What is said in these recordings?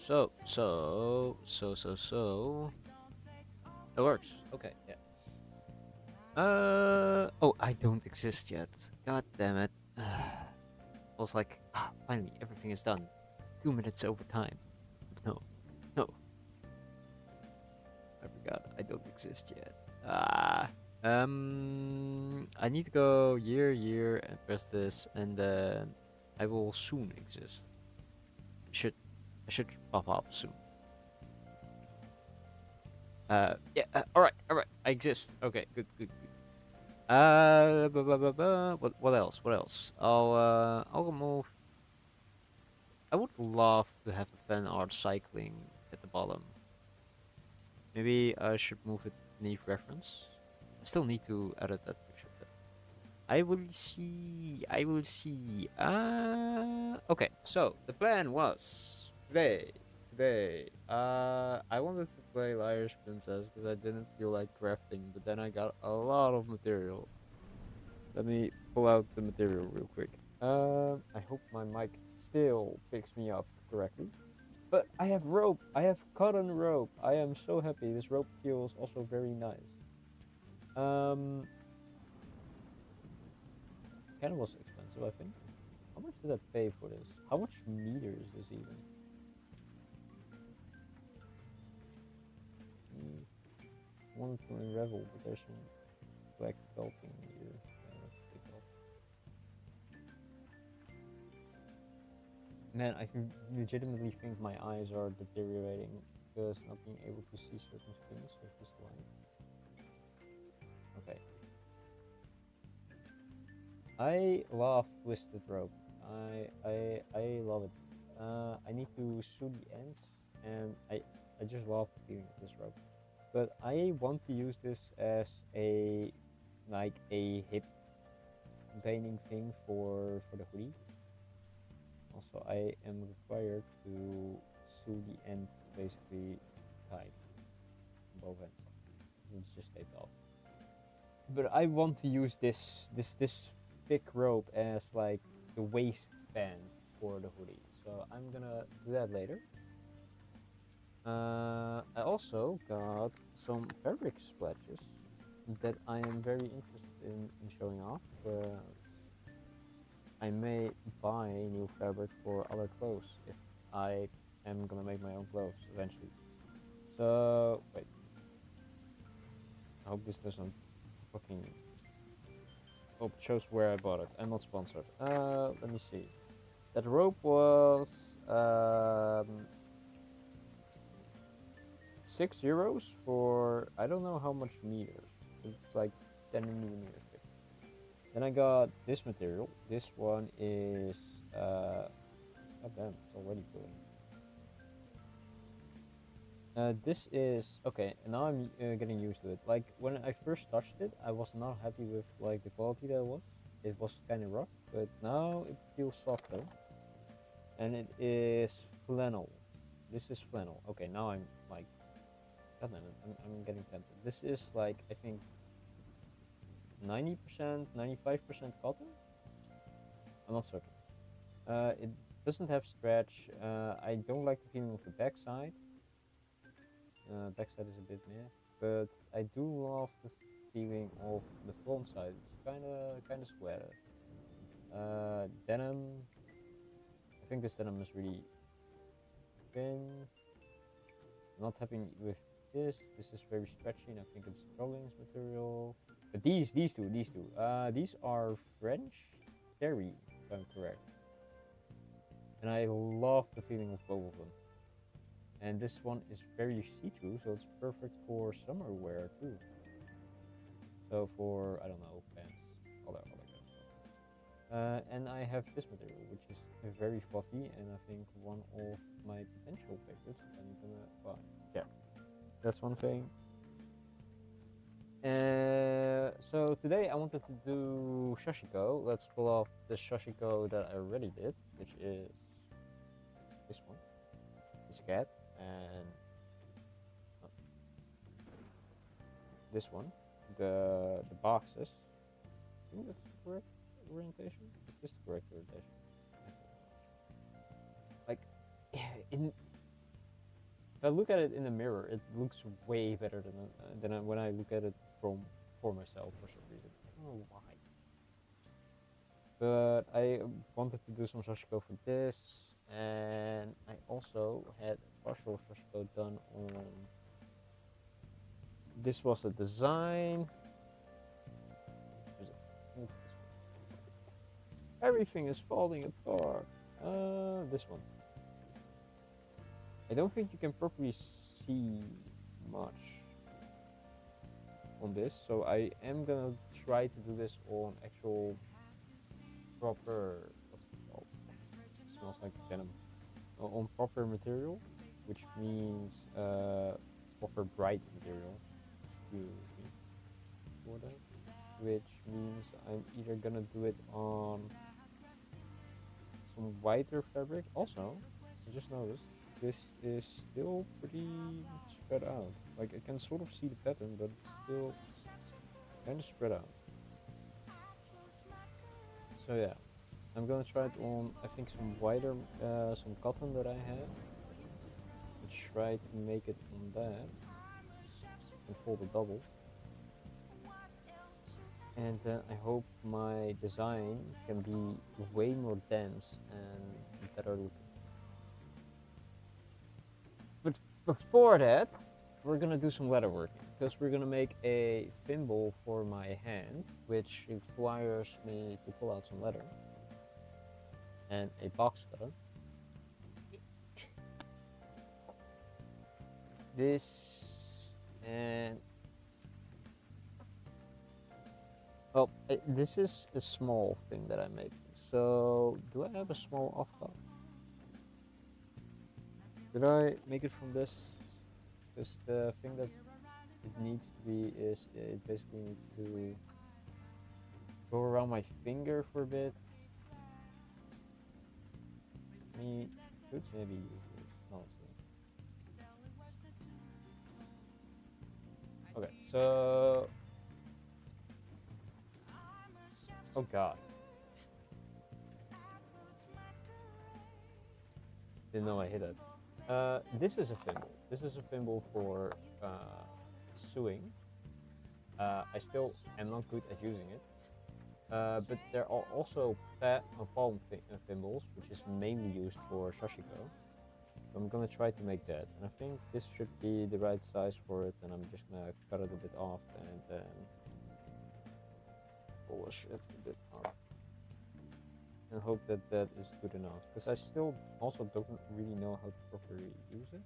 So. It works. Okay, yeah. Oh, I don't exist yet. God damn it. I was like, finally, everything is done. 2 minutes over time. No, no, I forgot. I don't exist yet. Ah. I need to go year, and press this, and then I will soon exist. Should I should pop up soon. Yeah. All right. I exist. Okay. Good. What else? What else? I'll move. I would love to have a fan art cycling at the bottom. Maybe I should move it beneath reference. I still need to edit that picture, but I will see. I will see. Okay. So the plan was today. I wanted to play Liar's Princess because I didn't feel like crafting, but then I got a lot of material. Let me pull out the material real quick. I hope my mic still picks me up correctly. But I have rope. I have cotton rope. I am so happy. This rope feels also very nice. Um, kind of was expensive, I think. How much did I pay for this? How much meter is this even? I wanted to unravel, but there's some black felting here. Yeah, let's take off. Man, I legitimately think my eyes are deteriorating because not being able to see certain things with this light. Okay. I love twisted rope. I love it. I need to sew the ends, and I just love the feeling of this rope. But I want to use this as a like a hip containing thing for the hoodie. Also, I am required to sew the end basically tight on both ends. It's just taped off. But I want to use this thick rope as like the waistband for the hoodie. So I'm gonna do that later. I also got some fabric splotches that I am very interested in showing off. I may buy new fabric for other clothes if I am gonna make my own clothes eventually. So wait, I hope this doesn't fucking. Oh, it shows where I bought it. I'm not sponsored. Let me see. That rope was €6 for I don't know how much meters. It's like 10 millimeters thick. Then I got this material. This one is god damn, it's already pulling. This is okay. Now I'm getting used to it. Like when I first touched it, I was not happy with like the quality that it was. It was kind of rough, but now it feels softer, and it is flannel. This is flannel. Okay, now I'm like, god damn it, I'm getting tempted. This is like I think 90%, 95% cotton. I'm not certain. It doesn't have stretch. I don't like the feeling of the backside. Backside is a bit meh, but I do love the feeling of the front side. It's kind of square. Denim. I think this denim is really thin. I'm not happy with this. This is very stretchy, and I think it's Collins material. But these two, these are French terry, if I'm correct. And I love the feeling of both of them. And this one is very see-through, so it's perfect for summer wear too. So for I don't know pants, other kind of stuff. And I have this material, which is very fluffy, and I think one of my potential favorites that I'm gonna buy. Yeah, that's one thing. So today I wanted to do sashiko. Let's pull off the sashiko that I already did, which is this one, this cat, and this one, the boxes. I think that's the correct orientation. Is this the correct orientation? Like, in I look at it in the mirror, it looks way better than when I look at it for myself for some reason. I don't know why. But I wanted to do some sashiko for this, and I also had a partial sashiko done on. This was a design. It's this one. Everything is falling apart. This one. I don't think you can properly see much on this, so I am gonna try to do this on actual proper, what's it called? It smells like venom. On proper material, which means proper bright material. For that, which means I'm either gonna do it on some whiter fabric. Also, I just noticed this is still pretty spread out. Like I can sort of see the pattern, but it's still kind of spread out. So yeah, I'm gonna try it on, I think, some wider, some cotton that I have. And try to make it on that and fold it double. And then I hope my design can be way more dense and better looking. But before that, we're gonna do some leather working, because we're gonna make a thimble for my hand, which requires me to pull out some leather and a box cutter. This and well, this is a small thing that I'm making. So do I have a small offcut? Did I make it from this? Because the thing that it needs to be is it basically needs to go around my finger for a bit. Me could maybe use this, honestly. Okay, so oh god. Didn't know I hit it. This is a thimble. This is a thimble for sewing. I still am not good at using it. But there are also palm thimbles, which is mainly used for sashiko. So I'm gonna try to make that, and I think this should be the right size for it. And I'm just gonna cut it a bit off and then polish it a bit up, and hope that that is good enough. Because I still also don't really know how to properly use it.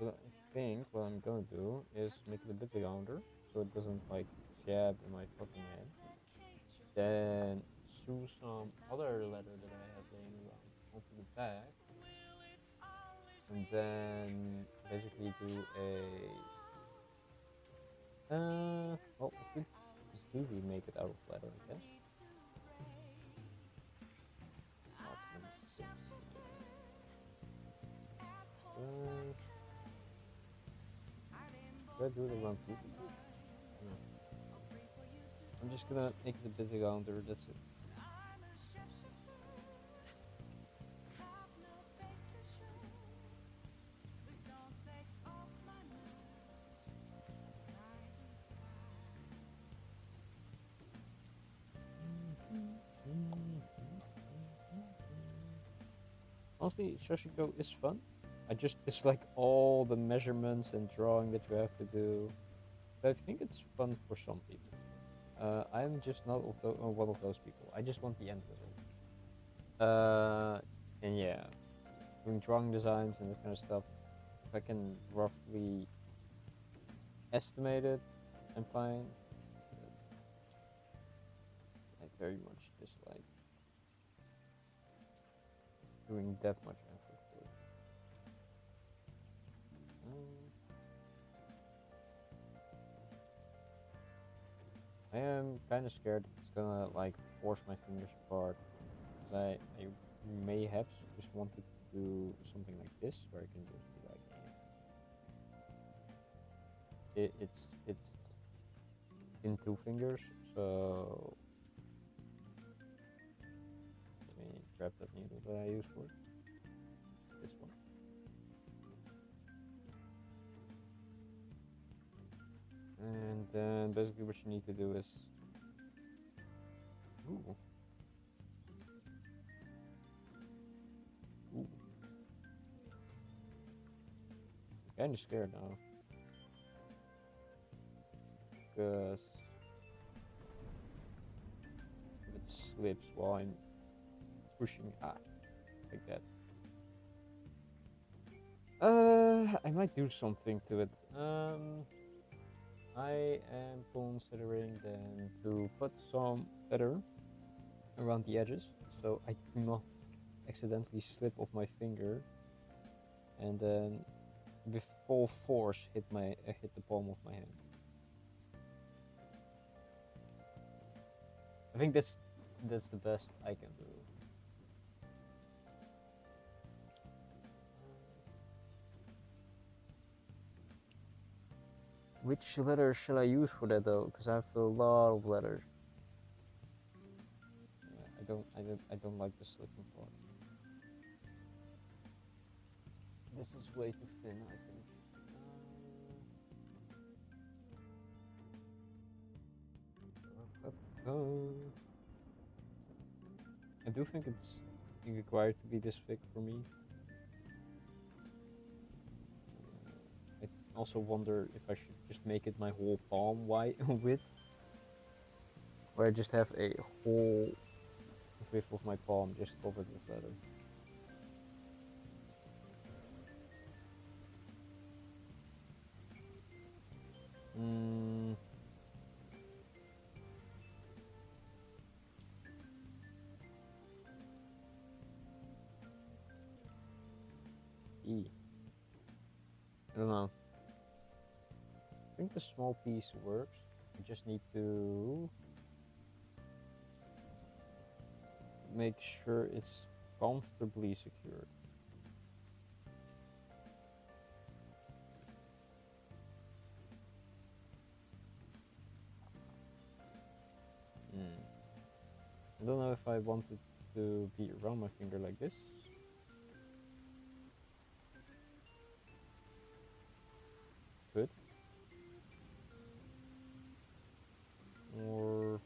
So I think what I'm gonna do is make it a bit rounder so it doesn't like jab in my fucking head. Then sew some other leather that I have laying around onto the back. And then basically do well, I could just easily make it out of leather, I guess. Should I do it around here? No. I'm just gonna make it a bit rounder, that's it. Honestly, sashiko is fun. I just dislike all the measurements and drawing that you have to do. But I think it's fun for some people. I'm just not one of those people. I just want the end result. And yeah, doing drawing designs and that kind of stuff. If I can roughly estimate it, I'm fine. I very much dislike doing that much effort for it. I am kind of scared it's gonna like force my fingers apart. Cause I mayhaps just wanted to do something like this, where I can just be like, it's in 2 fingers, so let me grab that needle that I use for it. This one. And then basically what you need to do is, ooh, ooh, I'm kind of scared now, because if it slips while I'm pushing like that. I might do something to it. I am considering then to put some leather around the edges, so I do not accidentally slip off my finger, and then with full force hit the palm of my hand. I think that's the best I can do. Which letter shall I use for that though? Because I have a lot of letters. Yeah, I don't like the slipping part. This is way too thin, I think. I do think it's required to be this thick for me. I also wonder if I should just make it my whole palm wide width, where I just have a whole width of my palm just covered with leather. I don't know. I think the small piece works. I just need to make sure it's comfortably secured. I don't know if I want it to be around my finger like this. Good. Or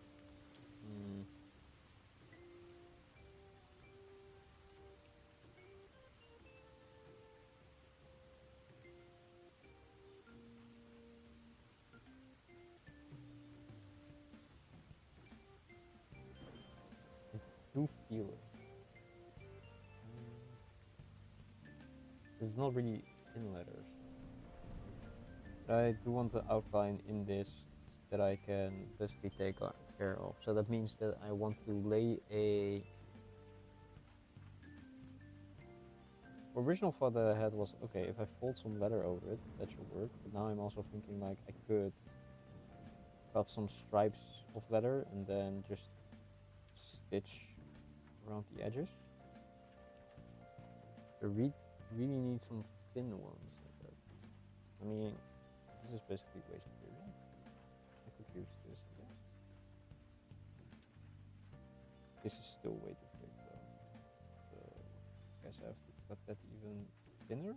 I do feel it. It's not really in letters. But I do want the outline in this that I can basically take care of. So that means that I want to lay a... Original thought that I had was, okay, if I fold some leather over it, that should work. But now I'm also thinking like I could cut some stripes of leather and then just stitch around the edges. I really need some thin ones like that. I mean, this is basically waste material. I could use this again. This is still way too thick though. So I guess I have to cut that even thinner.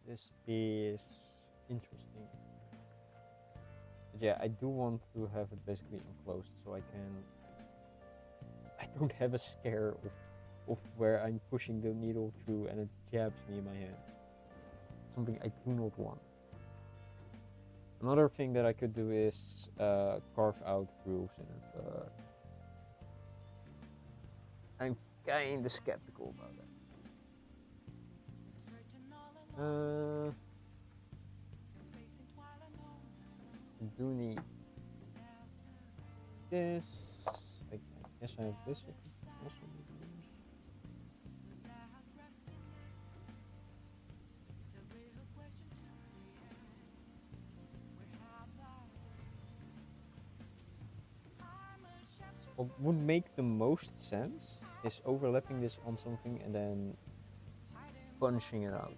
This is interesting. But yeah, I do want to have it basically enclosed so I don't have a scare of where I'm pushing the needle through and it jabs me in my hand. Something I do not want. Another thing that I could do is carve out grooves in it, but I'm kinda skeptical about that. I do need this. I guess I have this. I could also use. what would make the most sense is overlapping this on something and then punching it out.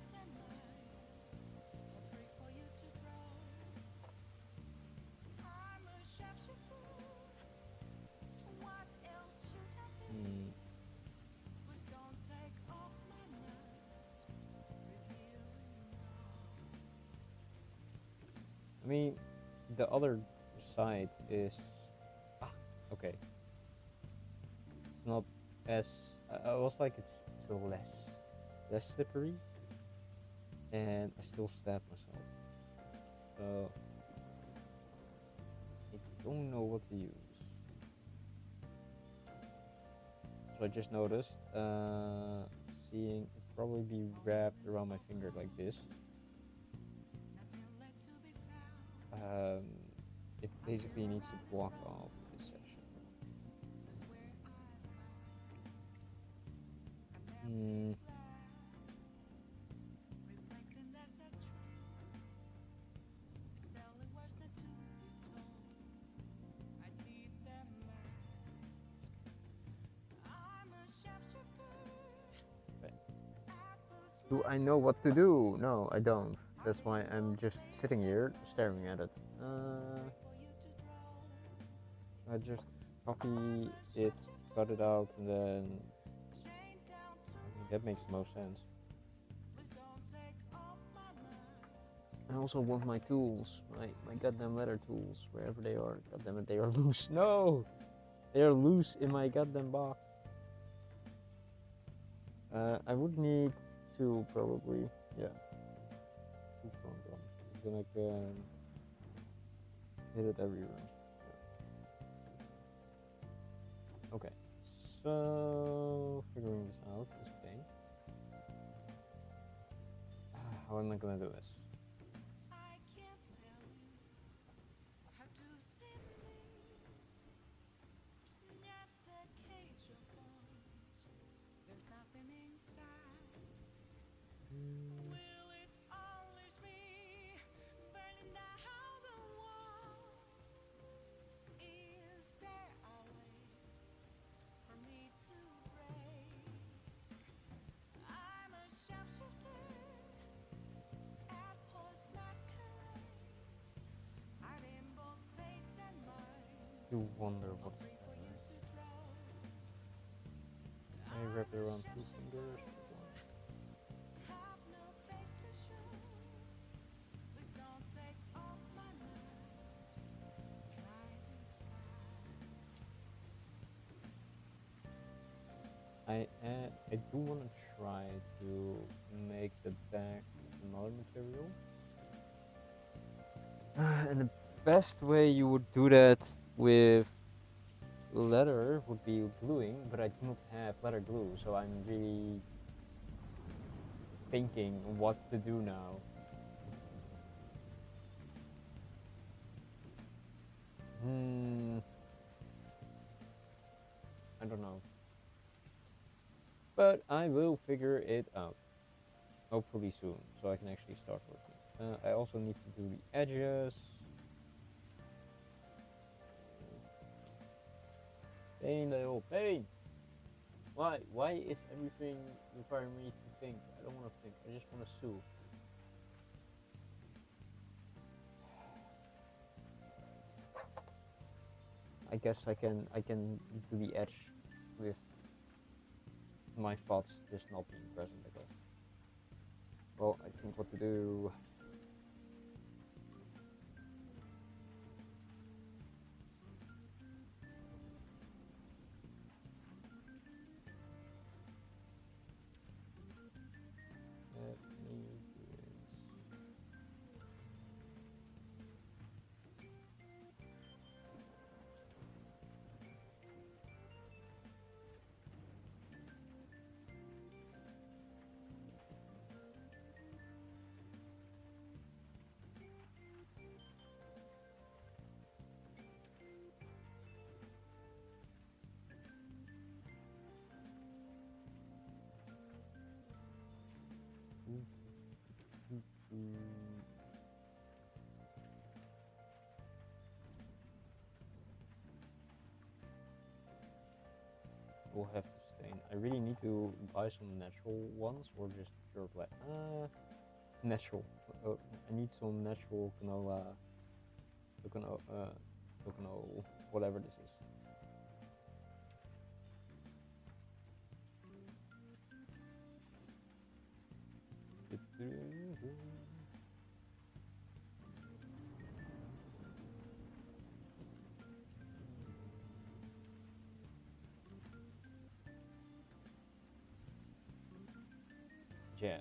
Hmm. I mean, the other side is okay. It's not as I was like it's still less slippery, and I still stab myself. So I don't know what to use. So I just noticed, seeing it probably be wrapped around my finger like this. Um, it basically needs to block off this section. Hmm. Okay. Do I know what to do? No, I don't. That's why I'm just sitting here staring at it. I just copy it, cut it out, and then I think that makes the most sense. I also want my tools, my goddamn leather tools, wherever they are. Goddamn it, they are loose. No, they are loose in my goddamn box. I would need two probably. Yeah, two front ones. Then I can hit it everywhere. Yeah. Okay, so figuring this out is okay. How am I gonna do this? You wonder what's better. I wrap it around two fingers. I do want to try to make the back another material. And the best way you would do that with leather would be gluing, but I do not have leather glue, so I'm really thinking what to do now. I don't know. But I will figure it out. Hopefully soon, so I can actually start working. I also need to do the edges. Pain, little pain. Why? Why is everything requiring me to think? I don't want to think. I just want to sue. I guess I can do the edge with my thoughts just not being present, I guess. Well, I think what to do. Let me do this. will have to stain. I really need to buy some natural ones or just pure black. Natural. I need some natural canola, coconut, whatever this is. Yeah.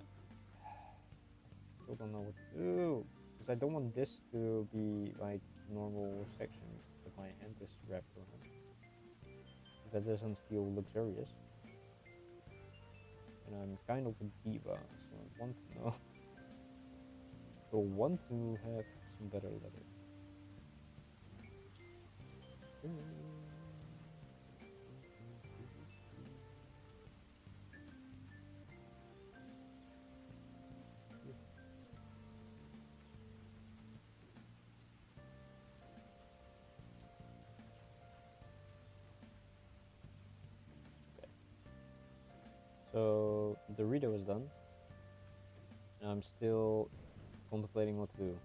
Still don't know what to do because I don't want this to be like normal section that my hand is wrapped around because that doesn't feel luxurious. And I'm kind of a diva, so I want to know. So I want to have some better leather. So the reader was done. And I'm still contemplating what to do.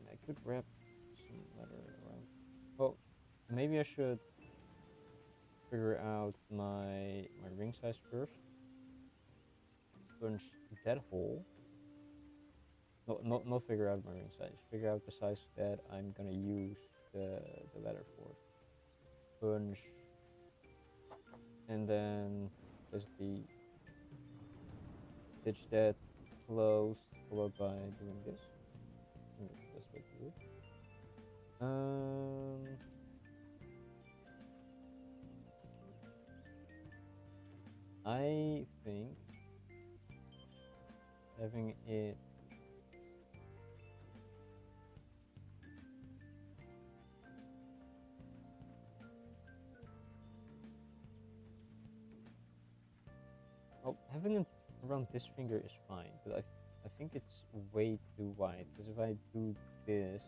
I could wrap some leather around. Well, maybe I should figure out my ring size first. Punch that hole. No, not figure out my ring size. Figure out the size that I'm gonna use the leather for. Punch, and then basically stitch that closed, followed by doing this. And that's the best way to do it. I think having it having it around this finger is fine, but I think it's way too wide because if I do this,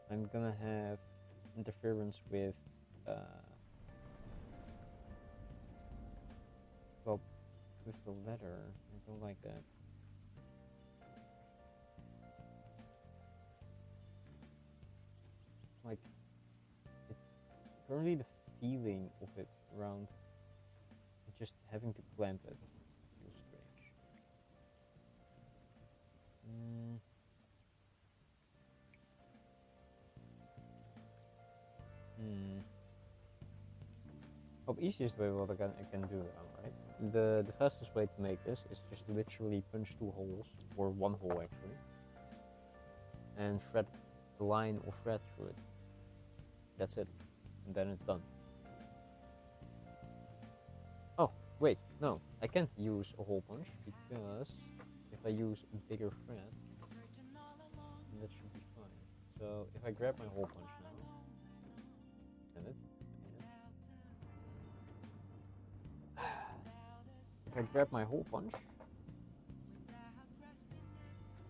I'm gonna have interference with well, with the letter. I don't like that. Like, currently the feeling of it around just having to clamp it feels strange. Oh, easiest way what I can do now, right? The fastest way to make this is just literally punch 2 holes, or 1 hole actually, and thread the line or thread through it. That's it, and then it's done. Oh, wait, no, I can't use a hole punch because if I use a bigger thread, that should be fine. So if I grab my hole punch now, and if I grab my hole punch,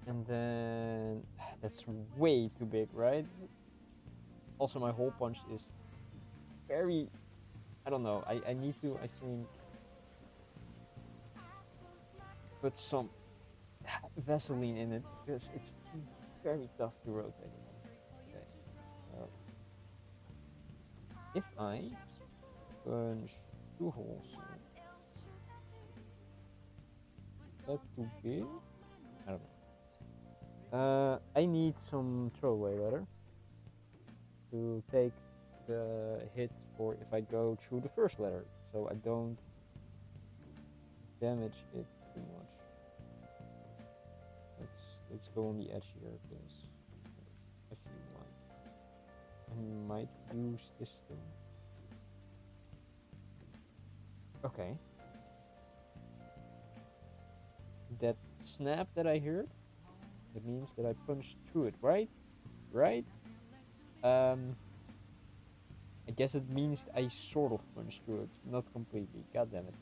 and then that's way too big, right? Also, my hole punch is very, I don't know, I need to, I think, put some Vaseline in it because it's very tough to rotate it. Okay. If I punch 2 holes, is that too big? I don't know. I need some throwaway leather to take the hit for if I go through the first letter, so I don't damage it too much. Let's go on the edge here because I feel like I might use this thing. Okay. That snap that I heard, that means that I punched through it, right? Right? I guess it means I sort of punched through it, not completely. God damn it.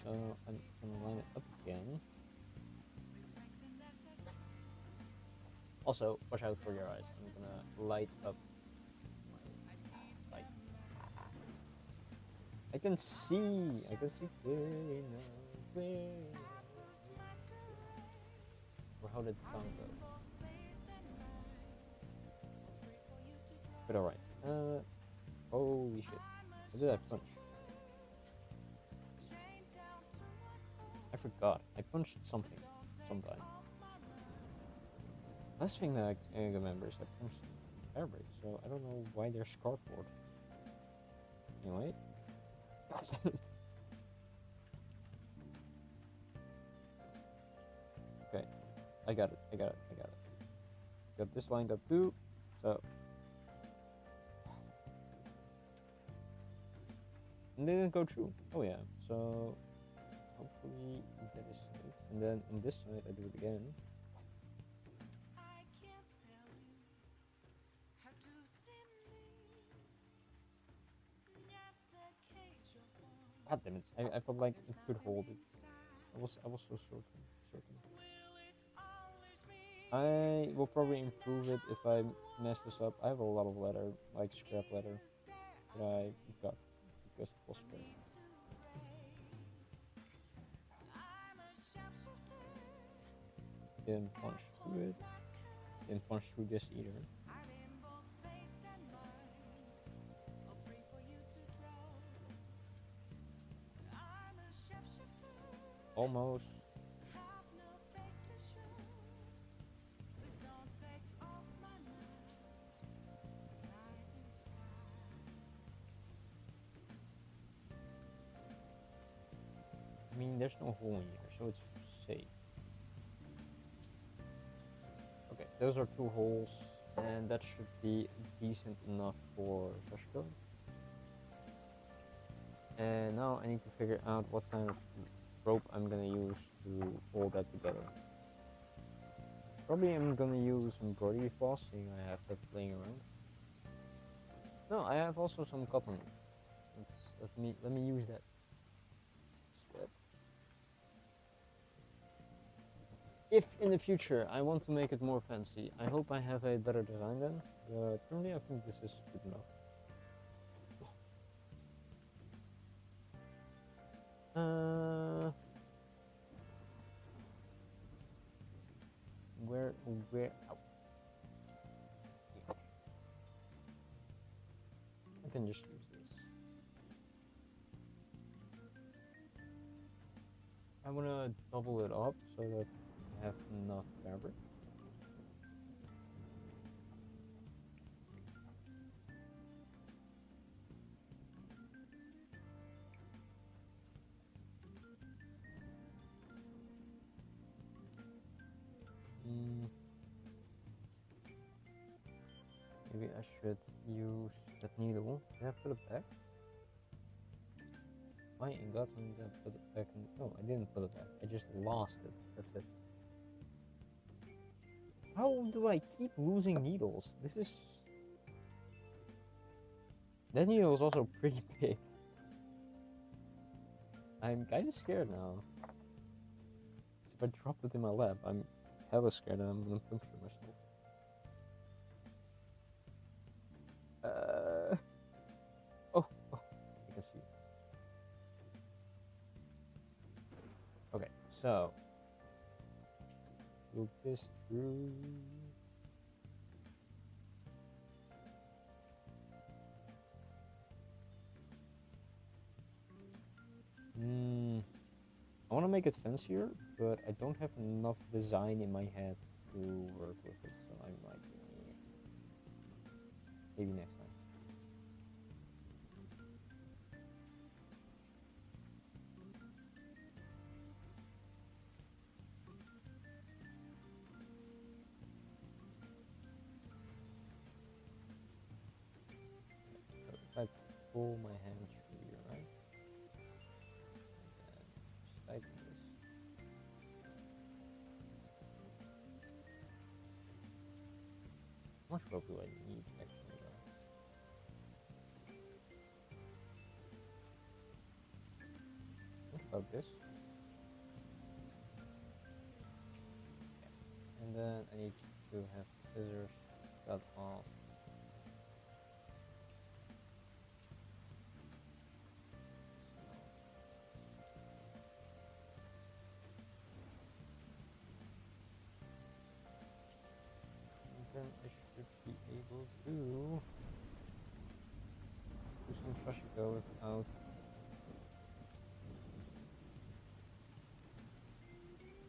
so I'm gonna line it up again. Also, watch out for your eyes. I'm gonna light up my light. I can see clearly now. Or how did the song go? But alright. Holy shit. What did I punch? I forgot. I punched something. Sometime. Last thing that I remember is I punched air brakes, so I don't know why they're cardboard. Anyway. Okay. I got it. Got this lined up too. So. And they didn't go through. Oh yeah. So hopefully that is safe. And then on this side I do it again. God damn it! I felt like it could hold it. I was so certain. I will probably improve it if I mess this up. I have a lot of leather, like scrap leather, that I got because it was scrap. Didn't punch through it. Didn't punch through this either. Almost. I mean, there's no hole in here, so it's safe. Okay, those are 2 holes, and that should be decent enough for sashiko. And now I need to figure out what kind of rope I'm gonna use to hold that together. Probably I'm gonna use embroidery floss, seeing I have that laying around. No, I have also some cotton. Let me use that instead. If in the future I want to make it more fancy, I hope I have a better design then. But currently I think this is good enough. Where? Oh. I can just use this. I want to double it up so that I have enough fabric. Maybe I should use that needle. Can I put it back? Why in God's name did I put it back? No, I didn't put it back. I just lost it. That's it. How do I keep losing needles? This is... That needle is also pretty big. I'm kind of scared now. If I drop it in my lap, I'm hella scared that I'm gonna puncture myself. Oh, I can see. Okay, so loop this through. I want to make it fancier, but I don't have enough design in my head to work with it, so I'm like, maybe next time. So if I pull my hand through here, right? And just tighten this. How much rope do I need actually? about this. And then I need to have scissors cut off. And then I should be able to do some sashiko without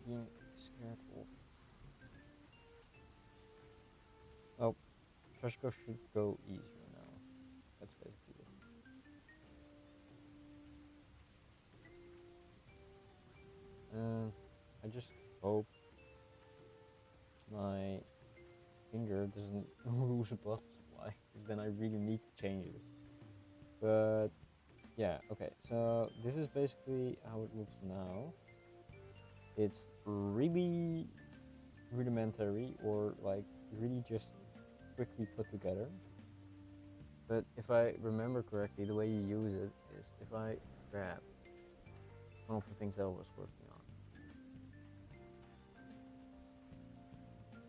being scared of. Oh, sashiko should go easier now. That's basically it. I just hope my finger doesn't lose a blood supply, because then I really need to change this. But yeah, okay, so this is basically how it looks now. It's really rudimentary, or like really just quickly put together. But if I remember correctly, the way you use it is if I grab one of the things that I was working on.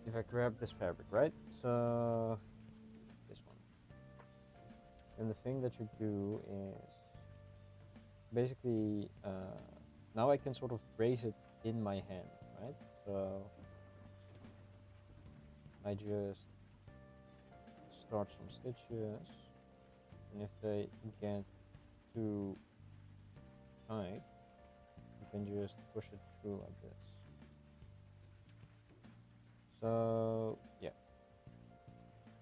If I grab this fabric, right? So this one. And the thing that you do is basically now I can sort of brace it in my hand, right? So I just start some stitches, and if they get too tight, you can just push it through like this. So yeah,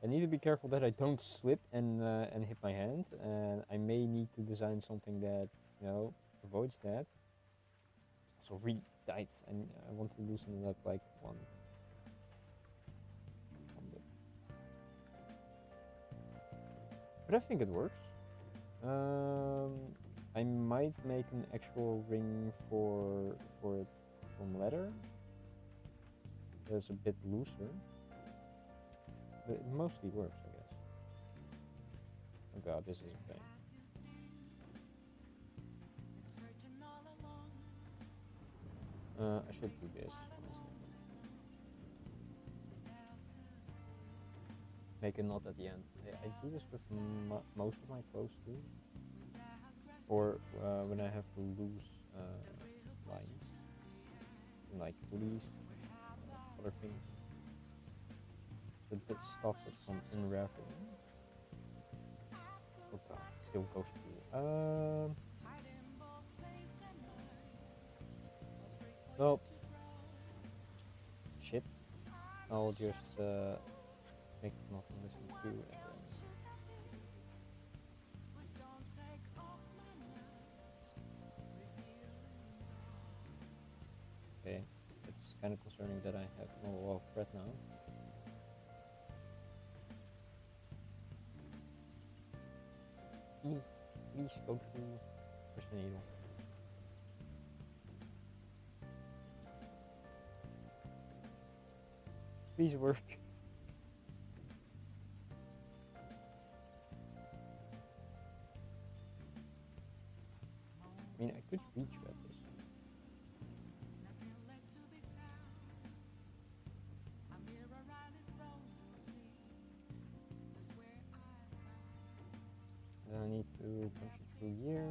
I need to be careful that I don't slip and hit my hand, and I may need to design something that, you know, avoids that. It's also really tight, and I want to loosen it up like one bit. But I think it works. I might make an actual ring for it from leather. That's a bit looser, but it mostly works, I guess. Oh god, this is a pain. I should do this, honestly. Make a knot at the end. I do this with most of my clothes too. Or when I have loose lines, like hoodies, other things. So that stops it from unraveling. Oh god, it still goes through. Well, shit. I'll just make the knot on this one too, and then okay. It's kind of concerning that I have no lot of thread now. Please go through. Push the needle. Please work. I mean, I could retread this. Then I need to punch it through here.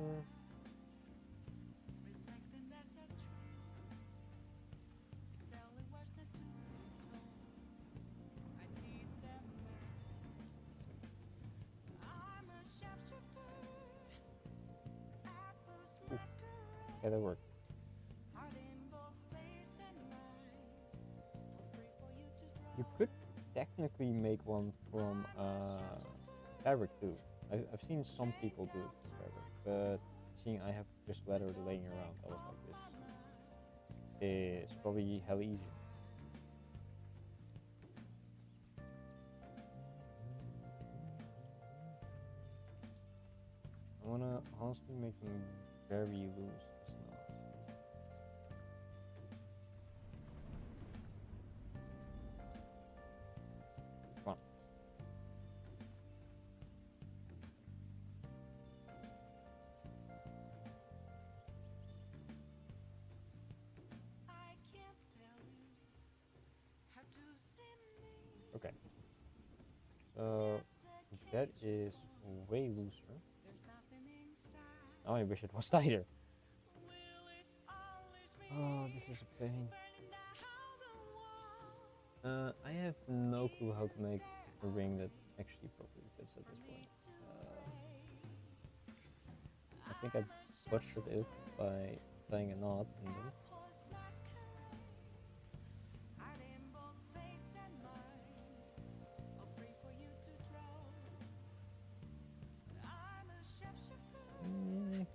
Ooh. Okay, that worked. You could technically make one from fabric too. I've seen some people do it from fabric, but seeing I have just leather laying around, I was like, this is probably hell easier. I wanna honestly make them very loose. Come on. that is way looser. Oh, I wish it was tighter. Oh, this is a pain. I have no clue how to make a ring that actually properly fits at this point. I think I butchered it by tying a knot in them.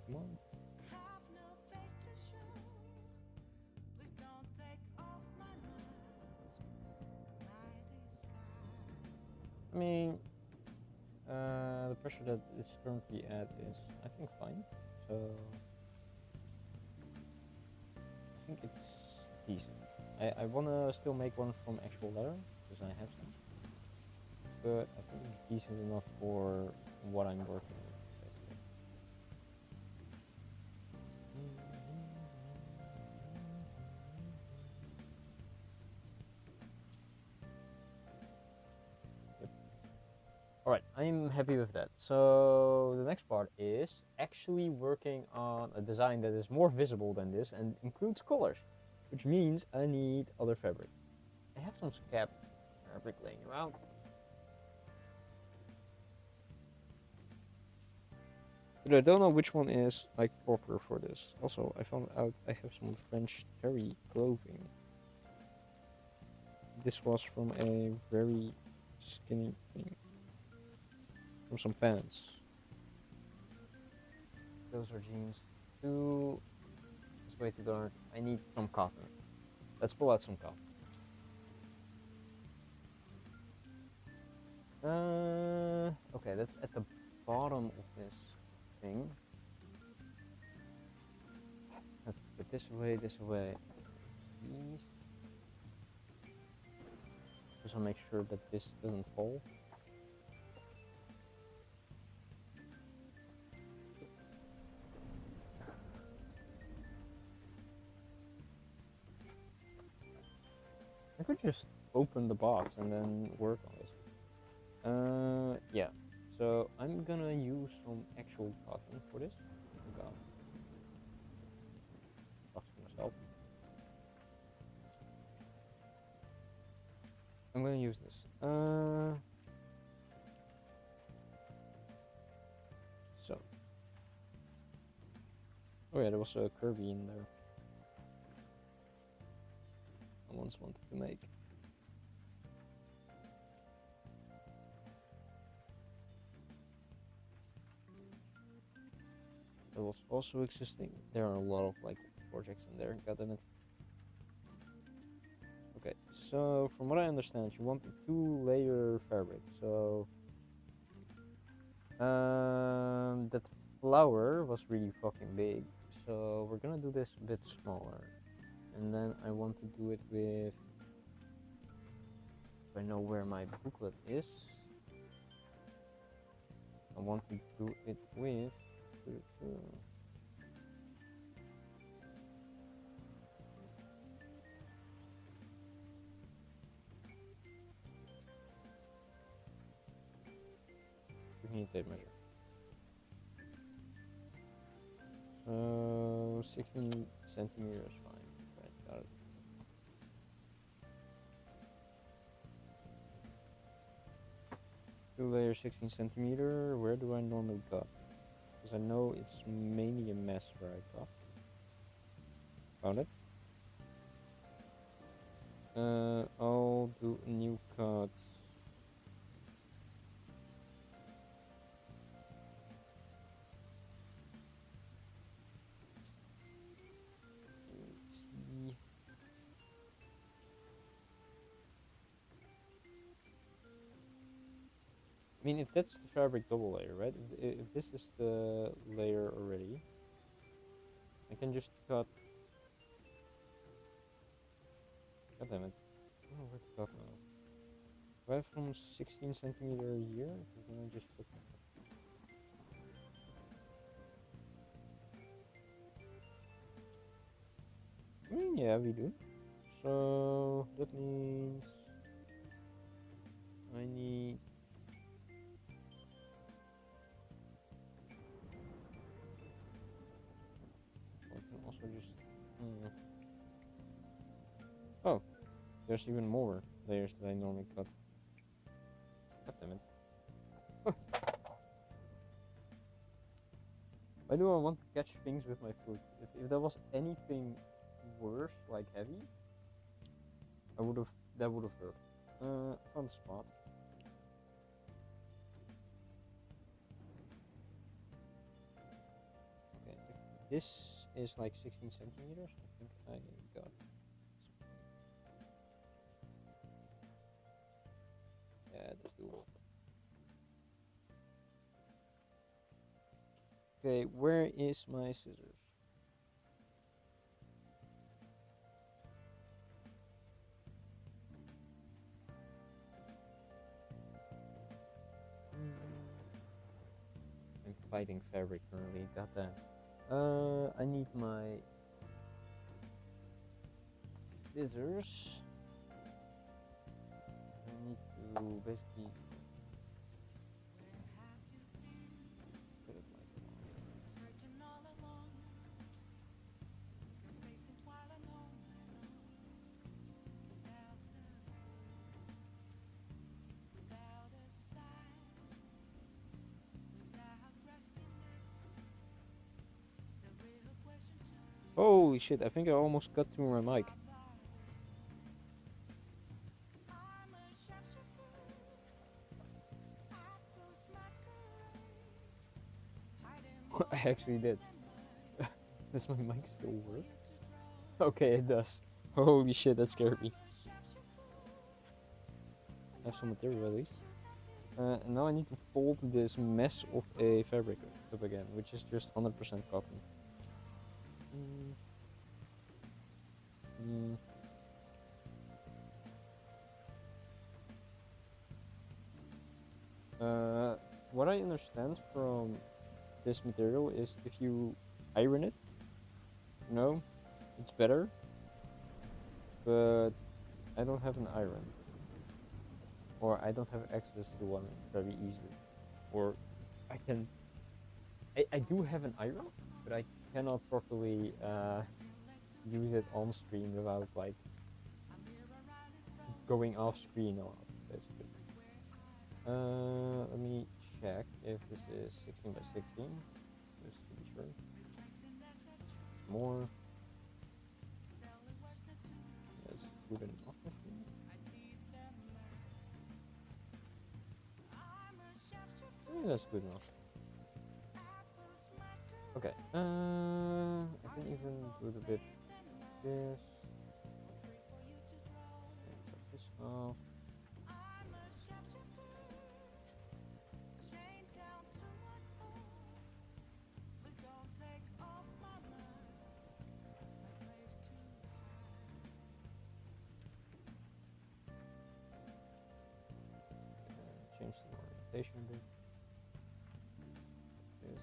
Come on. I mean, the pressure that it's currently at is, I think, fine. So I think it's decent. I wanna still make one from actual leather because I have some, but I think it's decent enough for what I'm working with. Alright, I'm happy with that. So the next part is actually working on a design that is more visible than this and includes colors, which means I need other fabric. I have some scab fabric laying around. But I don't know which one is like proper for this. Also, I found out I have some French terry clothing. This was from a very skinny thing. From some pants. Those are jeans. It's way too dark. I need some cotton. Let's pull out some cotton. Okay, that's at the bottom of this thing. Let's put this away, this away. These. Just want to make sure that this doesn't fall. I could just open the box and then work on this. Yeah. So I'm gonna use some actual cotton for this. Oh god. Talk to myself. I'm gonna use this. So. Oh yeah, there was a Kirby in there. I once wanted to make. It was also existing. There are a lot of like projects in there. God damn it. Okay, so from what I understand, you want a 2-layer fabric. So that flower was really fucking big. So we're gonna do this a bit smaller, and then I want to do it with. If I know where my booklet is, I want to do it with. We need tape measure. 16 centimeters, fine. Right, got it. Two layer 16 centimeter. Where do I normally cut? Because I know it's mainly a mess where I cut. Found it. I'll do a new cut. I mean, if that's the fabric double layer, right? If this is the layer already, I can just cut. God damn it. I don't know where to cut now. Do I have from 16 centimeter here? Then I just put. I mean, yeah, we do. So that means I need also just... Oh, there's even more layers that I normally cut. God damn it. Why do I want to catch things with my foot? If there was anything worse, like heavy, that would have hurt. Found a spot. Okay, if this is like 16 centimeters, I think I got. Yeah, that's doable. Okay, where is my scissors? I'm fighting fabric currently. Goddamn. I need my scissors. I need to basically put it like holy shit, I think I almost got through my mic. I actually did. Does my mic still work? Okay, it does. Holy shit, that scared me. I have some material at least. And now I need to fold this mess of a fabric up again, which is just 100% cotton. What I understand from this material is if you iron it, it's better. But I don't have an iron, or I don't have access to one very easily, or I do have an iron, but I cannot properly use it on screen without like going off screen or basically. Let me check if this is 16 by 16, just to be sure. More. That's good enough, I think. Yeah, that's good enough. Okay. I can even do the bit this. Cut this off. Change the orientation a bit. This.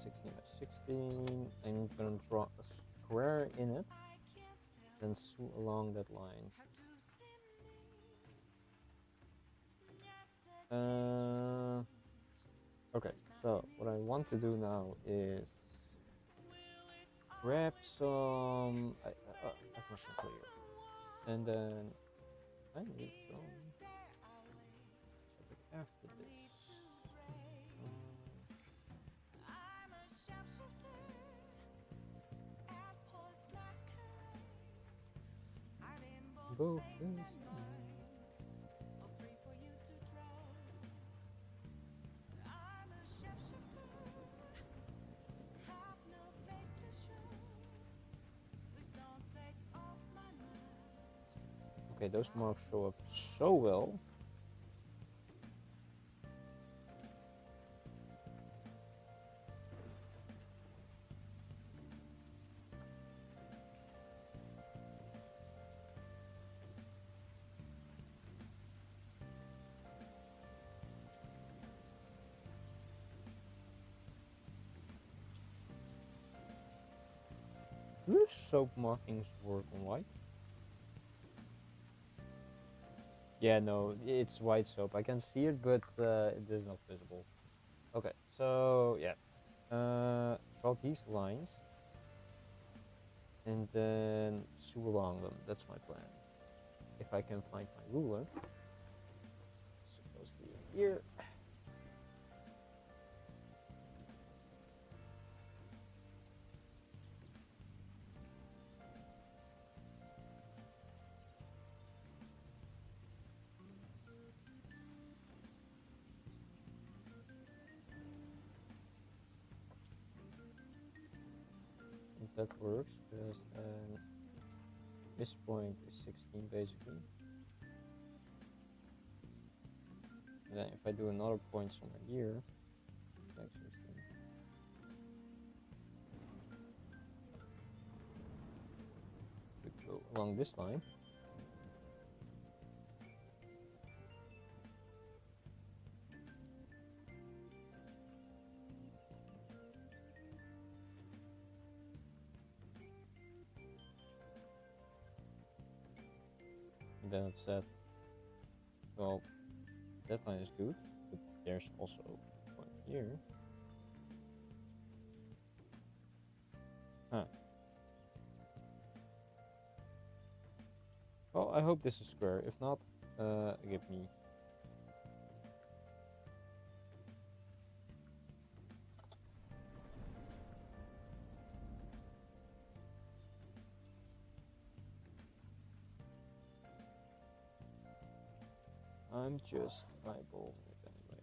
16 by 16. I'm gonna draw a square in it, then sew along that line. Okay, so what I want to do now is grab some. I have my pencil here, and then I need some. After this. Both things. Okay, those marks show up so well. Do the soap markings work on white? Yeah, no, it's white soap. I can see it, but it is not visible. Okay, so yeah. Draw these lines and then sew along them. That's my plan. If I can find my ruler. It's supposed to be in here. If that works, because this point is 16 basically. And then if I do another point somewhere here, like 16. We go along this line. And then it said, well, that line is good, but there's also a point here. Huh. Well, I hope this is square. If not, give me. I'm just eyeballing it anyway.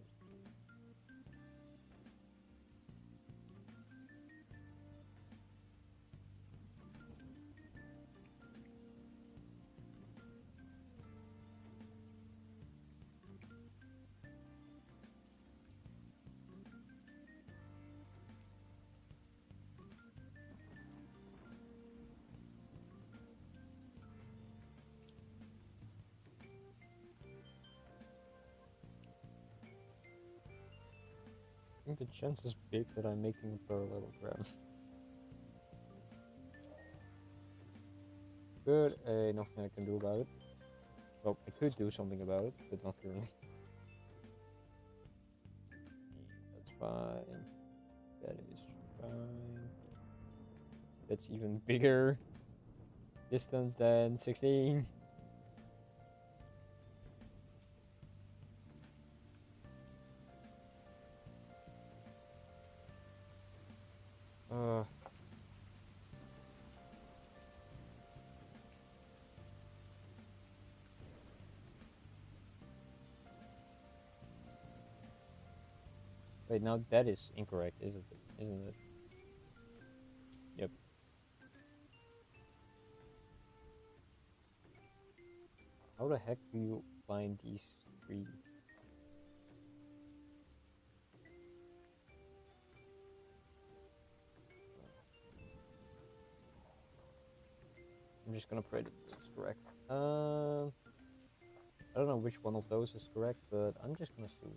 I think the chance is big that I'm making a parallelogram. But nothing I can do about it. Well, I could do something about it, but not currently. That's fine. That is fine. That's even bigger distance than 16. Uh, Wait, now that is incorrect, isn't it? Isn't it? Yep. How the heck do you find these three? I'm just gonna pray that it's correct. I don't know which one of those is correct, but I'm just gonna assume.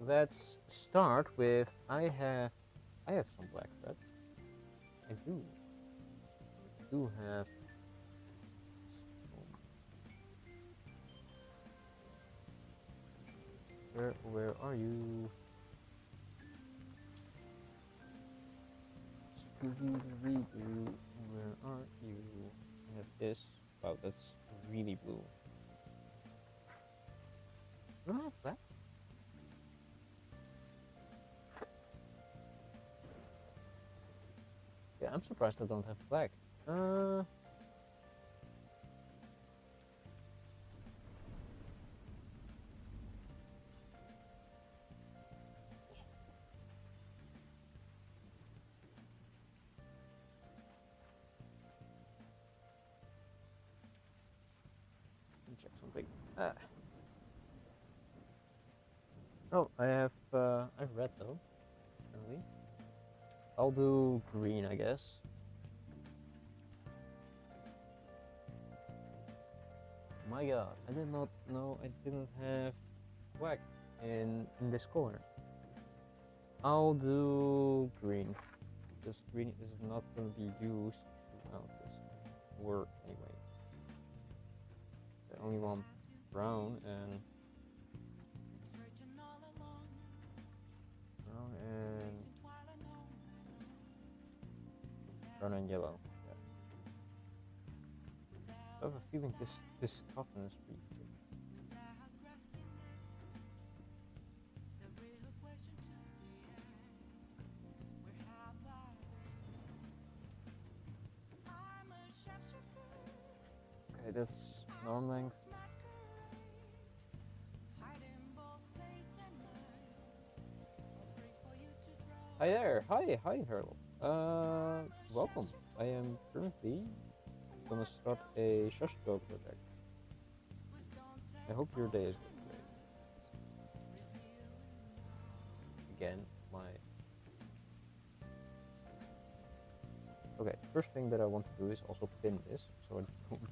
Let's start with I have some black thread. I do have where are you? Scooby-Doo, where are you? I have this. Wow, that's really blue. Do I have black? Yeah, I'm surprised I don't have black. Let me check something. Oh, I have red though. Apparently. I'll do green, I guess. My god, I did not know I didn't have black in this corner. I'll do green. this green is not going to be used throughout this work anyway. I only want brown and brown and yellow. Yeah. I have a feeling this coffin is pretty thick. Okay, that's norm length. Hi there. Hi, Harold. Welcome. I am currently gonna start a sashiko project. I hope your day is going great. Again, my... Okay, first thing that I want to do is also pin this, so I don't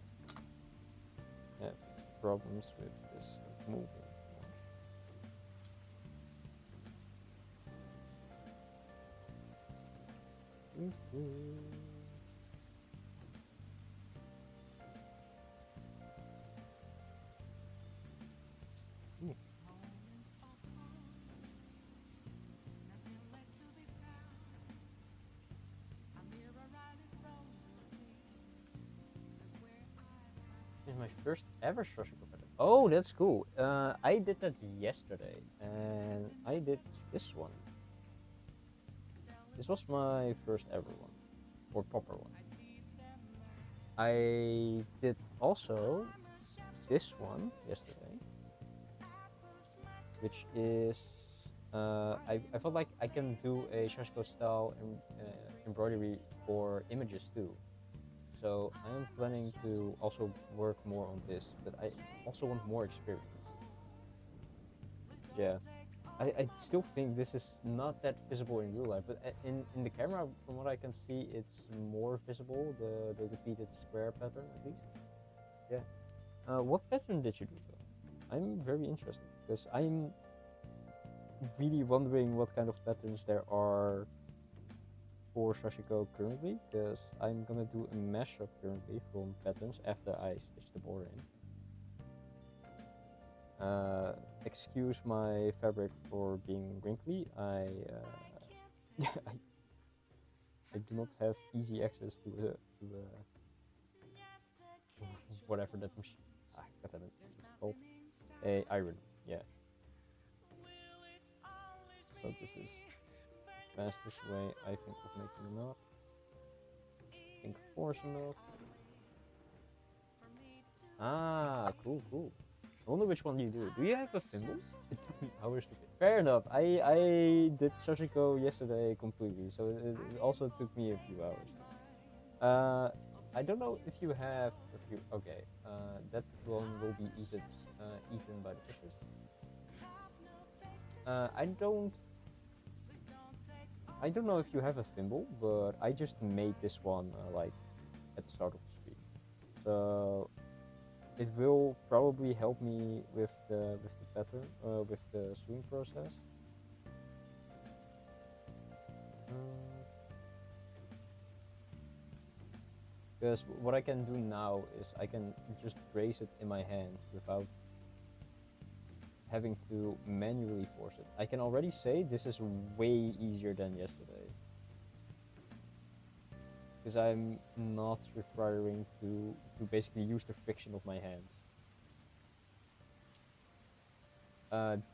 have problems with this stuff moving. Is my first ever sashiko pattern. Oh, that's cool. I did that yesterday, and I did this one. This was my first ever one, or proper one. I did also this one yesterday, which is I felt like I can do a sashiko style embroidery for images too. So I am planning to also work more on this, but I also want more experience. Yeah, I still think this is not that visible in real life, but in the camera, from what I can see, it's more visible, the repeated square pattern at least. Yeah. What pattern did you do though? I'm very interested, because I'm really wondering what kind of patterns there are for sashiko currently, because I'm gonna do a mashup currently from patterns after I stitch the border in. Excuse my fabric for being wrinkly. I do not have easy access to whatever that machine. What that it's called, a iron. Yeah. So this is the fastest way I think of making enough. I think 4 is enough. Ah, cool. I wonder which one you do. Do you have a thimble? It took me hours to get. Fair enough. I did sashiko yesterday completely, so it also took me a few hours. I don't know if you have a few. Okay, that one will be eaten by the fishes. I don't know if you have a thimble, but I just made this one like at the start of the stream, so it will probably help me with the pattern, with the sewing process. Because what I can do now is I can just brace it in my hand without having to manually force it. I can already say this is way easier than yesterday, because I'm not requiring to basically use the friction of my hands.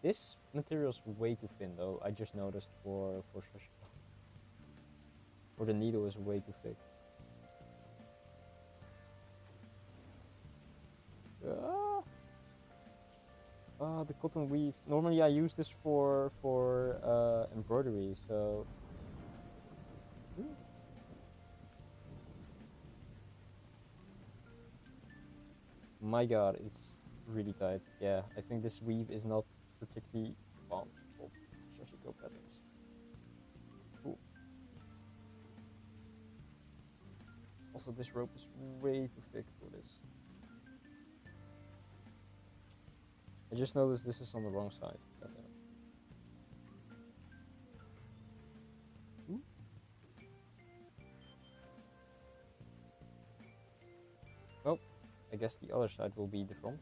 This material is way too thin though. I just noticed for sashiko. Or the needle is way too thick. The cotton weave. Normally I use this for embroidery, so. My god, it's really tight. Yeah, I think this weave is not particularly fond of sashiko patterns. Cool. Also, this rope is way too thick for this. I just noticed this is on the wrong side. I guess the other side will be the front,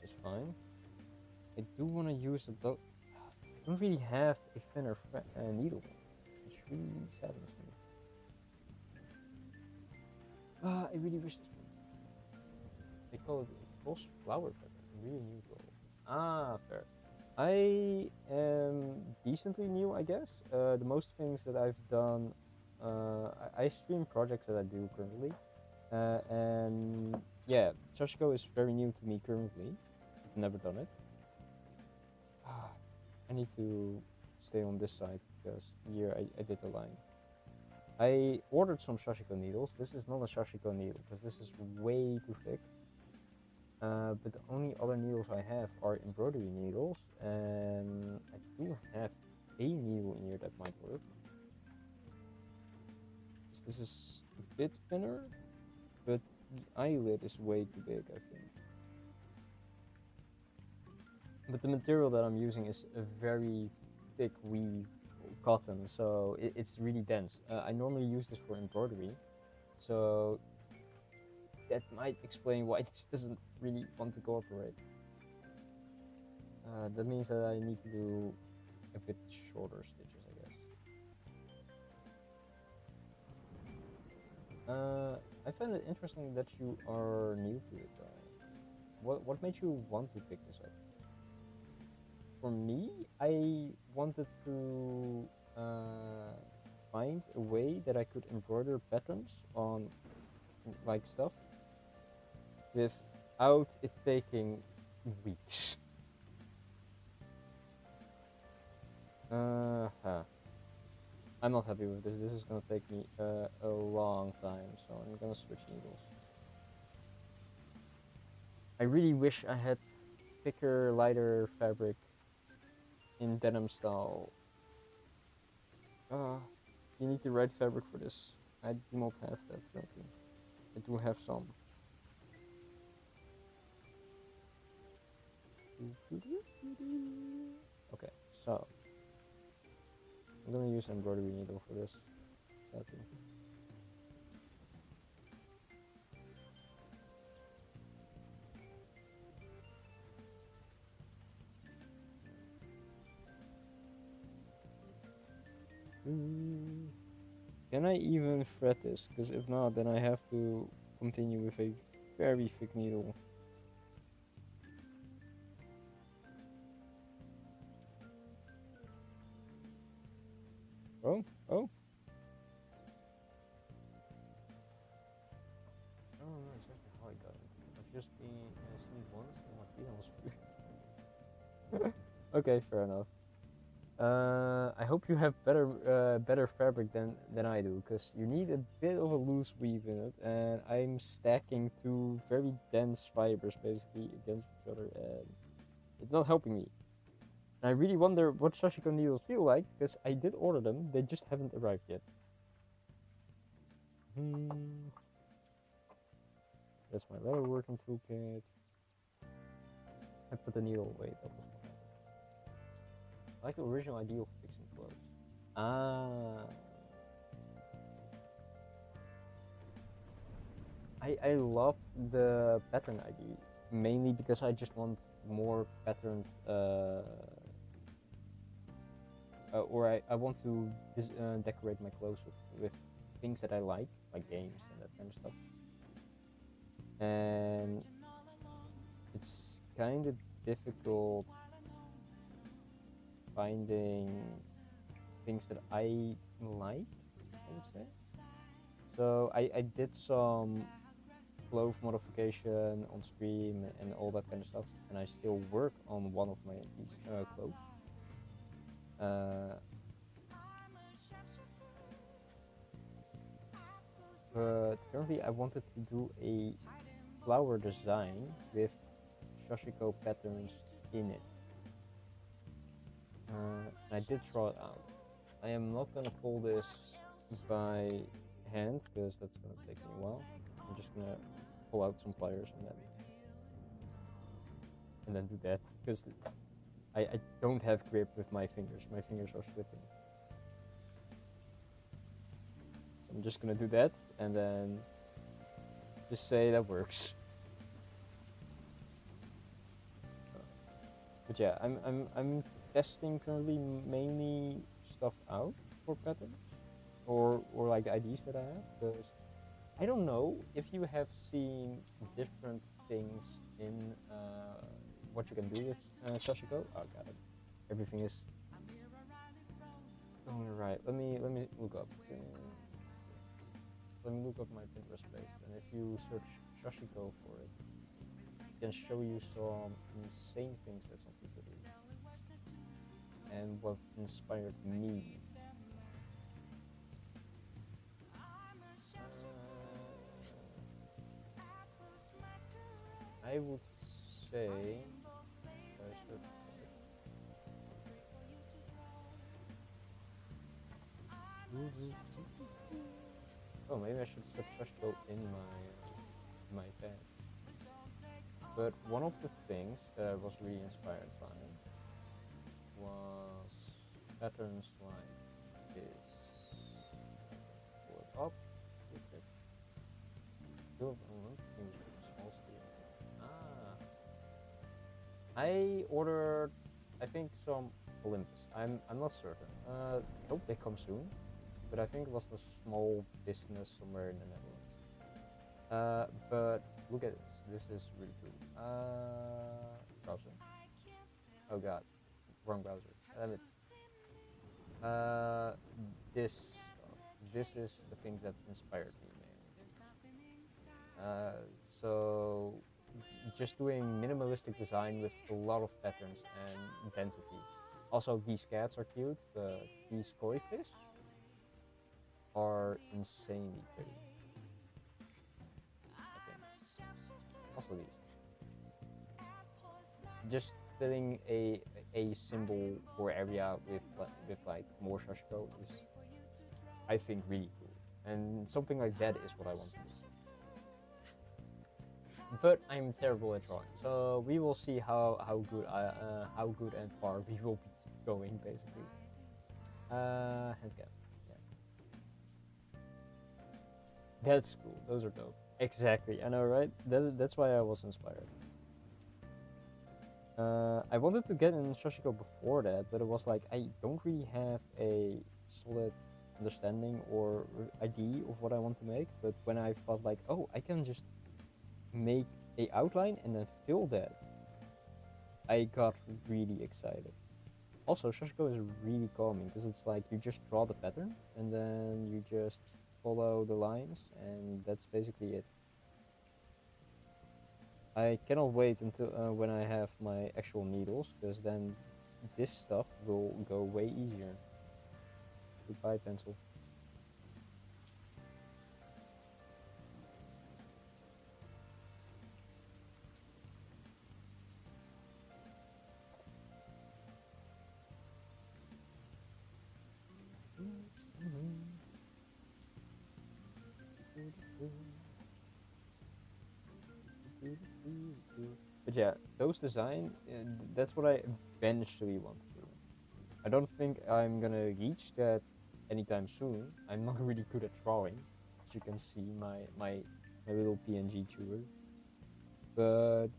which is fine. I do want to use a I don't really have a thinner needle, which really saddens me. I really wish this one. They call it false flower pattern. I'm really new to all of this. Ah, fair. I am decently new, I guess. The most things that I've done, I stream projects that I do currently, and yeah, sashiko is very new to me currently. I've never done it. I need to stay on this side because here I did the line. I ordered some sashiko needles. This is not a sashiko needle because this is way too thick. But the only other needles I have are embroidery needles, and I do have a needle in here that might work. This is a bit thinner, but the eyelid is way too big, I think. But the material that I'm using is a very thick weave cotton, so it's really dense. I normally use this for embroidery, so that might explain why this doesn't really want to cooperate. That means that I need to do a bit shorter stitches, I guess. I find it interesting that you are new to it, though. What made you want to pick this up? For me, I wanted to find a way that I could embroider patterns on like stuff without it taking weeks. I'm not happy with this. This is gonna take me a long time, so I'm gonna switch needles. I really wish I had thicker, lighter fabric in denim style. You need the right fabric for this. I do not have that currently. I do have some. Okay, so I'm gonna use embroidery needle for this. Sadly. Can I even thread this? Because if not, then I have to continue with a very thick needle. Oh, oh. I don't know exactly how I got it. I've just seen it once and my feet almost flew. Okay, fair enough. I hope you have better fabric than I do, because you need a bit of a loose weave in it, and I'm stacking two very dense fibers basically against each other, and it's not helping me. And I really wonder what sashiko needles feel like, because I did order them, they just haven't arrived yet. That's my leather working toolkit. I put the needle away. That was I like the original idea of fixing clothes. I love the pattern idea, mainly because I just want more patterned, or I want to decorate my clothes with things that I like games and that kind of stuff. And it's kind of difficult finding things that I like, I would say. So I did some clothes modification on stream and all that kind of stuff, and I still work on one of my clothes. But currently I wanted to do a flower design with sashiko patterns in it. I did draw it out. I am not gonna pull this by hand because that's gonna take me a while. I'm just gonna pull out some pliers and then do that because I don't have grip with my fingers. My fingers are slipping. So I'm just gonna do that and then just say that works. But yeah, I'm testing currently mainly stuff out for patterns or like ideas that I have, because I don't know if you have seen different things in what you can do with sashiko. Oh god, everything is going right. Let me look up. Let me look up my Pinterest page, and if you search sashiko for it, it can show you some insane things that some people do, and what inspired me. I would say search for it. Oh, maybe I should put sashiko in my pen. But one of the things that I was really inspired by was patterns like this. Pull it up. Click. Build on small scale. I ordered, I think, some Olympus. I'm not certain. Hope they come soon. But I think it was a small business somewhere in the Netherlands. But look at this. This is really cool. Browser. Oh god, wrong browser. Damn it. This this is the things that inspired me mainly. So just doing minimalistic design with a lot of patterns and density. Also, these cats are cute, but these koi fish are insanely pretty. I think. Also these. Just filling a symbol or area with like more sashiko is, I think, really cool. And something like that is what I want to do. But I'm terrible at drawing, so we will see how good and far we will be going, basically. Handcap. Yeah. That's cool. Those are dope. Exactly. I know, right? That's why I was inspired. I wanted to get in sashiko before that, but it was like I don't really have a solid understanding or idea of what I want to make. But when I thought like, oh, I can just make a outline and then fill that, I got really excited. Also, sashiko is really calming because it's like you just draw the pattern and then you just follow the lines, and that's basically it. I cannot wait until when I have my actual needles, because then this stuff will go way easier. Goodbye, pencil. But yeah, those design, that's what I eventually want to do. I don't think I'm gonna reach that anytime soon. I'm not really good at drawing, as you can see my little PNG tour. But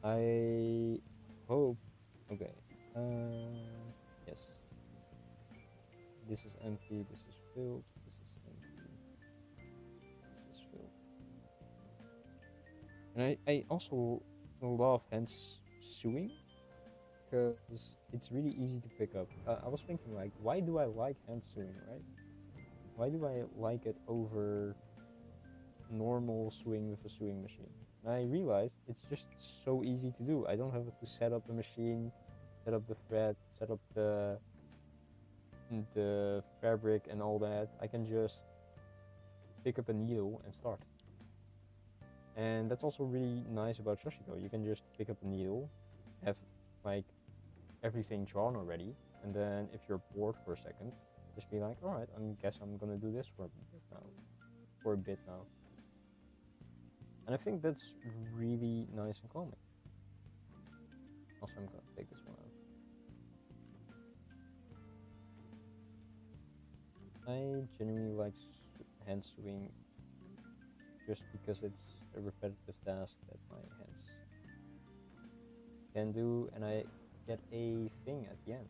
I hope. Okay. Yes. This is empty. This is filled. This is empty. This is filled. And I also love hand sewing, because it's really easy to pick up. I was thinking like, why do I like hand sewing, right? Why do I like it over normal sewing with a sewing machine? And I realized it's just so easy to do. I don't have to set up the machine, set up the thread, set up the fabric and all that. I can just pick up a needle and start. And that's also really nice about sashiko. You can just pick up a needle, have like everything drawn already, and then if you're bored for a second, just be like, alright, I guess I'm gonna do this for a bit now. And I think that's really nice and calming. Also, I'm gonna take this one out. I genuinely like hand sewing just because it's a repetitive task that my hands can do, and I get a thing at the end.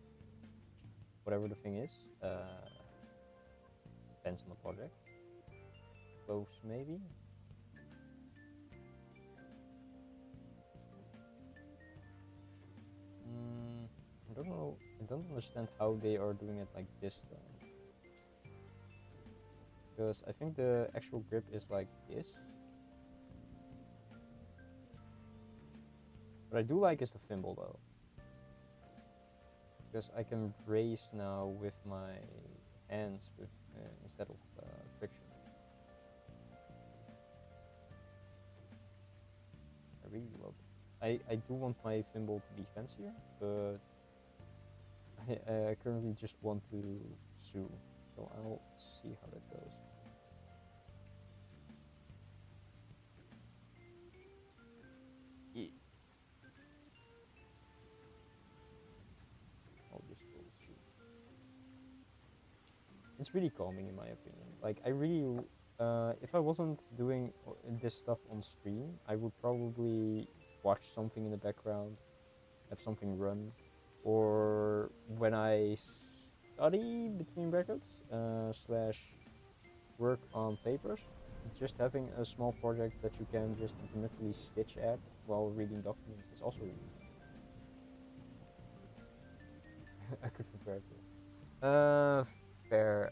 Whatever the thing is, depends on the project. Close maybe. I don't know. I don't understand how they are doing it like this though. Because I think the actual grip is like this. What I do like is the thimble though. Because I can brace now with my hands with instead of friction. I really love it. I do want my thimble to be fancier, but I currently just want to sew, so I'll see how that goes. Yeah. I'll just go through. It's really calming in my opinion. Like I really, if I wasn't doing this stuff on stream, I would probably watch something in the background, have something run, or when I study between brackets slash work on papers, just having a small project that you can just intermittently stitch at while reading documents is also really nice. I could compare it to. Fair.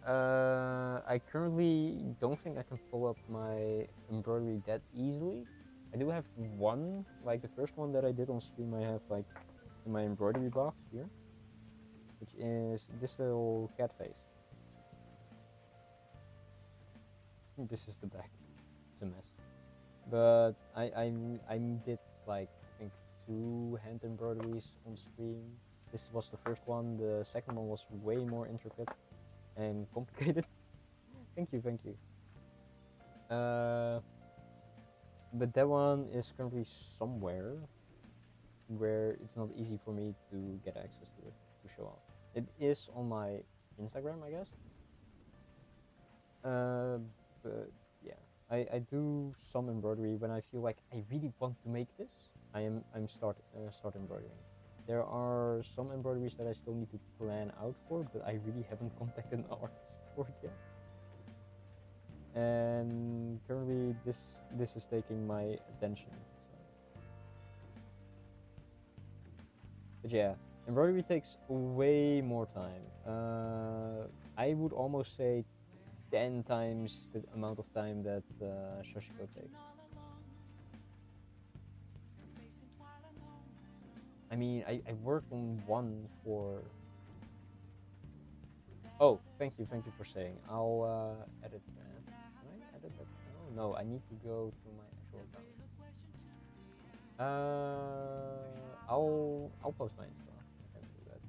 I currently don't think I can pull up my embroidery that easily. I do have one, like the first one that I did on stream. I have like in my embroidery box here, which is this little cat face. This is the back. It's a mess. But I did like I think 2 hand embroideries on stream. This was the first one. The second one was way more intricate and complicated. Thank you, thank you. But that one is currently somewhere where it's not easy for me to get access to it to show off. It is on my Instagram, I guess. But yeah, I do some embroidery when I feel like I really want to make this. I'm start embroidering. There are some embroideries that I still need to plan out for, but I really haven't contacted an artist for it yet. And currently, this is taking my attention. So. But yeah, embroidery takes way more time. I would almost say 10 times the amount of time that sashiko takes. I mean, I worked on one for. Oh, thank you for saying. I'll edit that. Can I edit that now? No, I need to go to my actual account. I'll post my Insta. I can do that.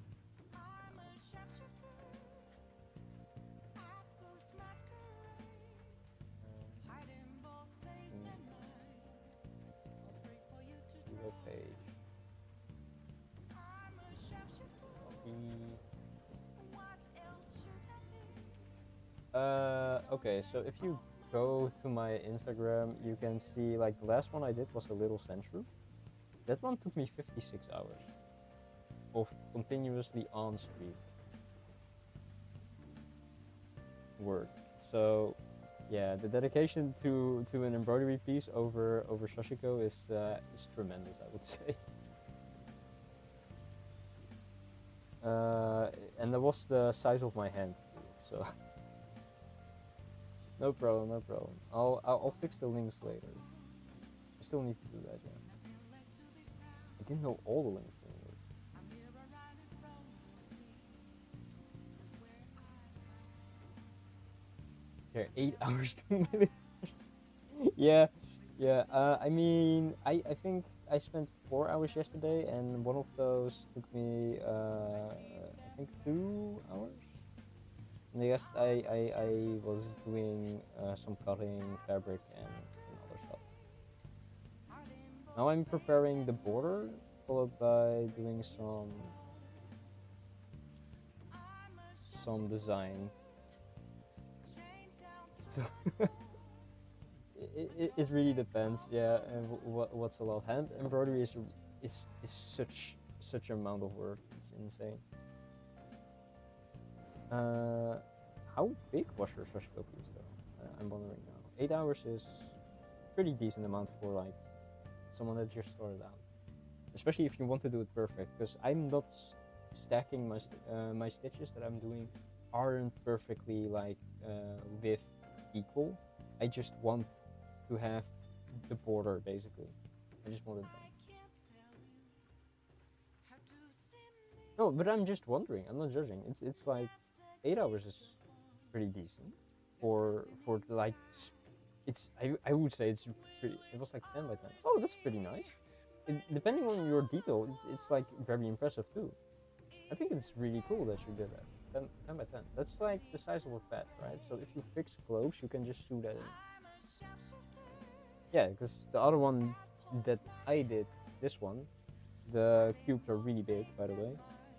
Google page. Okay, so if you go to my Instagram, you can see like the last one I did was a little century. That one took me 56 hours of continuously on stream work. So yeah, the dedication to an embroidery piece over sashiko is tremendous, I would say. And that was the size of my hand, so no problem, no problem. I'll fix the links later. I still need to do that, yeah. I didn't know all the links didn't work. Okay, 8 hours to minutes. Yeah, yeah. I mean, I think I spent 4 hours yesterday, and one of those took me I think 2 hours. And the rest I was doing some cutting, fabric, and other stuff. Now I'm preparing the border, followed by doing some design. So it really depends, yeah. And what's allowed. Hand embroidery is such an amount of work. It's insane. How big was your sashiko piece though? I'm wondering now. 8 hours is pretty decent amount for like someone that just started out, especially if you want to do it perfect. Because I'm not stacking my stitches that I'm doing aren't perfectly like with equal. I just want to have the border basically. I just want it done. No, but I'm just wondering. I'm not judging. It's like 8 hours is pretty decent for like it's I would say it's pretty. It was like 10 by 10. Oh, that's pretty nice. Depending on your detail, it's like very impressive too. I think it's really cool that you did that. 10 by 10. That's like the size of a pet, right? So if you fix clothes, you can just shoot that in. Yeah, because the other one that I did, this one, the cubes are really big, by the way.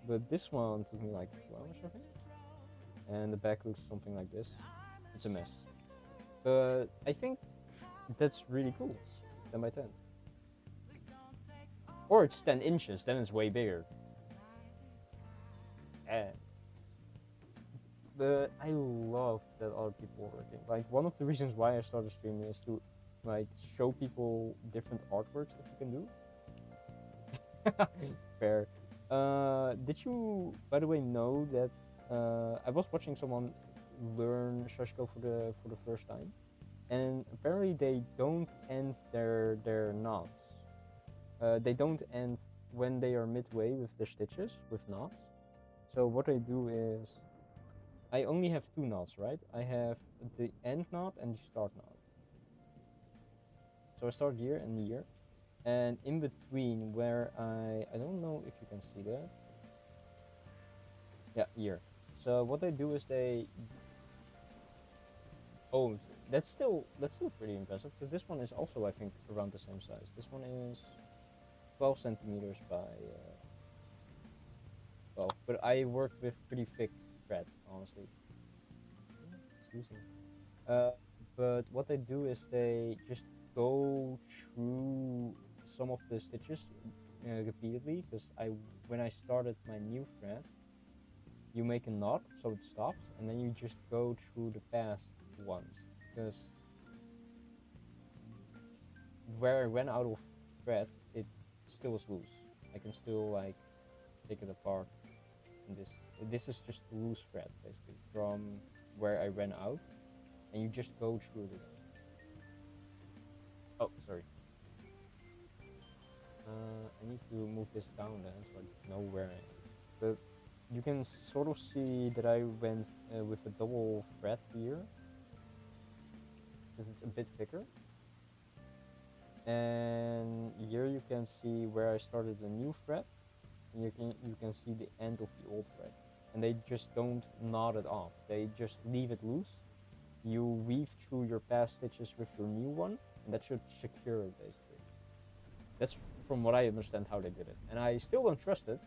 But this one took me like 2 hours, I think. And the back looks something like this. It's a mess. But I think that's really cool. 10 by 10. Or it's 10 inches, then it's way bigger. But I love that other people are working. Like, one of the reasons why I started streaming is to like show people different artworks that you can do. Fair. Did you, by the way, know that I was watching someone learn sashiko for the first time, and apparently they don't end their knots. They don't end when they are midway with their stitches with knots. So what I do is I only have 2 knots, right? I have the end knot and the start knot. So I start here and here, and in between where I don't know if you can see that. Yeah, here. So what they do is they that's still pretty impressive because this one is also I think around the same size. This one is 12 centimeters by 12, but I worked with pretty thick thread, honestly. It's losing. But what they do is they just go through some of the stitches repeatedly because when I started my new thread, you make a knot so it stops, and then you just go through the past ones because where I ran out of thread, it still was loose. I can still like take it apart, and this is just loose thread basically from where I ran out, and you just go through it again. Oh, sorry. I need to move this down then so I know where I am. But you can sort of see that I went with a double thread here because it's a bit thicker. And here you can see where I started a new thread, and you can see the end of the old thread. And they just don't knot it off. They just leave it loose. You weave through your past stitches with your new one, and that should secure it basically. That's from what I understand how they did it. And I still don't trust it,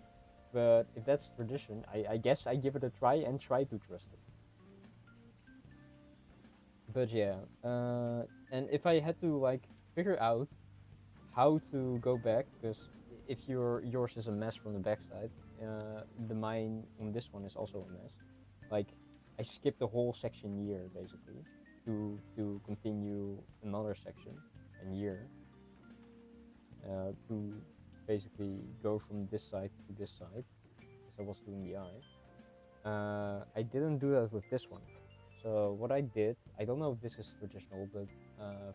but if that's tradition, I guess I give it a try and try to trust it. But yeah, and if I had to like figure out how to go back, because if yours is a mess from the backside, the mine on this one is also a mess. Like I skipped the whole section here basically to continue another section and here to basically go from this side to this side because I was doing the eye. I didn't do that with this one. So what I did, I don't know if this is traditional, but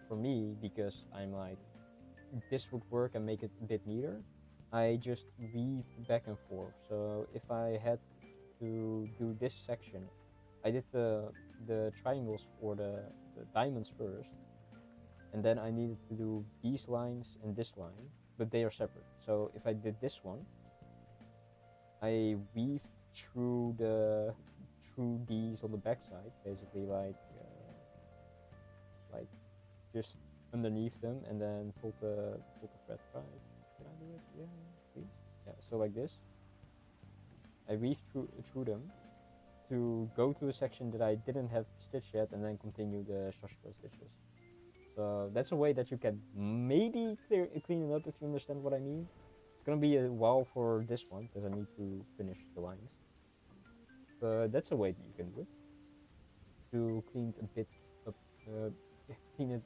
for me, because I'm like, this would work and make it a bit neater, I just weave back and forth. So if I had to do this section, I did the triangles for the diamonds first, and then I needed to do these lines and this line, but they are separate. So if I did this one, I weaved through these on the backside, basically like just underneath them, and then pull the thread right. Can I do it? Yeah, please. Yeah. So like this, I weave through them to go to a section that I didn't have stitched yet and then continue the sashiko stitches. So that's a way that you can maybe clean it up if you understand what I mean. It's gonna be a while for this one because I need to finish the lines. But that's a way that you can do it to clean it a bit up, clean it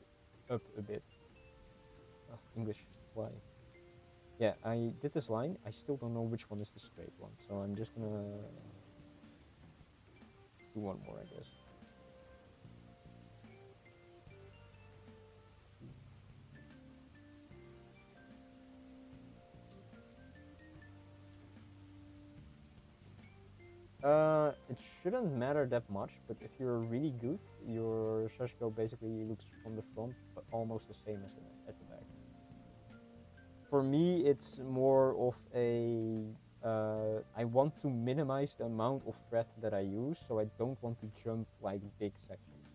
up a bit. English, why? Yeah, I did this line. I still don't know which one is the straight one, so I'm just gonna do one more, I guess. It shouldn't matter that much, but if you're really good, your sashiko basically looks from the front but almost the same as at the back. For me, it's more of a I want to minimize the amount of thread that I use, so I don't want to jump like big sections.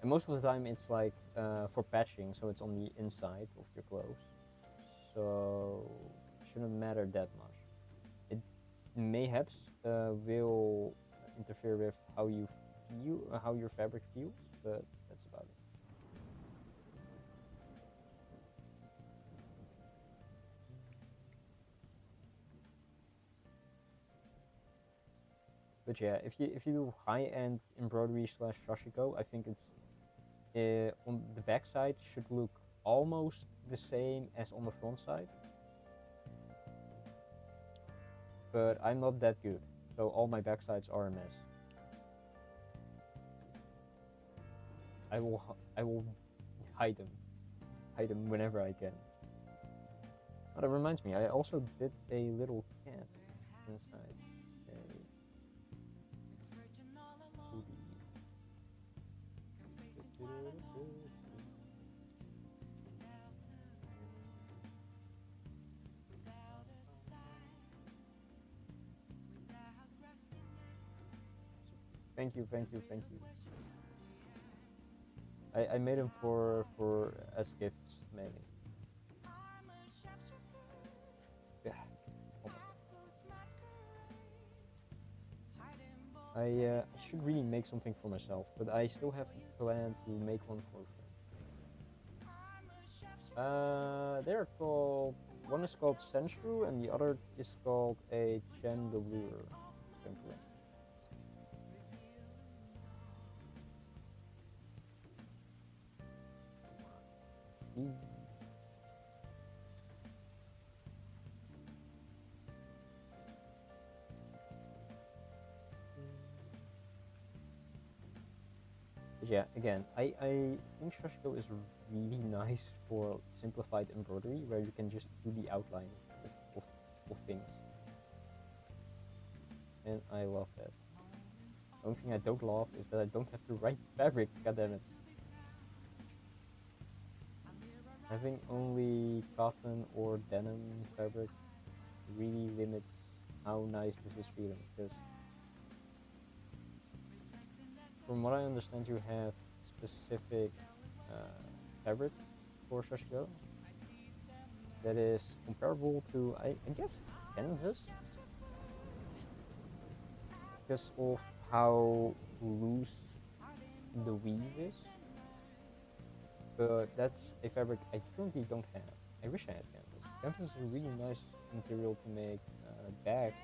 And most of the time, it's like for patching, so it's on the inside of your clothes, so it shouldn't matter that much. It mayhaps will interfere with how you feel, how your fabric feels, but that's about it. But yeah, if you do high-end embroidery slash sashiko, I think it's on the back side should look almost the same as on the front side. But I'm not that good, so all my back sides are a mess. I will hide them whenever I can. Oh, that reminds me, I also did a little cat inside. Thank you, thank you, thank you. I made them for as gifts mainly. Yeah, almost there. I should really make something for myself, but I still have planned to make one for a friend. They're called, one is called Senshru and the other is called a Chandelier. But yeah, again, I think sashiko is really nice for simplified embroidery where you can just do the outline of things. And I love that. The only thing I don't love is that I don't have to write fabric, goddammit. Having only cotton or denim fabric really limits how nice this is feeling, because from what I understand you have specific fabric for sashiko that is comparable to, I guess, canvas, because of how loose the weave is. But that's a fabric I currently don't have. I wish I had canvas. Canvas is a really nice material to make bags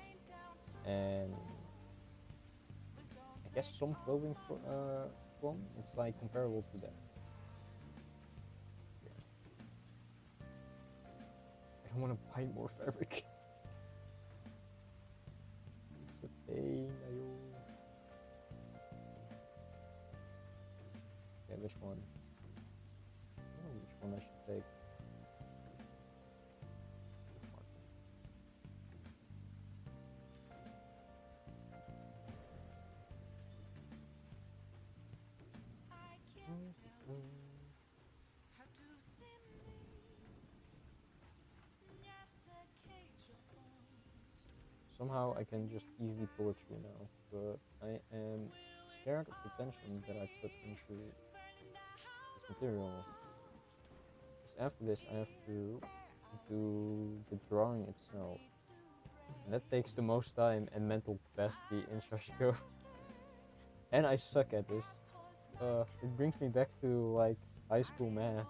and I guess some clothing from. It's like comparable to that. Yeah. I don't want to buy more fabric. It's a pain. Yeah, which one? I don't know which one I should take. Somehow I can just easily pull it through now, but I am scared of the tension that I put into this material. Because after this I have to do the drawing itself. And that takes the most time and mental capacity in sashiko. And I suck at this. It brings me back to like high school math.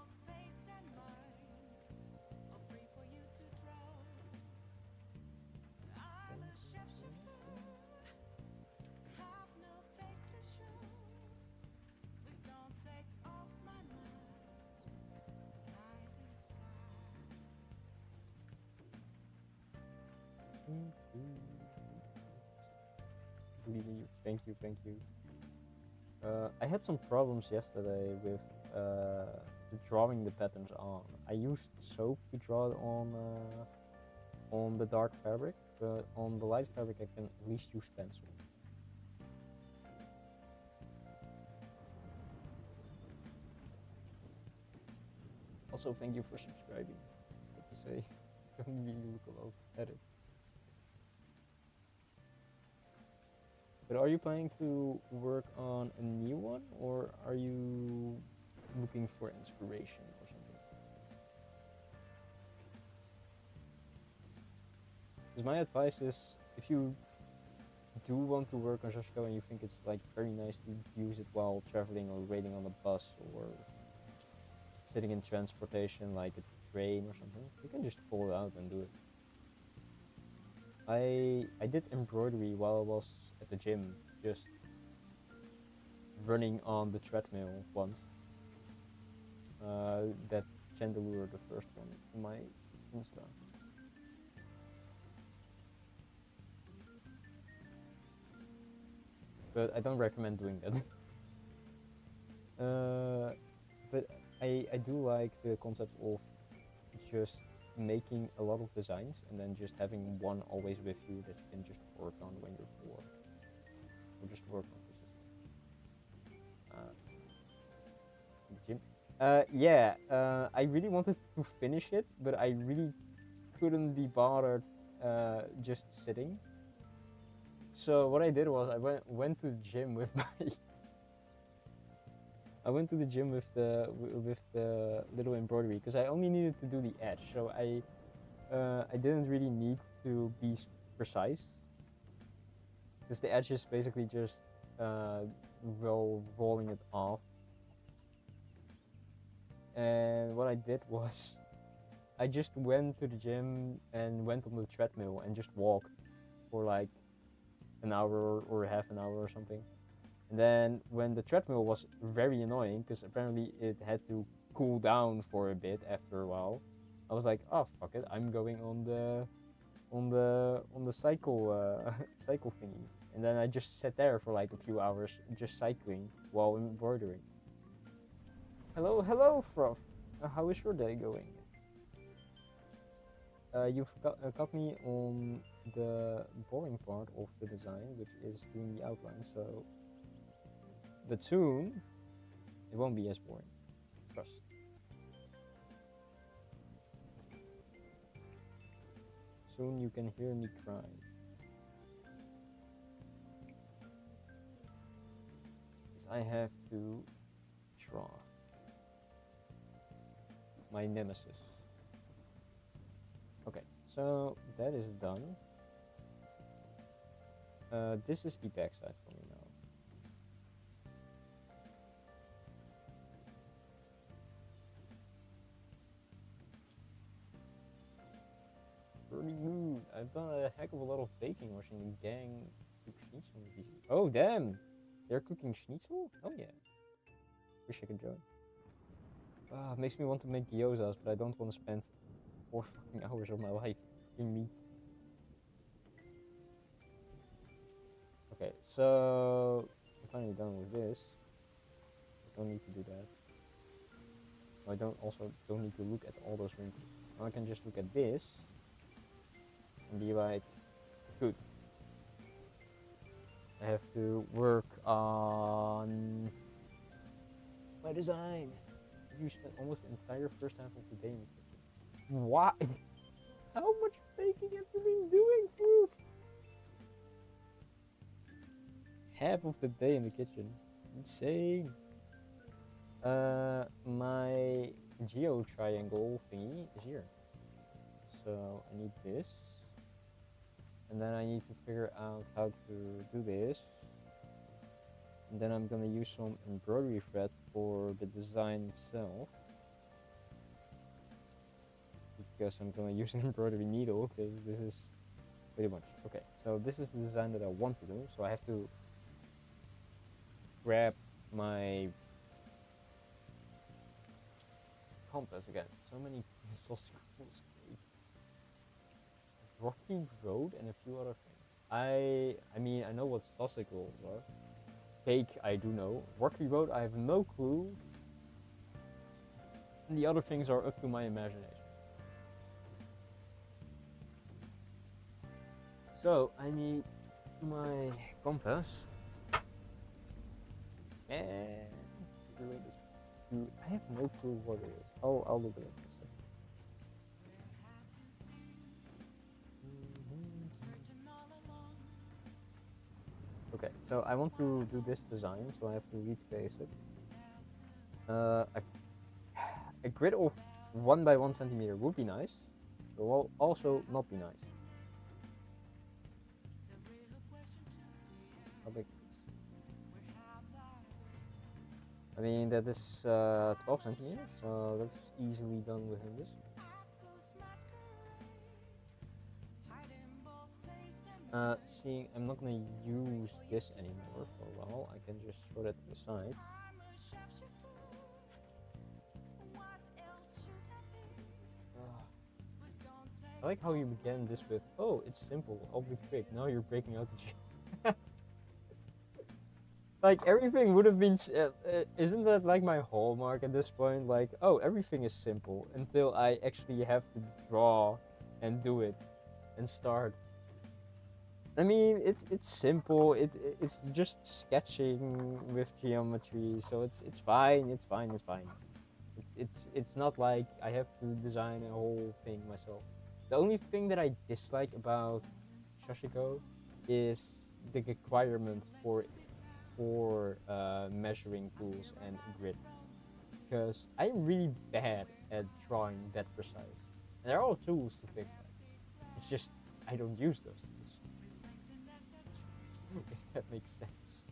Believe in you. Thank you, thank you. I had some problems yesterday with drawing the patterns on. I used soap to draw it on the dark fabric, but on the light fabric I can at least use pencil. Also, thank you for subscribing. What to say? Don't really look a lot at it. But are you planning to work on a new one, or are you looking for inspiration or something? Because my advice is, if you do want to work on sashiko and you think it's like very nice to use it while traveling or waiting on a bus or sitting in transportation like a train or something, you can just pull it out and do it. I did embroidery while I was at the gym, just running on the treadmill once. That chandelier, the first one, in my Insta. But I don't recommend doing that. But I do like the concept of just making a lot of designs and then just having one always with you that you can just work on when you're bored. Or just work on the system. The gym. Yeah, I really wanted to finish it, but I really couldn't be bothered just sitting. So what I did was I went to the gym with my I went to the gym with the little embroidery because I only needed to do the edge, so I didn't really need to be precise because the edge is basically just rolling it off. And what I did was I just went to the gym and went on the treadmill and just walked for like an hour or half an hour or something. And then when the treadmill was very annoying because apparently it had to cool down for a bit after a while, I was like, oh fuck it, I'm going on the cycle cycle thingy. And then I just sat there for like a few hours just cycling while embroidering. Hello, Froth. How is your day going? You've got me on the boring part of the design, which is doing the outline. So, but soon it won't be as boring. Trust. Soon you can hear me cry. Because I have to draw my nemesis. Okay, so that is done. This is the backside for me now. Pretty good. I've done a heck of a lot of baking watching the gang cook schnitzel movies. Oh damn! They're cooking schnitzel? Oh yeah. Wish I could join. Makes me want to make gyozas, but I don't want to spend 4 fucking hours of my life in meat. Okay, so I'm finally done with this. I don't need to do that. I don't need to look at all those wrinkles. Now I can just look at this and be like, good. I have to work on my design. You spent almost the entire first half of the day in the kitchen. Why? How much baking have you been doing, Proof? Half of the day in the kitchen. Insane. My geo triangle thingy is here. So I need this. and then I need to figure out how to do this. And then I'm gonna use some embroidery thread for the design itself, because I'm gonna use an embroidery needle, because this is pretty much okay. So this is the design that I want to do. So I have to grab my compass again. So many sausicles. Rocky Road and a few other things. I mean I know what sausicles are. Cake I do know. Rocky Road I have no clue. And the other things are up to my imagination. So I need my compass. And I have no clue what it is. I'll look at it in a second. Okay, so I want to do this design, so I have to retrace it. A grid of 1 by 1 centimeter would be nice, but will also not be nice. How big is this? I mean, that is 12 centimeters, so that's easily done within this. Seeing I'm not gonna use this anymore for a while, I can just throw that to the side. I like how you began this with, oh, it's simple, I'll be quick. Now you're breaking out the gym. Like, everything would have been, isn't that like my hallmark at this point? Like, oh, everything is simple until I actually have to draw and do it and start. I mean, it's simple. It's just sketching with geometry, so it's fine. It's fine. It's fine. It's not like I have to design a whole thing myself. The only thing that I dislike about Sashiko is the requirement for measuring tools and grid, because I'm really bad at drawing that precise. And there are tools to fix that. It's just I don't use those tools. If that makes sense.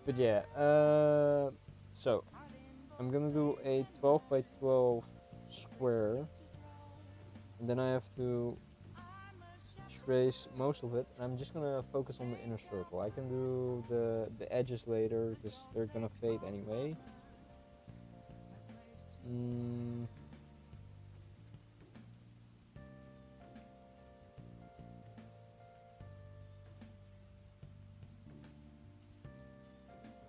But yeah, so I'm gonna do a 12 by 12 square, and then I have to trace most of it. And I'm just gonna focus on the inner circle. I can do the edges later because they're gonna fade anyway.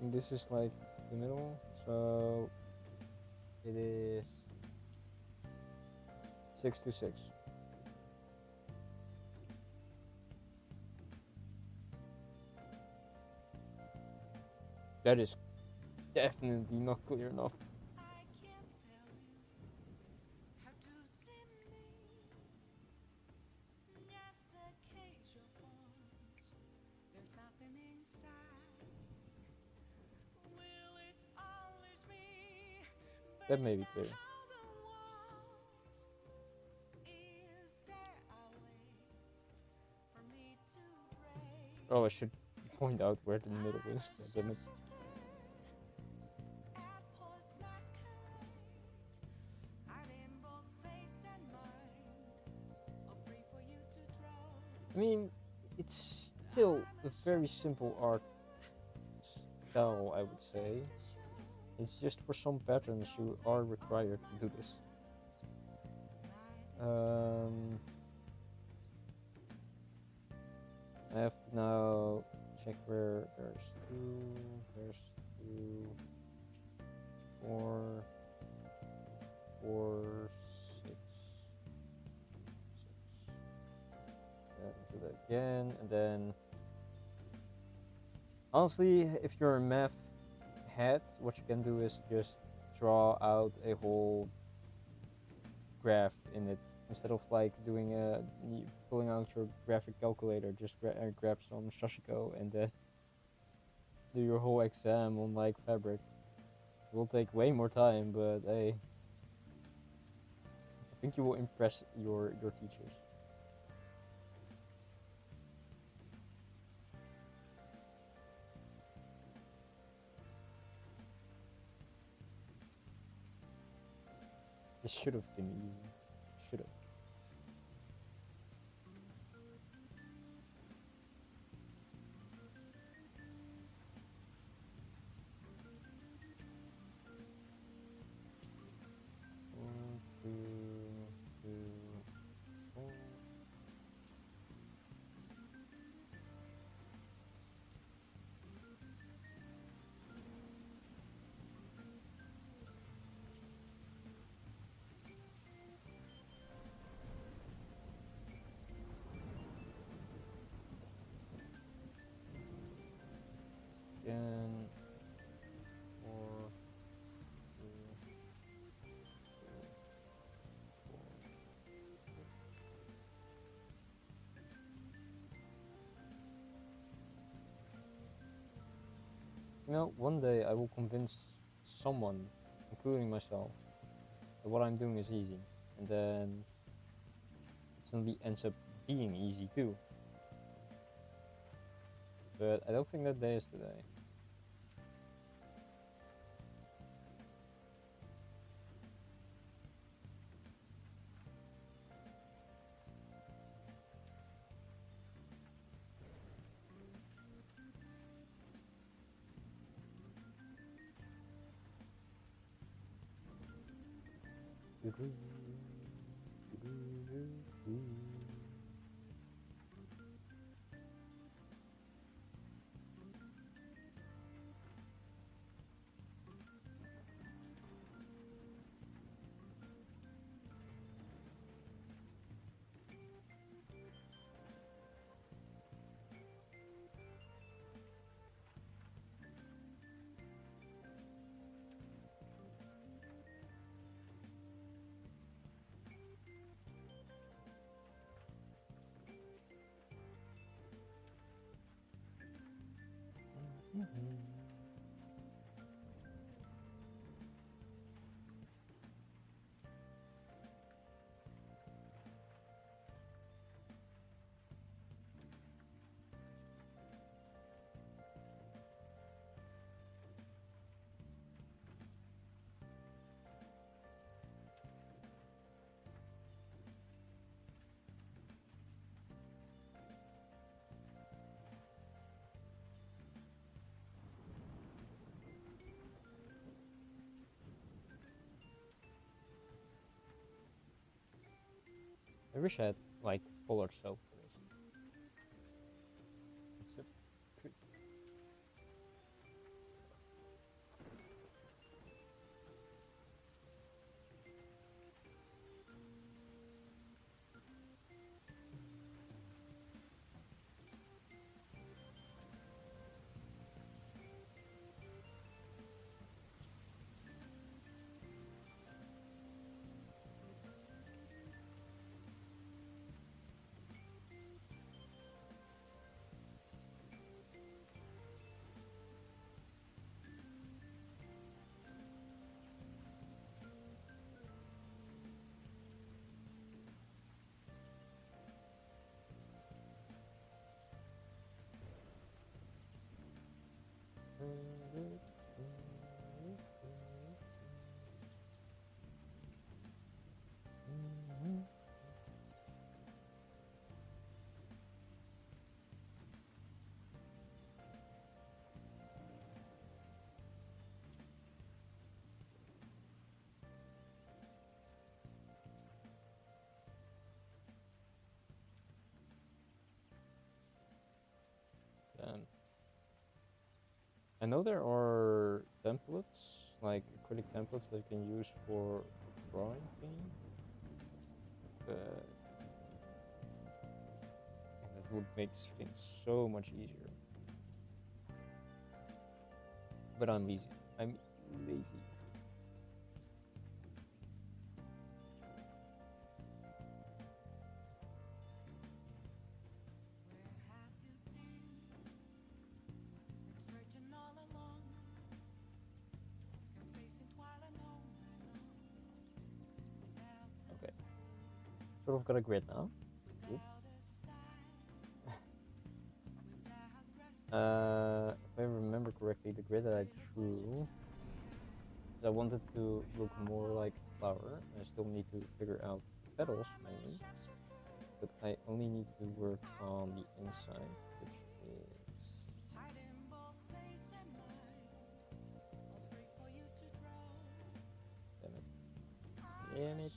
And this is like the middle, so it is 6 to 6. That is definitely not clear enough. That may be clear. Oh, I should point out where the middle is. Damn it. I mean, it's still a very simple art style, I would say. It's just for some patterns you are required to do this. I have to now check where there's 4, 6. Do that again, and then honestly, if you're a math head, what you can do is just draw out a whole graph in it instead of like doing pulling out your graphic calculator. Just grab some sashiko and do your whole exam on like fabric. It will take way more time, but hey, I think you will impress your teachers. This should have been easy. Should have. One, two, four. Again, four, two, four. You know, one day I will convince someone, including myself, that what I'm doing is easy, and then it suddenly ends up being easy too. But I don't think that day is today. I wish I had like colored soap for this. It's a Then I know there are templates, like acrylic templates that you can use for drawing things, but that would make things so much easier. But I'm lazy. I'm lazy. sort of got a grid now. Good. If I remember correctly, the grid that I drew, I wanted to look more like a flower. I still need to figure out the petals mainly, but I only need to work on the inside, which is damn it, damn it.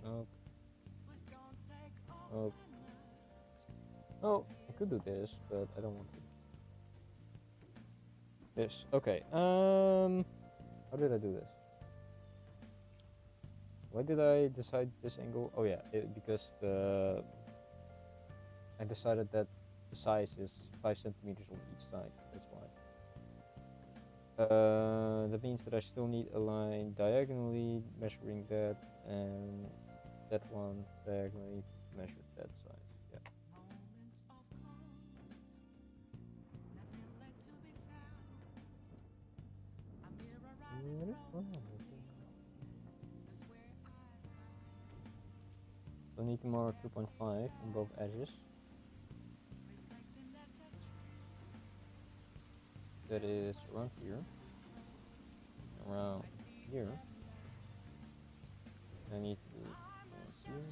Nope. Nope. Oh, I could do this, but I don't want to. This. Okay. How did I do this? Why did I decide this angle? Oh yeah, because I decided that the size is 5 centimeters on each side. That's why. That means that I still need a line diagonally measuring that, and that one diagonally measure that size. Yeah. So I need to mark 2.5 on both edges. That is around here. Around here. I need to do here.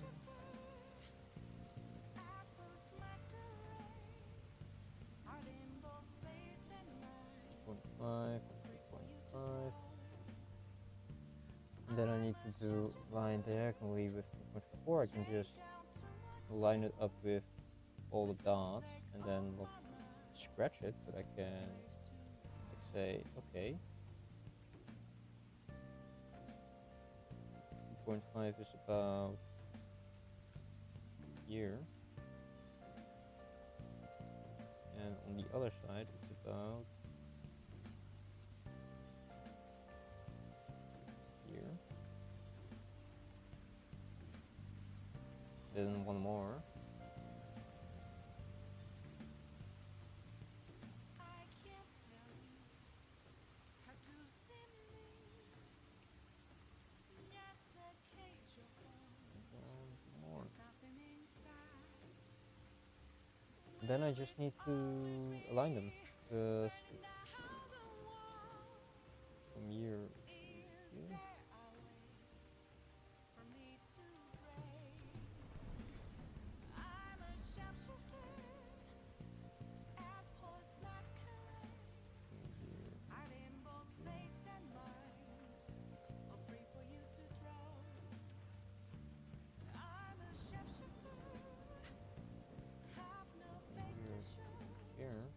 2.5, 2.5. And then I need to do line diagonally with 2.4. I can just line it up with all the dots and then scratch it, but I can say, okay, 2.5 is about here, and on the other side it's about here, then one more. Then I just need to align them, because it's from here to here. Here.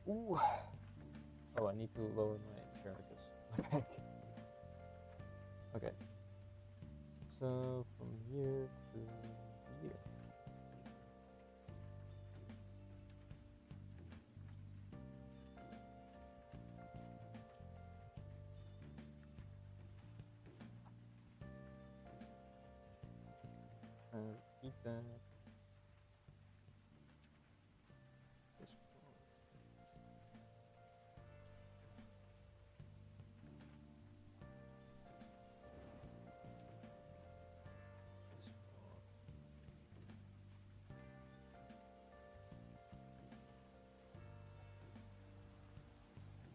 Ooh. Oh, I need to lower my chair because my back. Okay. So from here to here. Repeat that. This one.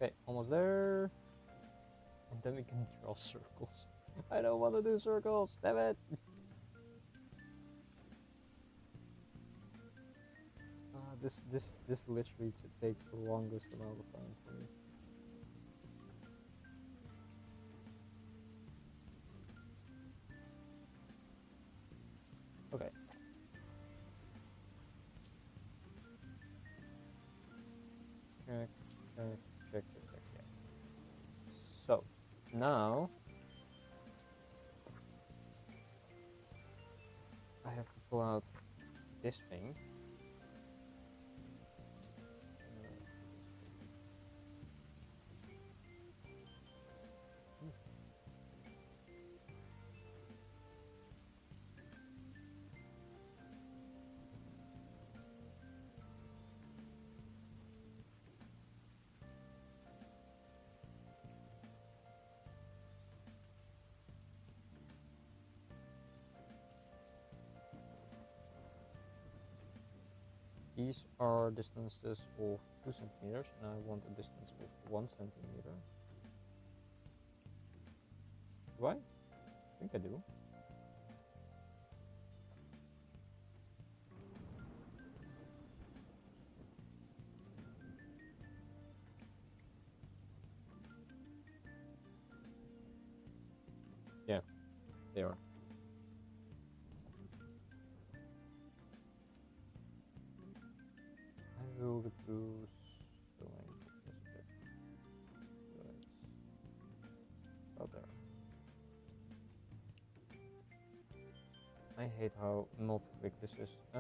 Okay, almost there. And then we can draw circles. I don't want to do circles, damn it! This literally takes the longest amount of time for me. Okay. Check, check. So, now I have to pull out this thing. These are distances of 2 centimeters, and I want a distance of 1 centimeter. Do I? I think I do. Yeah, they are. I will reduce the length of this bit. So it's about there. I hate how not quick this is. I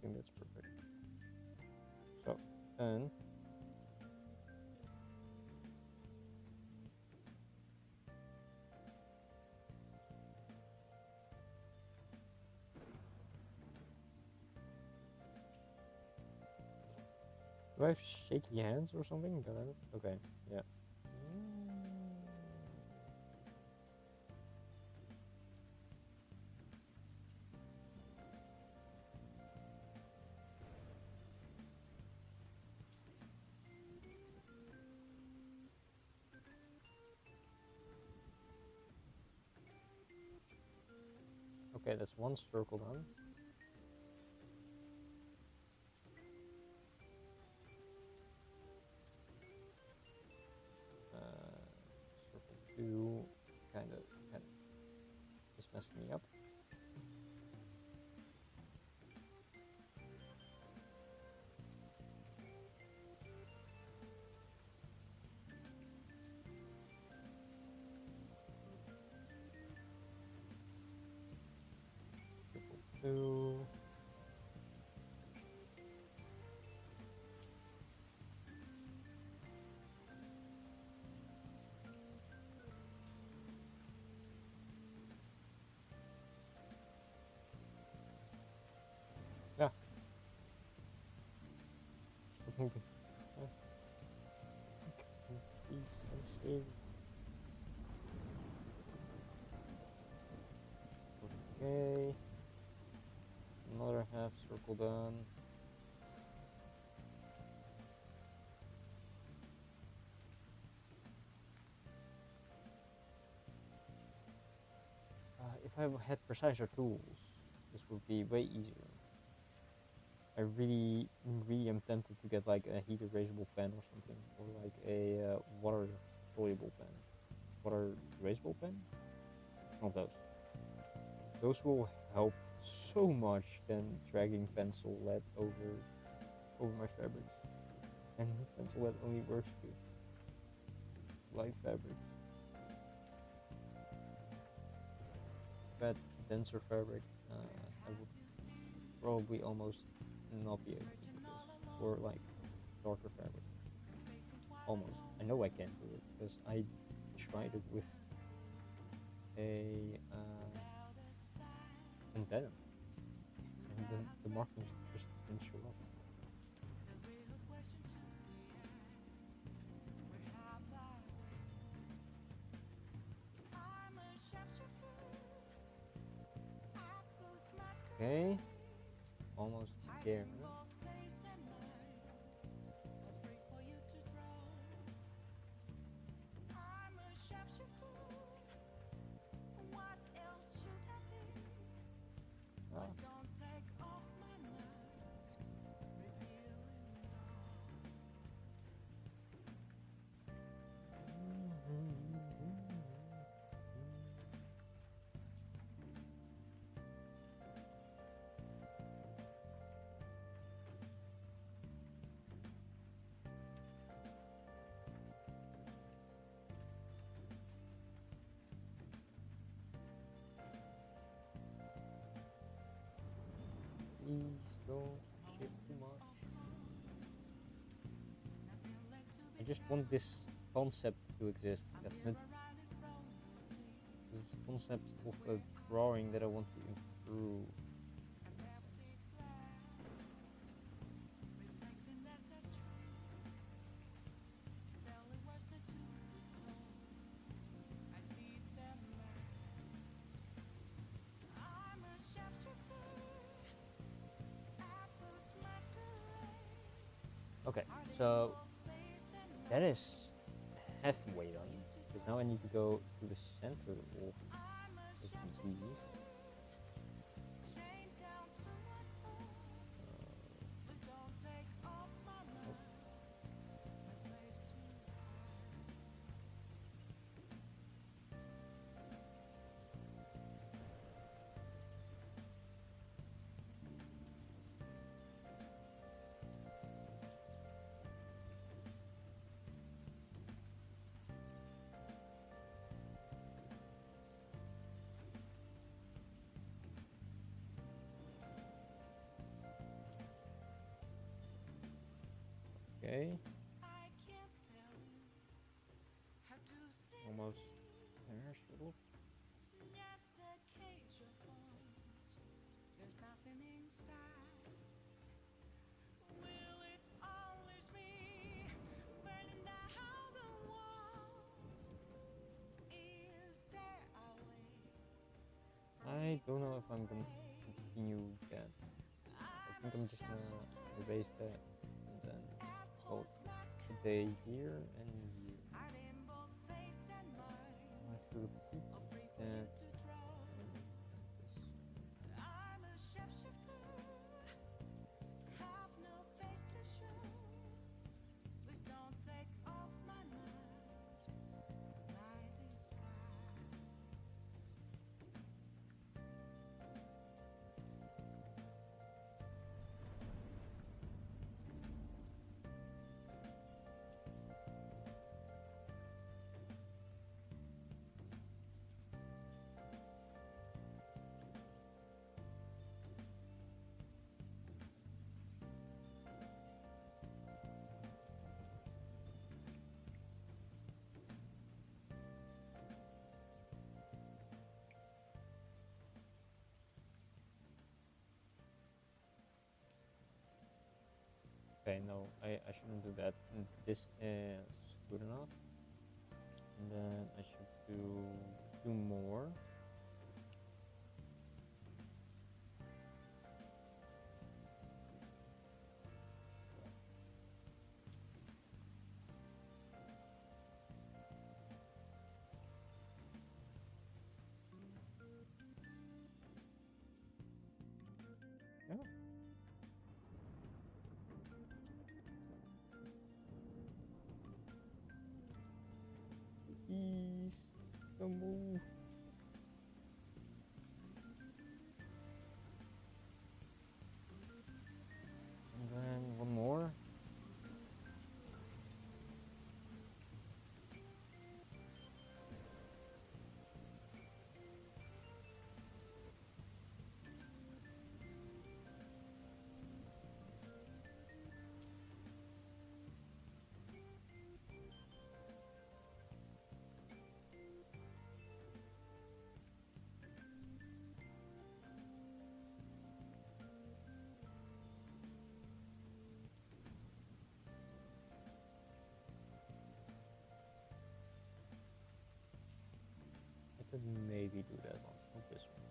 think that's perfect. So, then do I have shaky hands or something? Okay, yeah. Okay, that's one circle done. Circle 2 kind of is messing me up. Circle 2. Yeah. Okay. Another half circle done. If I had preciser tools, this would be way easier. I really am tempted to get like a heat erasable pen or something, or like a water soluble pen. Water erasable pen? Not those. Those will help so much than dragging pencil lead over my fabrics. And pencil lead only works with light fabrics. If I had denser fabric, I would probably almost not be able to do this. Or like darker fabric. Almost. I know I can't do it because I tried it with a denim, and then the markings just didn't show up. Okay, almost there. Please don't ship too much. I just want this concept to exist. This concept of a drawing that I want to improve. So that is halfway done. Because now I need to go to the center of this piece. Nope. Okay. Almost there, sort of. I don't know if I'm gonna continue that. I think I'm just gonna erase that and then call it a day here and here. I have to repeat that and this. Okay, no, I shouldn't do that. This is good enough. And then I should do two more. Yeah. Please, don't move. And then one more. I could maybe do that one, not this one.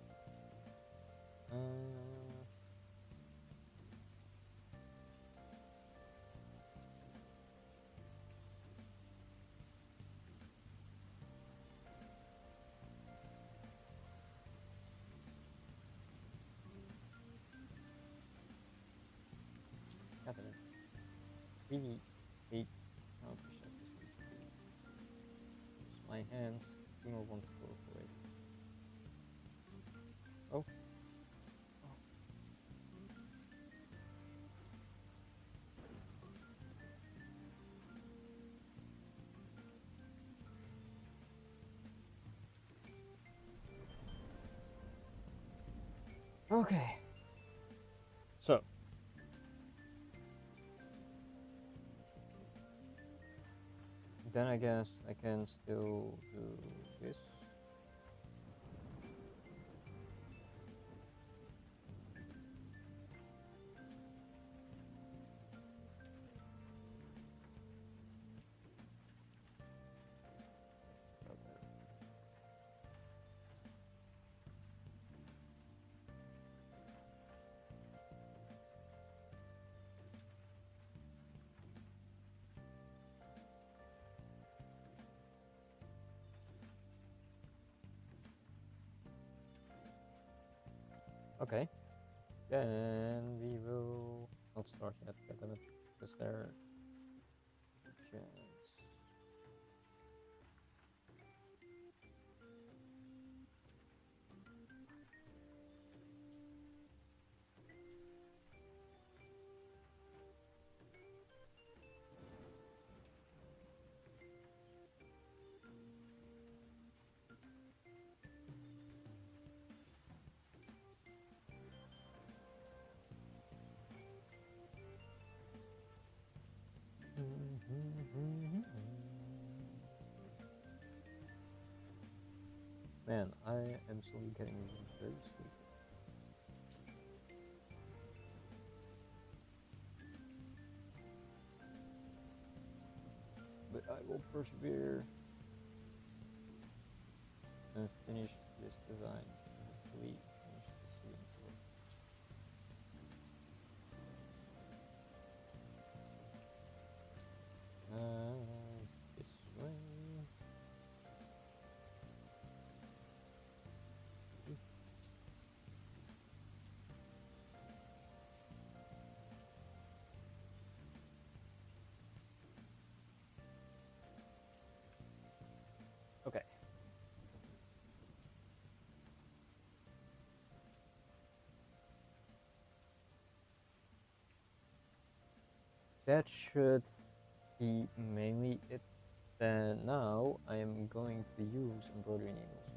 God damn it. Really hate how precise this needs to be. Because my hands do not want to cooperate. Oh. Oh. Okay. So. Then I guess I can still do this. Okay. Okay. Then we will not start yet, damn it, because there is a chance. Man, I am slowly getting very sleepy. But I will persevere and finish this design. Hopefully finish the ceiling floor. This way. Okay. That should be mainly it. Then now I am going to use embroidery needles.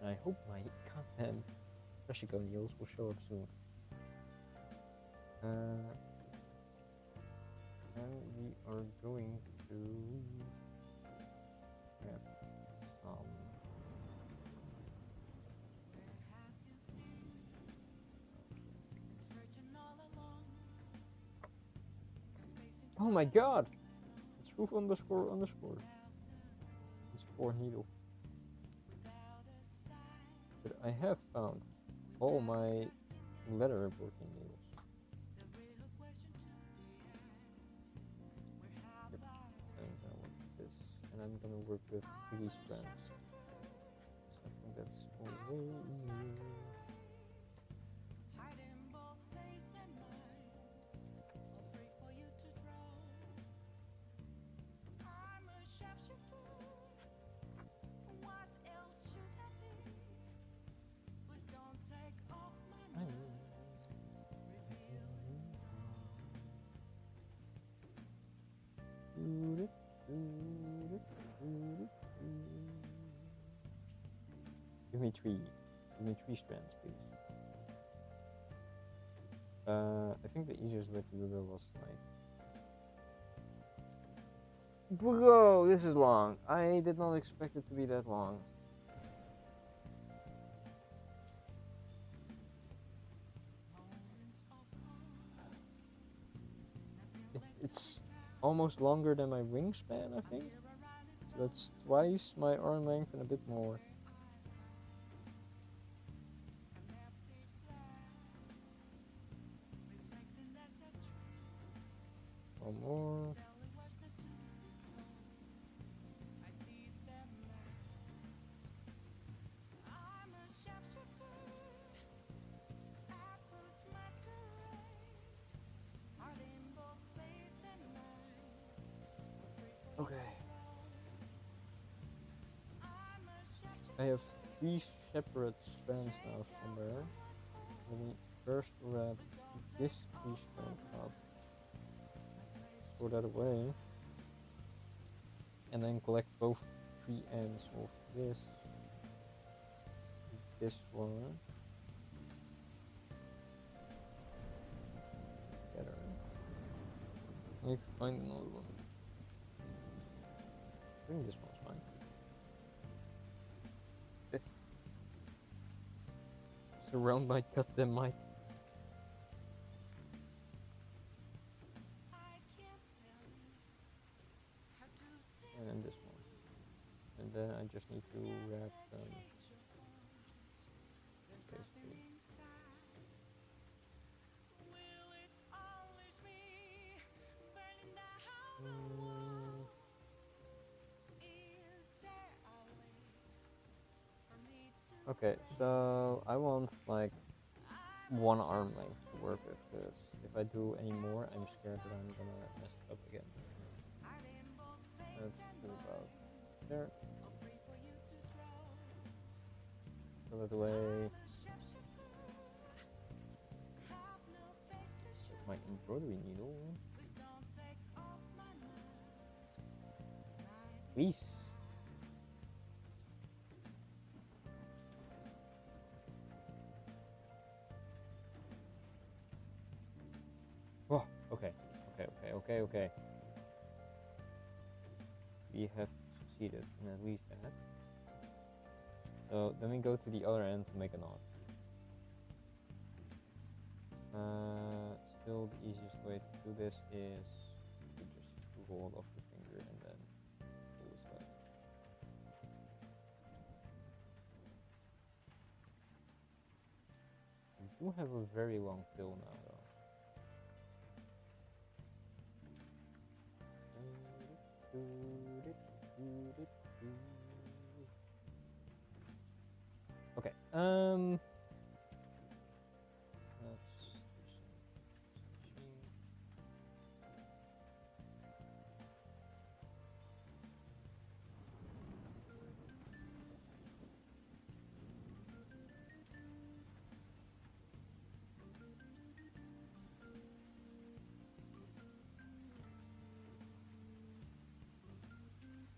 And I hope my goddamn sashiko needles will show up soon. And we are going to grab some. Oh my god! It's roof underscore underscore. It's 4 needle. But I have found all my leather working needles. Yep. And I'm gonna work with this. And I'm gonna work with 3 strands. So I think that's way easier. Give me 3. Give me 3 strands, please. I think the easiest way to do that was like. Bro, this is long. I did not expect it to be that long. It's almost longer than my wingspan, I think. So that's twice my arm length and a bit more. One more. Okay. I have 3 separate strands now somewhere. Let me first wrap this 3 strand up. Throw that away. And then collect both 3 ends of this. This one. Together. I need to find another one. I think this one's fine. Surround my goddamn mic. And then this one. And then I just need to wrap them. Basically. Okay, so I want like one arm length to work with, because if I do any more, I'm scared that I'm gonna mess it up again. Let's do about there. Throw it away. With my embroidery needle. Please. Oh, okay. Okay. We have succeeded in at least that. So then we go to the other end to make a knot. Still the easiest way to do this is to just roll off the finger and then pull this way. We do have a very long tail now though. Okay, let's do some stitching.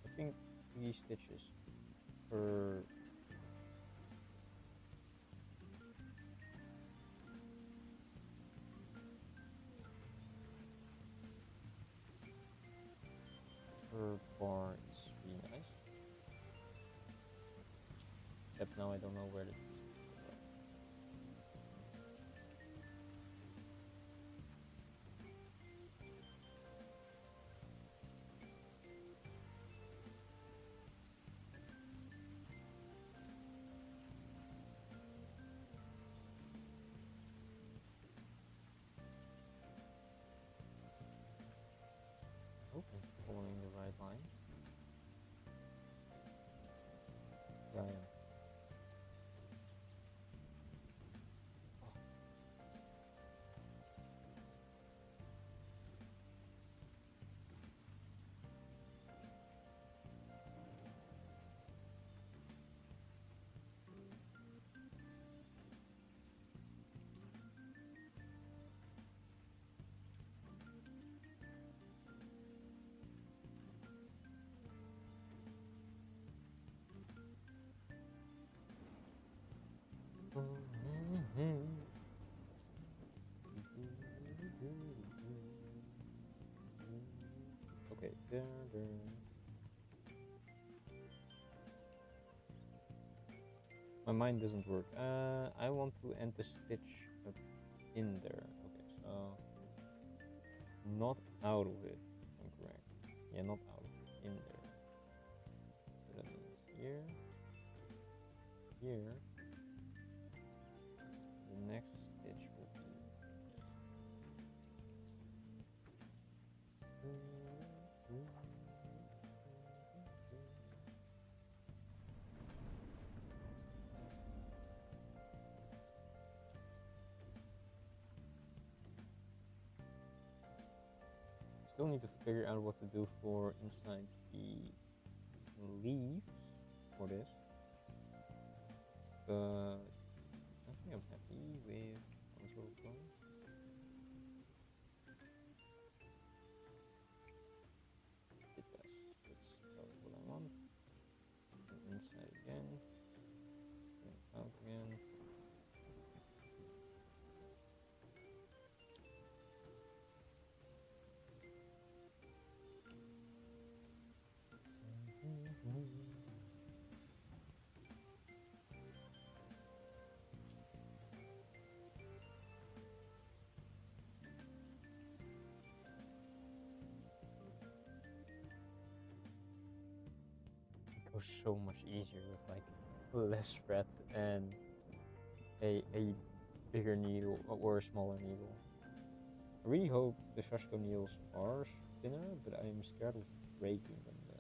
I think these stitches per bar is really nice. Except now I don't know where the I'm following the right line. Yeah, I am. Okay, there. My mind doesn't work. I want to end the stitch up in there. Okay, so not out of it. I'm correct. Yeah, not out of it. In there. So that means here, here. The next stitch will be. Still need to figure out what to do for inside the leaves for this, but I think I'm happy with how this will go. It does. That's about what I want. And inside again, and out again. It goes so much easier with like less thread and a bigger needle or a smaller needle. I really hope the sashiko needles are thinner, but I am scared of breaking them then.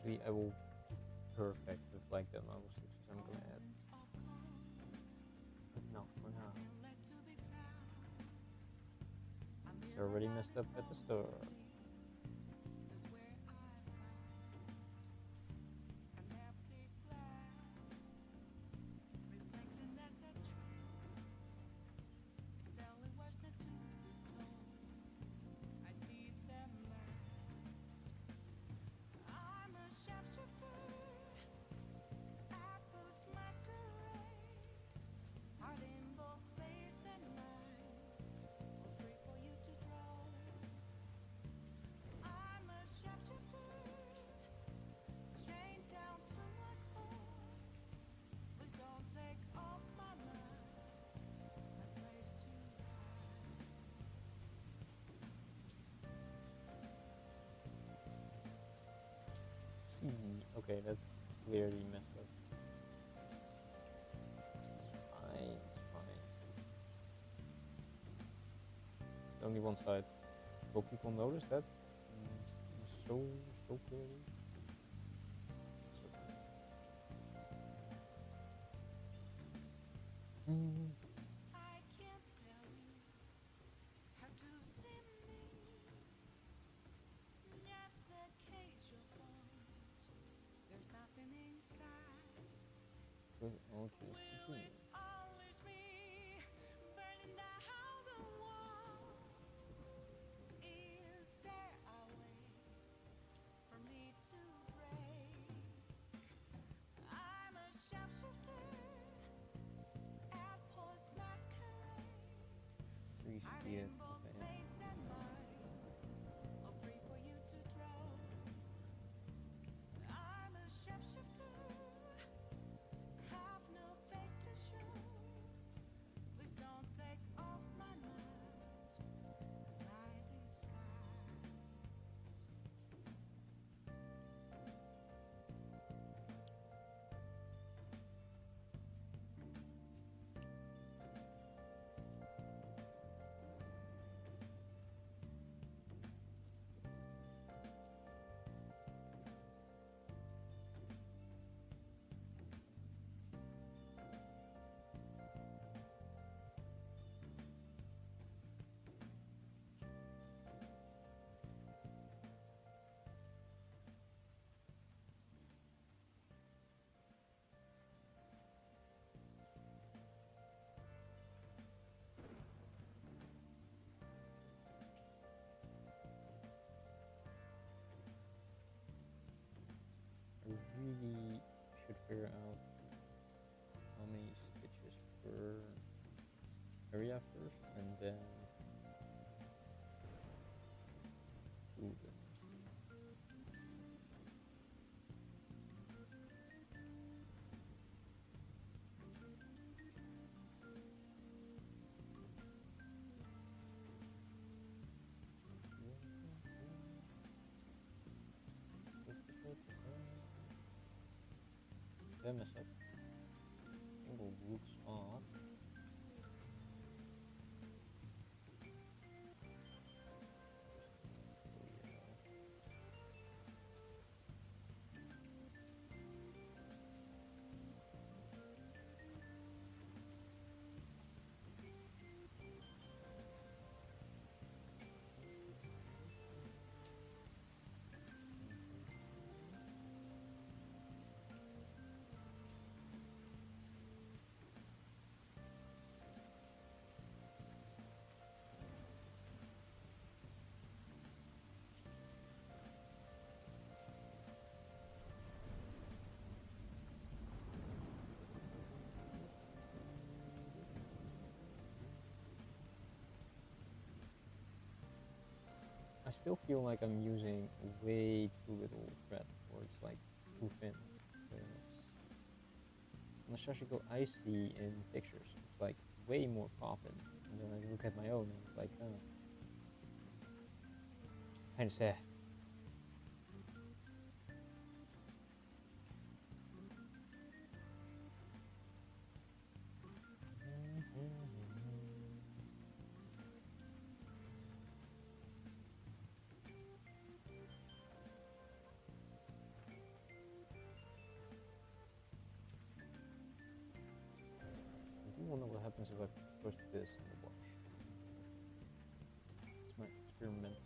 Eventually, I will be perfect with like the amount of stitches I'm gonna add. But not for now. I already messed up at the start. Okay, that's clearly messed up. It's fine, it's fine. It's only one side. Will people notice that so clearly? It's okay. Good, I'll just continue. You see it, okay. I really should figure out how many stitches per area first, and then glue them. Did I mess up? Single roots off. Oh yeah. I still feel like I'm using way too little thread, or it's like too thin. Because on the sashiko I see in pictures, it's like way more poppin', and then I look at my own and it's like, kind of sad. I first this in the wash. It's my experimental.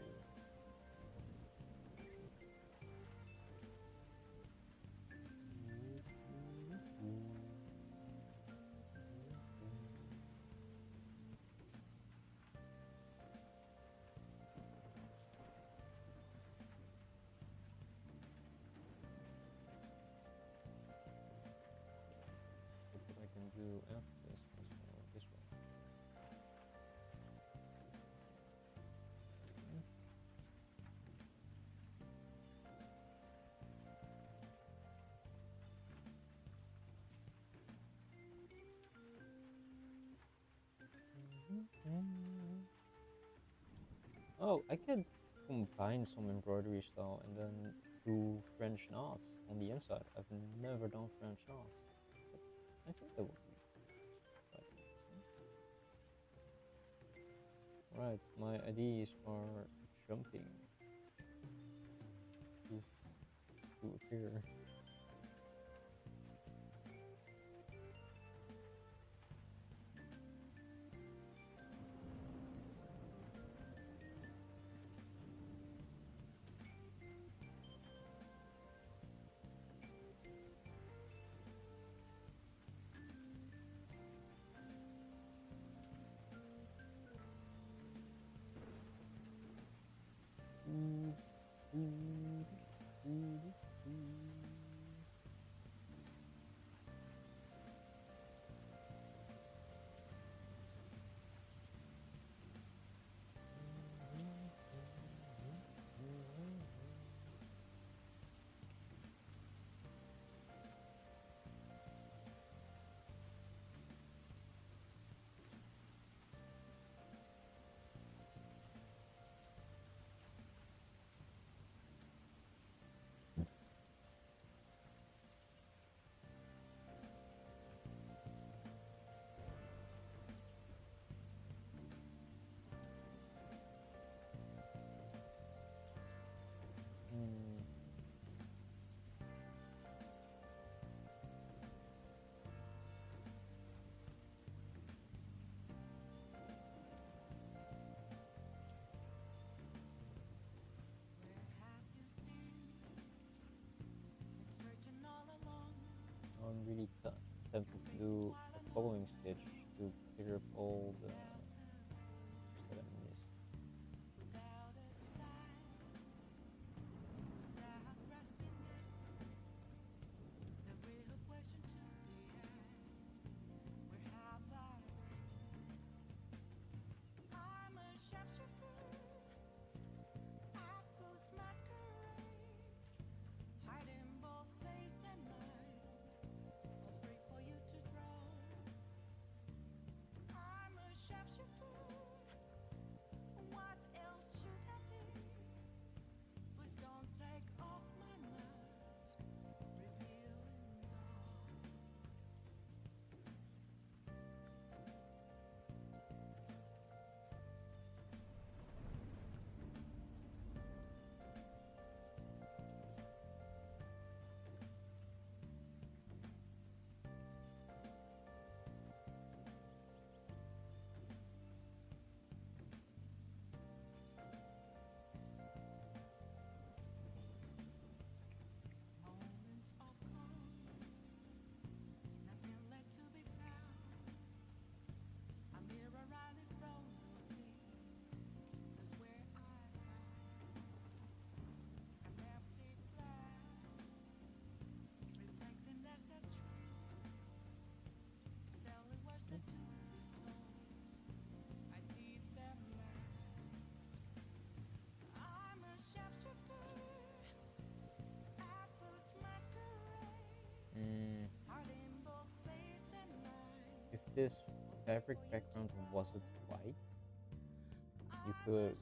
What I can do after this is this one. Oh, I could combine some embroidery style and then do French knots on the inside. I've never done French knots, but I think that would be quite interesting. Right, my ideas are jumping to, to appear. Mm. I'm really tempted to do a following stitch to clear up all the stitches that I missed. Mm. If this fabric background wasn't white, you could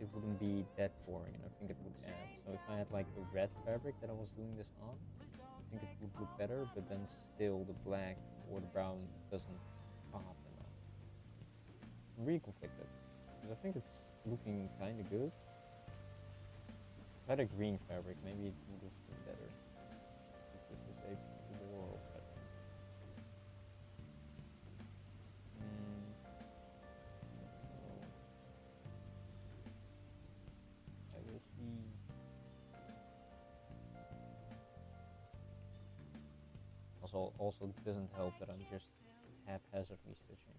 it wouldn't be that boring, and I think it would add. So if I had like a red fabric that I was doing this on, I think it would look better, but then still the black or the brown doesn't pop enough. I'm really conflicted because I think it's looking kind of good. If I had a green fabric, maybe it would have been better. This is a floral pattern. Mm. Also doesn't help that I'm just haphazardly stitching.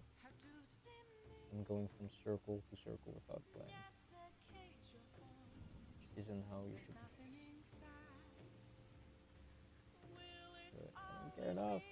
I'm going from circle to circle without plan. This isn't how you should do this. But I don't care enough.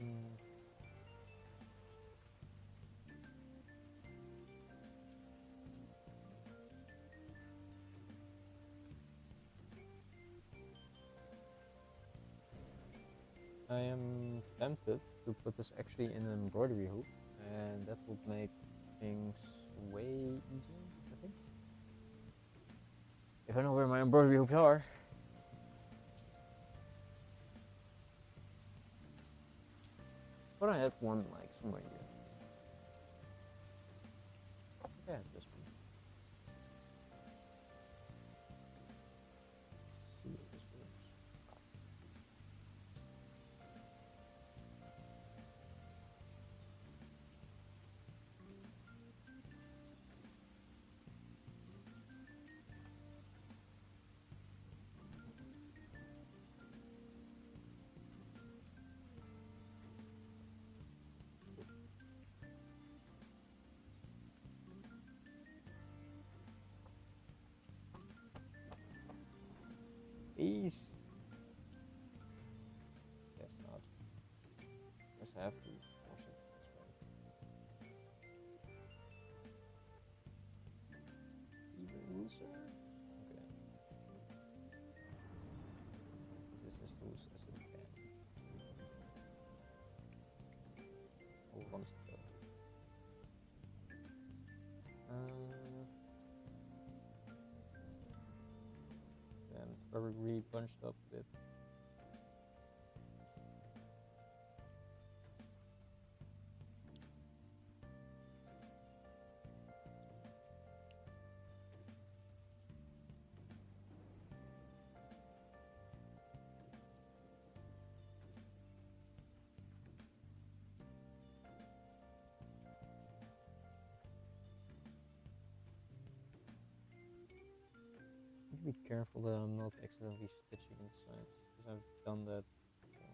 Mm. I am tempted to put this actually in an embroidery hoop, and that would make things way easier, I think. If I know where my embroidery hoops are. But I had one like somewhere here. I think I have this one. See if this works. Please. Guess not. Guess I have to force it this way. Even looser. Okay. This is as loose as it can. Hold on still. Then very bunched up a bit. Need to be careful that I'm not accidentally stitching inside, because I've done that before.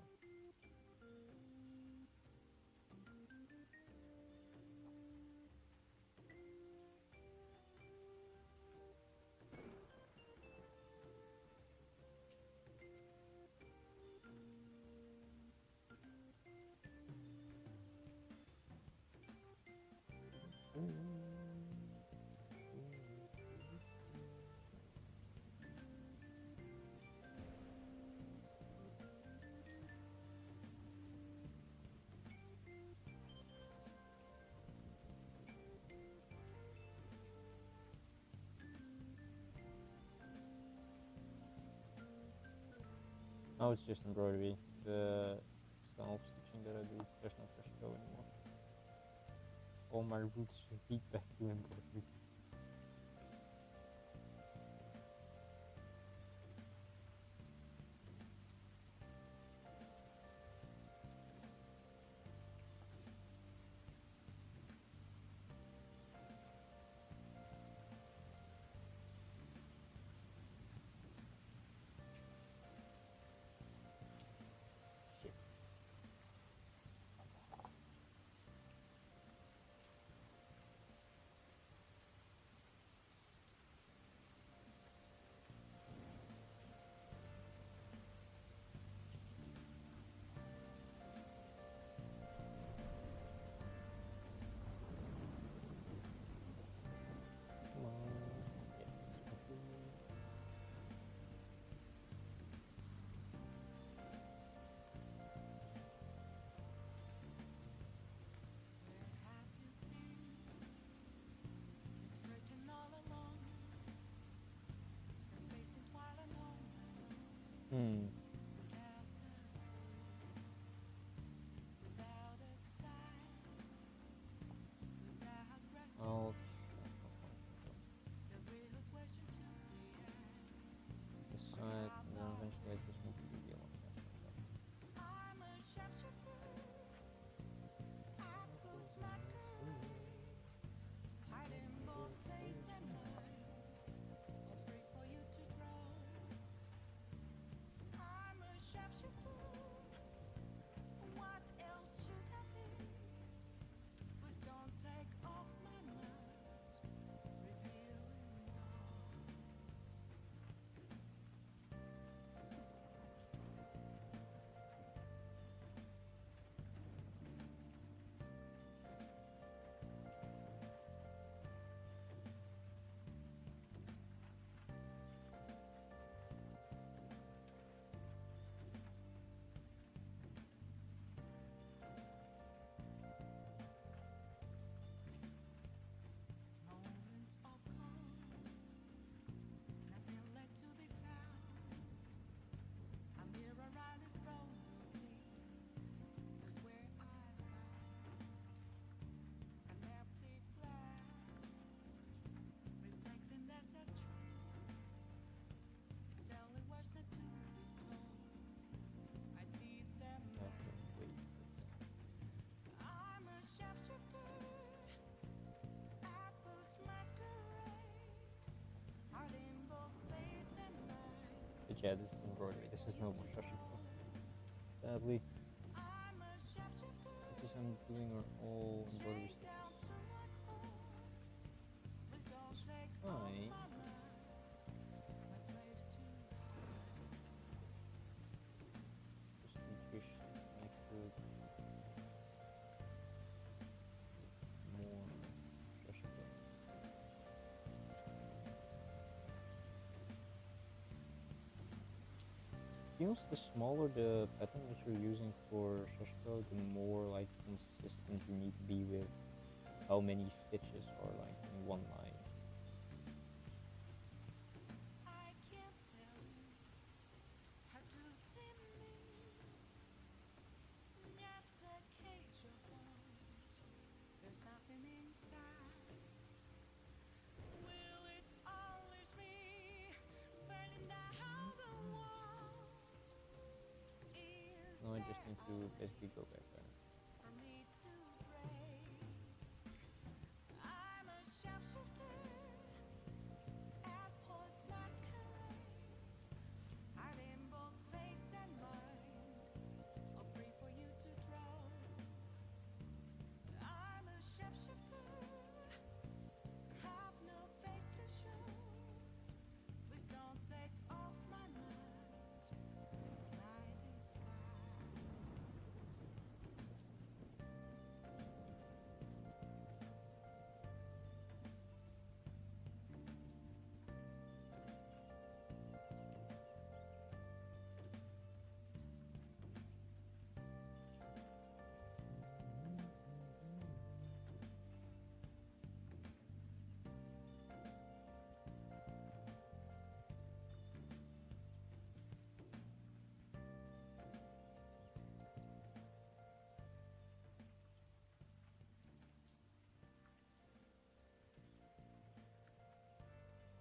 Now it's just embroidery. The style of stitching that I do, there's no sashiko anymore. All my roots lead back to embroidery. Shit. Come on. Yes, continue. Hmm. I'll decide, and then eventually I just move to the yellow. Okay, wait, but yeah, this is embroidery. This is no more sashiko. Sadly, stitches I'm doing are all embroidery stitches. It's fine. Just wish I could more sashiko. Feels the smaller the pattern that you're using for sashiko, the more like consistent you need to be with how many stitches are like in one line. Now I just need to basically go back there.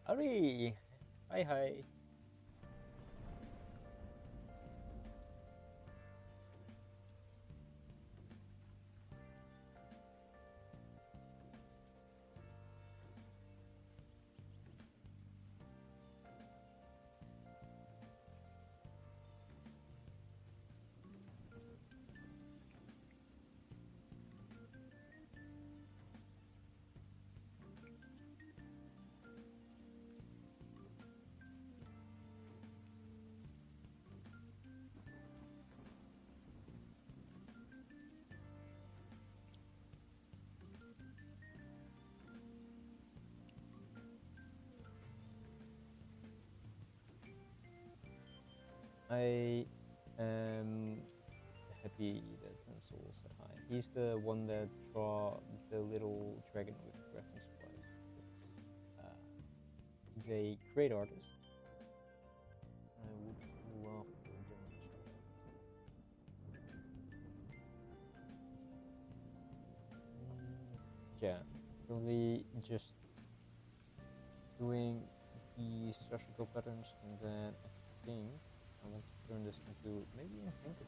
Howdy! Hi, hi. I am happy that Pencil said hi. He's the one that draw the little dragon with crafting supplies. Uh, he's a great artist. I would love to demonstrate that. Yeah, probably just doing the sashiko patterns, and then I think I want to turn this into maybe a handkerchief.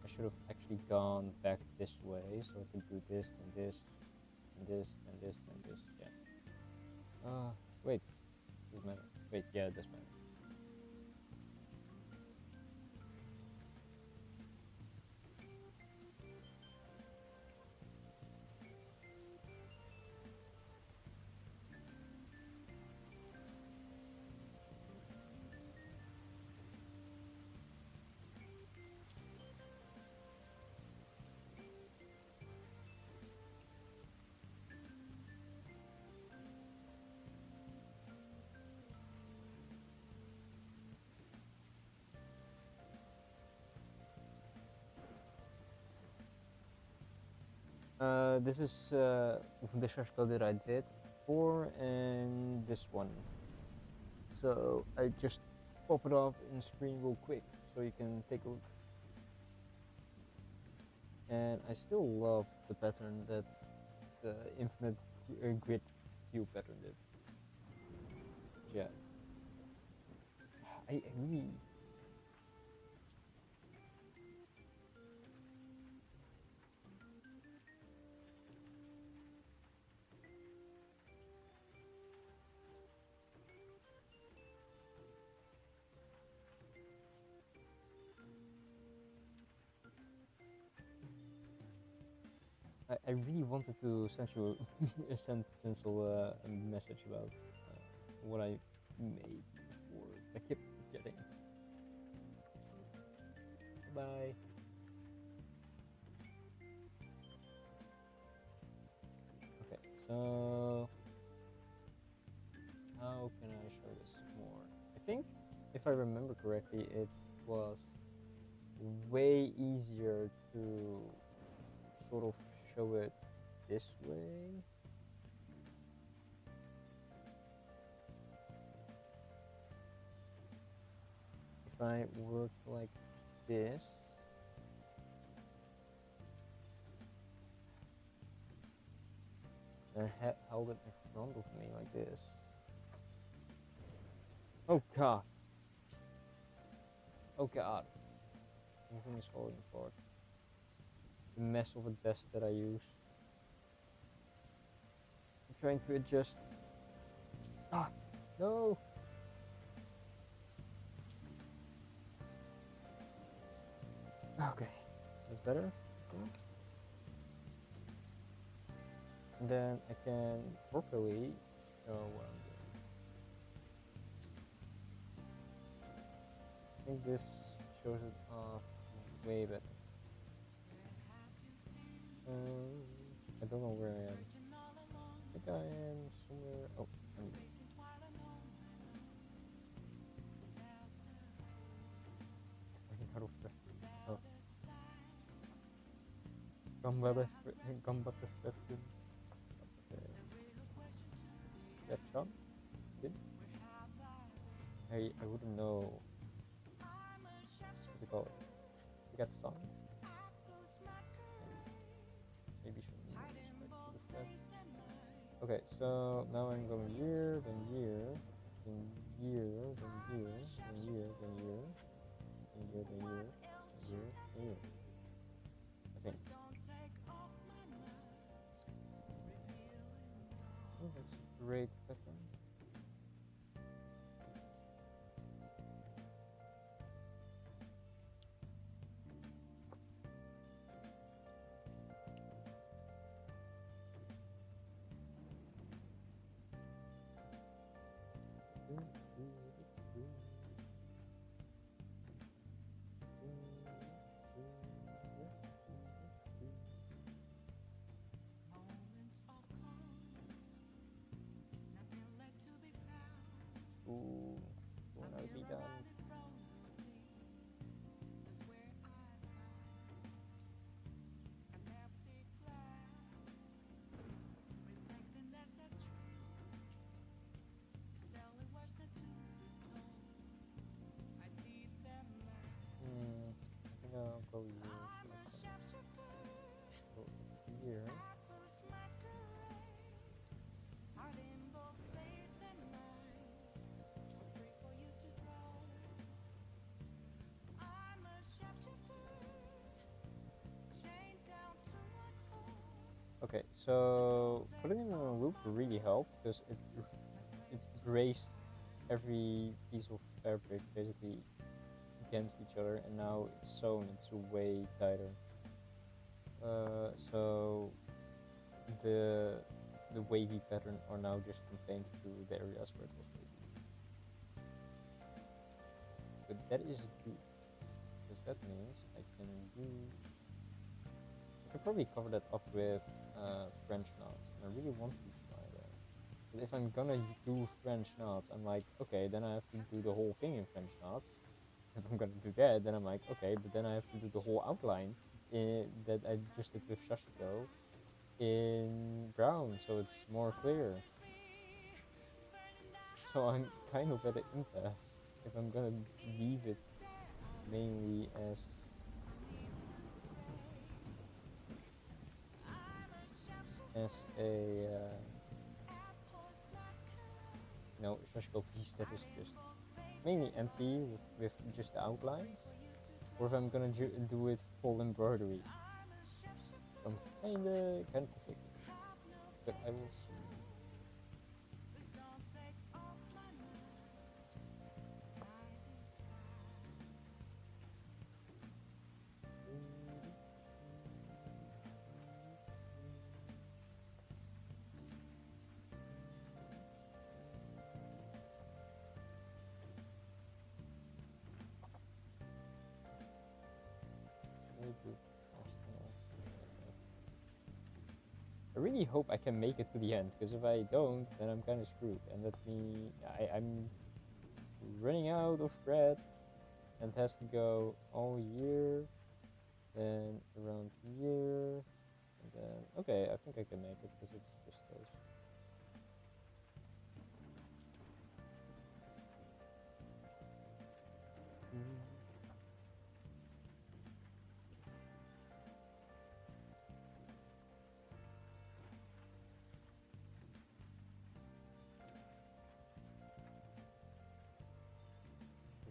I should have actually gone back this way so I could do this, and this, and this, and this, and this. Yeah. Wait, does matter? Wait, yeah, it does matter. This is the shashko that I did before, and this one. So I just pop it off in screen real quick so you can take a look. And I still love the pattern that the infinite grid view pattern did. Yeah, I really. I really wanted to send you send Pencil a message about what I made before. I kept forgetting. Bye. Okay, so how can I show this more? I think if I remember correctly, it was way easier to sort of show it this way. If I work like this, and held it in front of me like this. Oh god. Oh god. Everything is falling apart. The mess of a desk that I use. I'm trying to adjust. Ah, no. Okay, that's better. I think. And then I can properly show what I'm doing. I think this shows it off way better. I don't know where I am. I think I am somewhere. Oh, I'm Combat effective. That Sean? Did? I wouldn't know what to call it. We got song. Maybe should need respect to the flag. Okay, so now I'm going year, then year, then year, then year, then year, then year, then year, then year, then year, then year. I think. Oh, that's a great pattern. Ooh, will now be done. I think I'll go here. Go here. Okay, so putting it in a loop really helped because it braced every piece of fabric basically against each other, and now it's sewn. It's way tighter. So the wavy pattern are now just contained to the areas where it was wavy. But that is good because that means I can probably cover that up with French knots. And I really want to try that. But if I'm gonna do French knots, I'm like, okay, then I have to do the whole thing in French knots. If I'm gonna do that, then I'm like, okay, but then I have to do the whole outline that I just did with sashiko in brown, so it's more clear. So I'm kind of at an impasse if I'm gonna leave it mainly as a sashiko piece that is just mainly empty with just the outlines, or if I'm gonna do it full embroidery. I'm kinda conflicted, but I will see. I really hope I can make it to the end, because if I don't, then I'm kind of screwed, and that means I'm running out of thread, and it has to go all year, then around here, and then okay, I think I can make it because it's just those.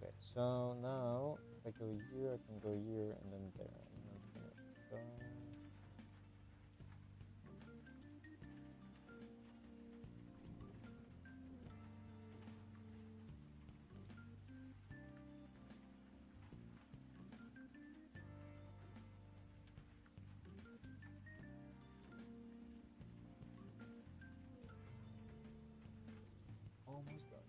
Okay, so now if I go here, I can go here and then there, and then finish. So almost done.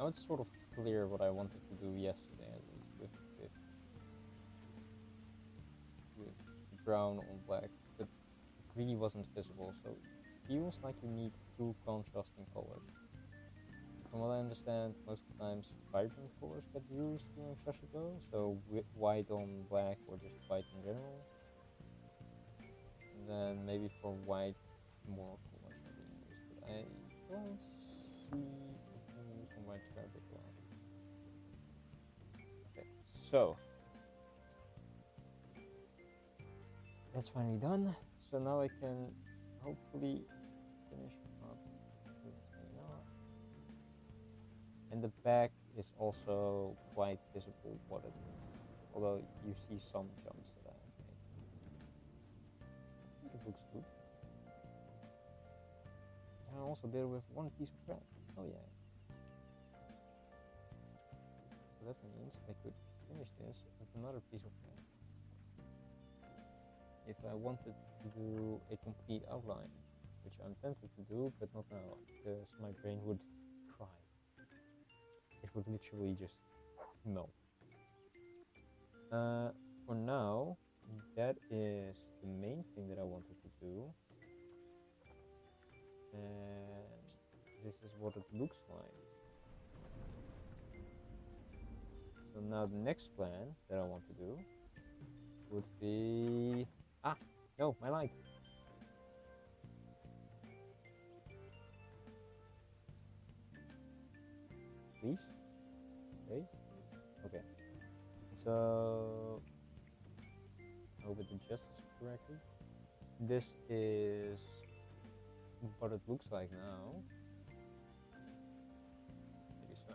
Now it's sort of clear what I wanted to do yesterday, at least with brown on black, but it really wasn't visible. So it feels like you need two contrasting colors. From what I understand, most of the times vibrant colors get used during sashiko, so white on black or just white in general. And then maybe for white, more colors are being used, but I don't see it being used on white fabric a lot. Okay, so that's finally done. So now I can hopefully finish up with and the back is also quite visible what it is, although you see some jumps that I have made. I think it looks good. And I also did it with one piece of thread. Oh yeah. So that means I could finish this with another piece of thread if I wanted to do a complete outline, which I'm tempted to do, but not now, because my brain would cry. It would literally just melt. For now, that is the main thing that I wanted to do. And this is what it looks like. So now the next plan that I want to do would be... Ah! No, my light! Please? Okay. Okay. So... I hope it adjusts correctly. This is what it looks like now. Maybe so.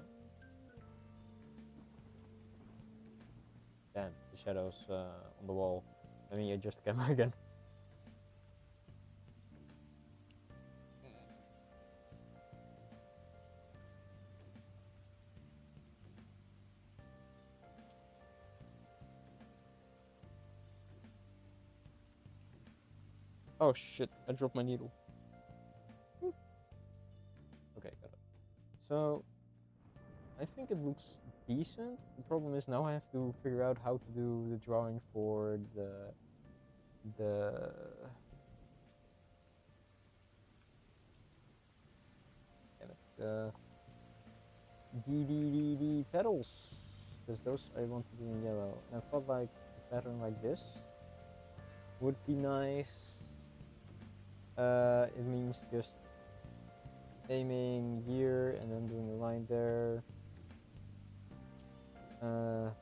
Damn, the shadows on the wall. Let me adjust the camera again. Oh shit, I dropped my needle. Okay, got it. So, I think it looks decent. The problem is now I have to figure out how to do the drawing for the the petals, because those I want to do in yellow. And I thought like a pattern like this would be nice. It means just aiming here and then doing a line there.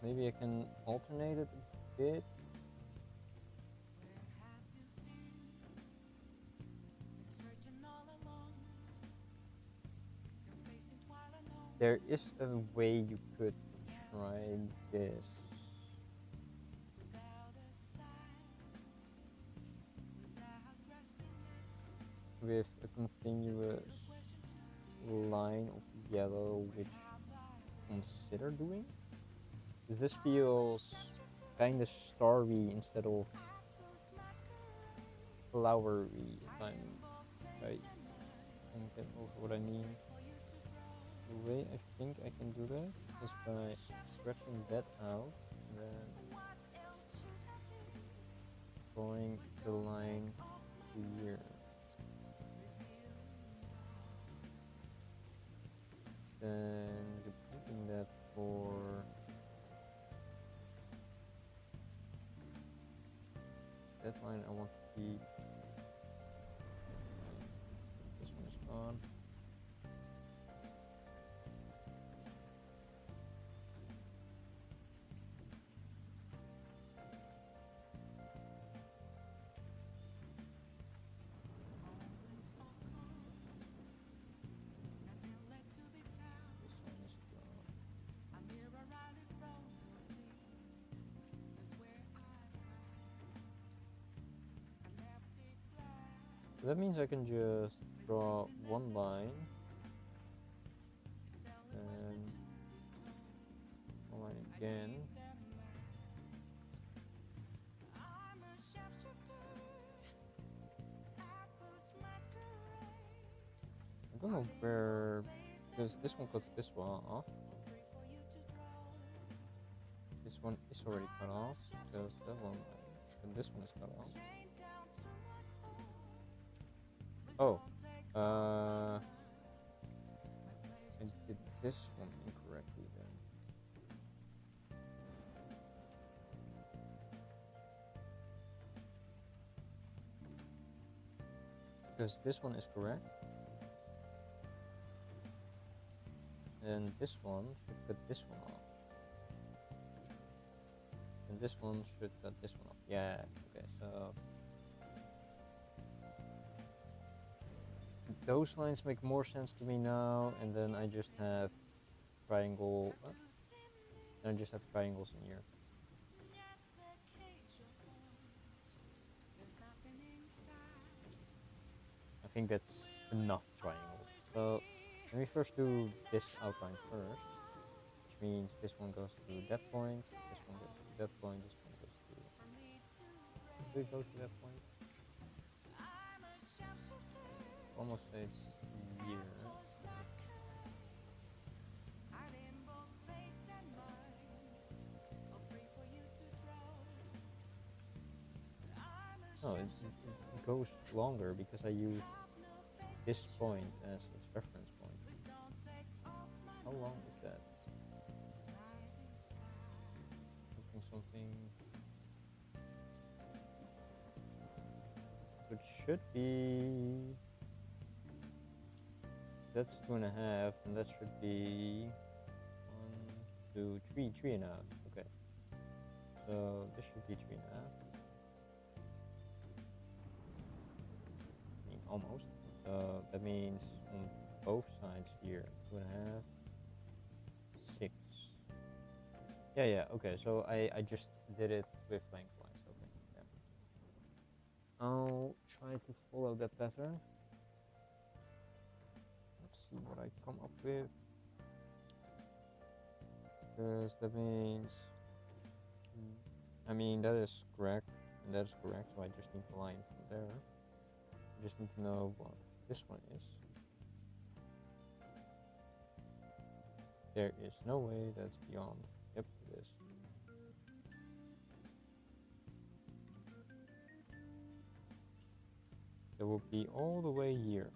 Maybe I can alternate it a bit. There is a way you could try this. With a continuous line of yellow, which consider doing. Because this feels kind of starry instead of flowery, if I can get over what I mean. The way I think I can do that is by stretching that out and then drawing the line here. Then repeating that for that line. I want to be this one is gone. So that means I can just draw one line and one line again. I don't know where Because this one cuts this one off. This one is already cut off because that one and this one is cut off. Oh, I did this one incorrectly then. Because this one is correct. And this one should cut this one off. And this one should cut this one off. Yeah, okay, so those lines make more sense to me now, and then I just have triangle, and I just have triangles in here. I think that's enough triangles. So let me first do this outline first, which means this one goes to that point, this one goes to that point, this one goes to... Do it go to that point? Almost say it's here. No, it goes longer because I use this point as its reference point. How long is that? Something. It should be. That's 2.5, and that should be 1, 2, 3, 3.5. Okay. So this should be 3.5. I mean, almost. So that means on both sides here, 2.5, 6. Yeah, okay, so I just did it with lengthwise, okay, yeah. I'll try to follow that pattern. Let's see what I come up with. Because that means, I mean, that is correct, and that is correct, so I just need the line from there. I just need to know what this one is. There is no way that's beyond. Yep, it is. It will be all the way here.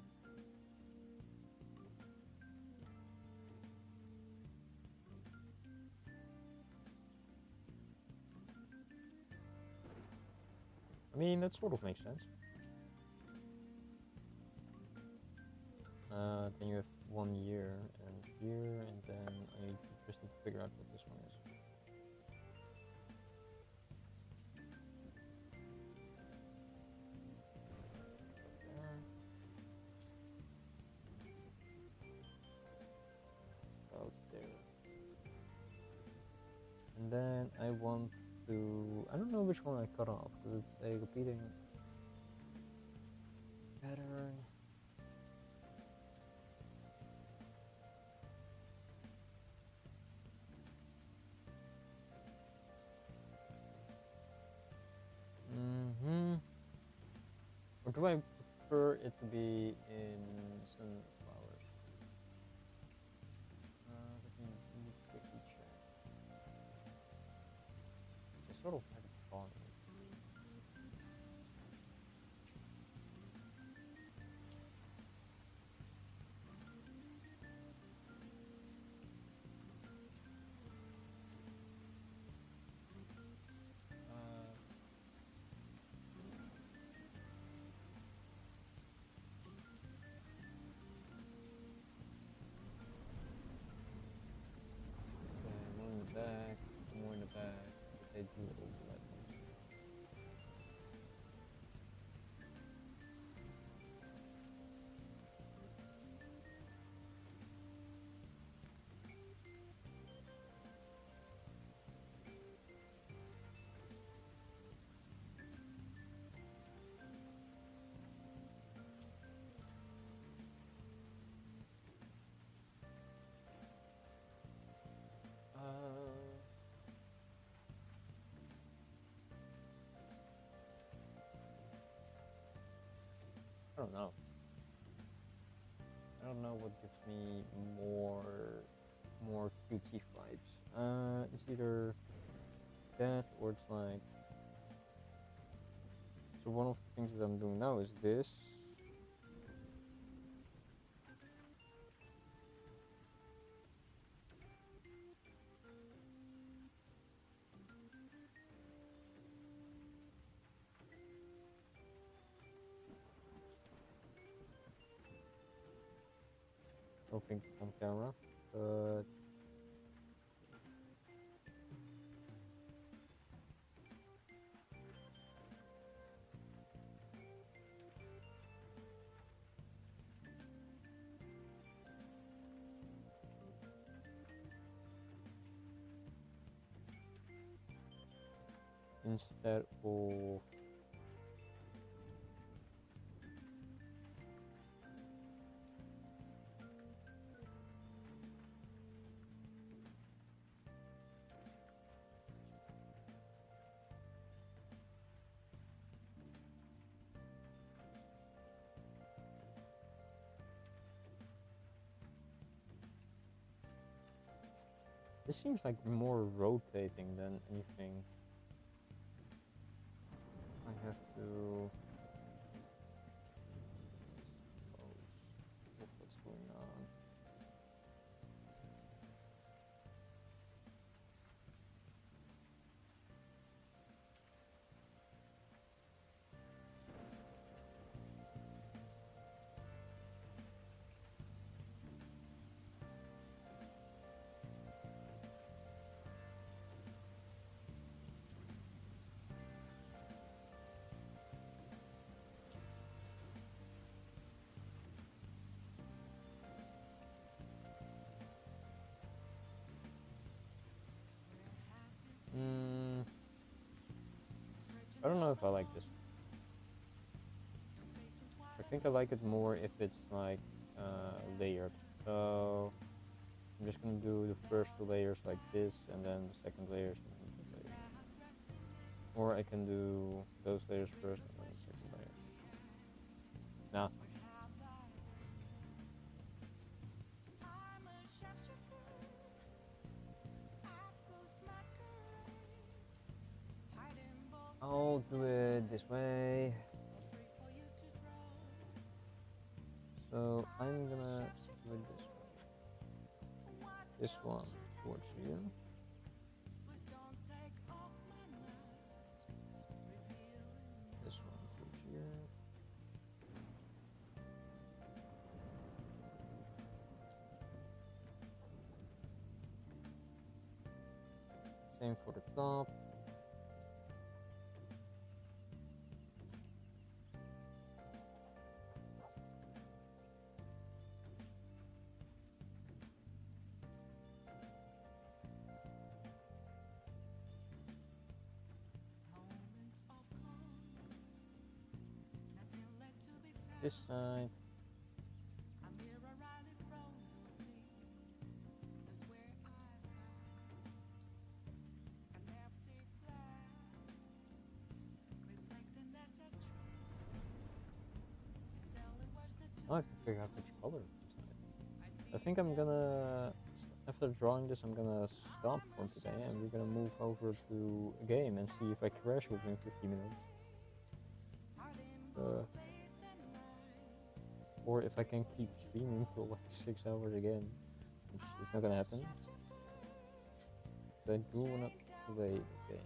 I mean, that sort of makes sense. Then you have 1 year and here, and then I just need to figure out what this one is. About there. And then I want to, I don't know which one I cut off, because it's a repeating pattern. Or do I prefer it to be in sunflowers? Let me quickly check. I sort of had fun. More in the back, more in the back, but they do overlap. I don't know. I don't know what gives me more cutesy vibes. It's either that or it's like. So one of the things that I'm doing now is this. I don't think it's on camera, but instead of this seems like more rotating than anything. I have to suppose what's going on. Mm, I don't know if I like this. I think I like it more if it's like layered. So I'm just gonna do the first two layers like this, and then the second layers, and then the third layer. Or I can do those layers first and then the second layer. Nah. I'll do it this way. So I'm gonna do it this way. This one towards here. This one towards here. Same for the top. This side. I have to figure out which color to decide. I think I'm gonna, after drawing this, I'm gonna stop for today and we're gonna move over to a game and see if I crash within 50 minutes. Or if I can keep streaming till like 6 hours again, which is not gonna happen. But I do wanna play the game.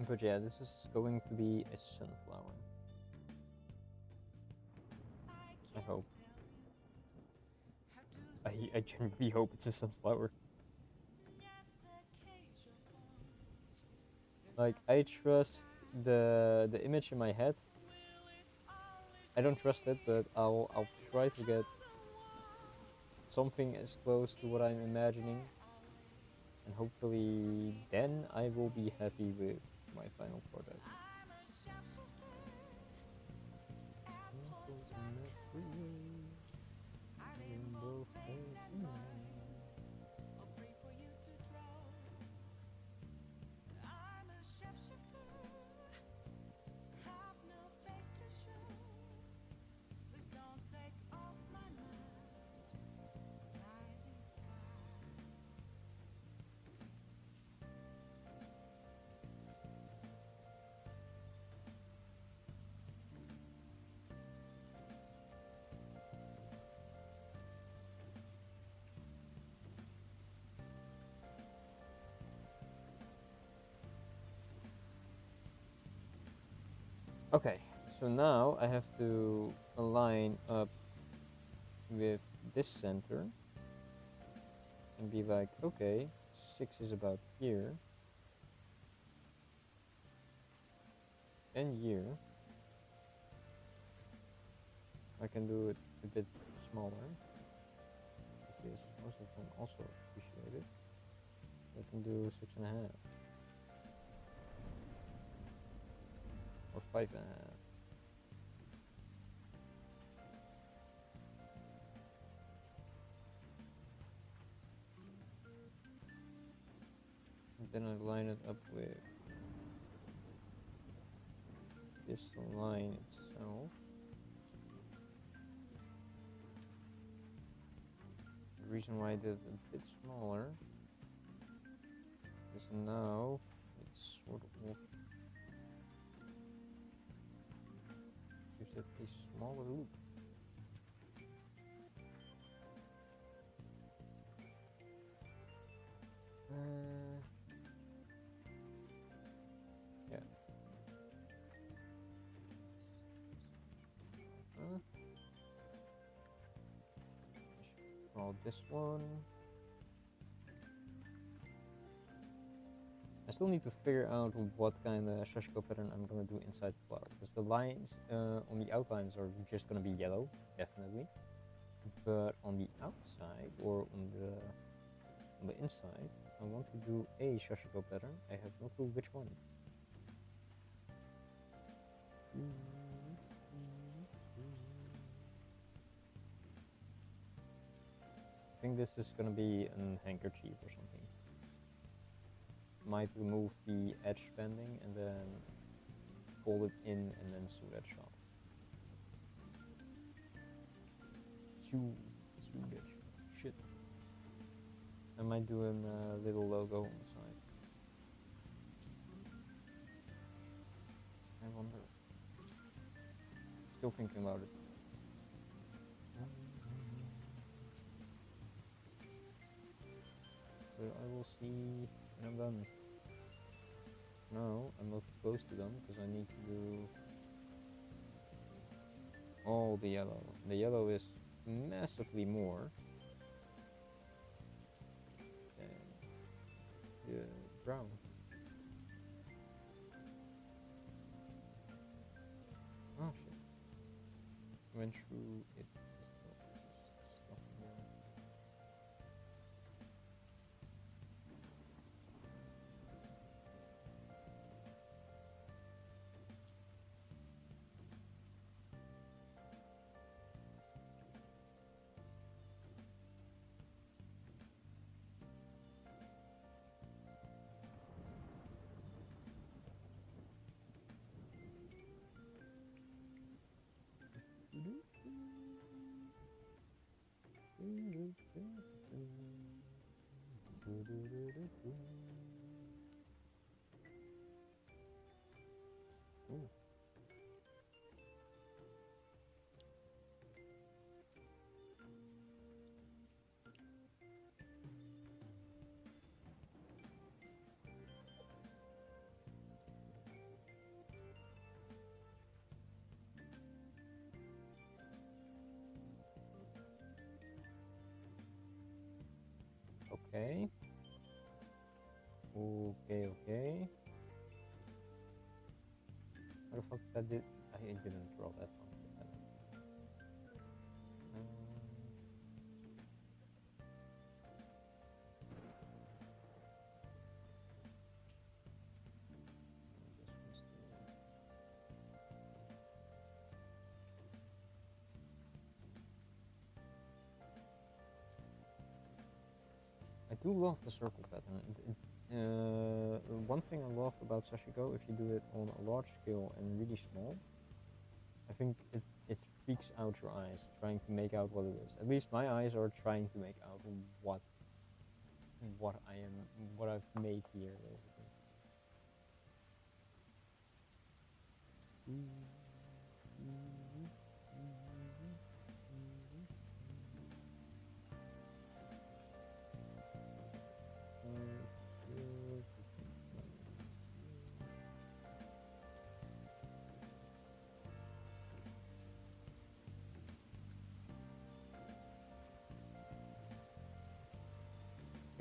But yeah, this is going to be a sunflower. I hope. I genuinely hope it's a sunflower. Like, I trust the image in my head. I don't trust it, but I'll try to get something as close to what I'm imagining. And hopefully then I will be happy with my final product. Okay, so now I have to align up with this center and be like, okay, 6 is about here and here. I can do it a bit smaller because most of them also appreciate it. I can do 6.5 or 5.5. And then I line it up with this line itself. The reason why I did it a bit smaller is now it's sort of gives it a smaller loop. Yeah. Draw this one. I still need to figure out what kind of sashiko pattern I'm gonna do inside the flower, because the lines on the outlines are just gonna be yellow, definitely. But on the outside or on the inside, I want to do a sashiko pattern. I have no clue which one. I think this is gonna be a handkerchief or something. Might remove the edge banding and then fold it in and then sew edge off. Sew edge. Shit. I might do a little logo on the side. I wonder. Still thinking about it. But I will see when I'm done. No, I'm not close to them because I need to do all the yellow. The yellow is massively more than the brown. Oh shit. Went through it. Stuff here. Ooh. Okay. Okay. How the fuck that did? I didn't draw that one. do love the circle pattern. One thing I love about sashiko, if you do it on a large scale and really small, I think it freaks out your eyes trying to make out what it is. At least my eyes are trying to make out what I am, what I've made here, basically.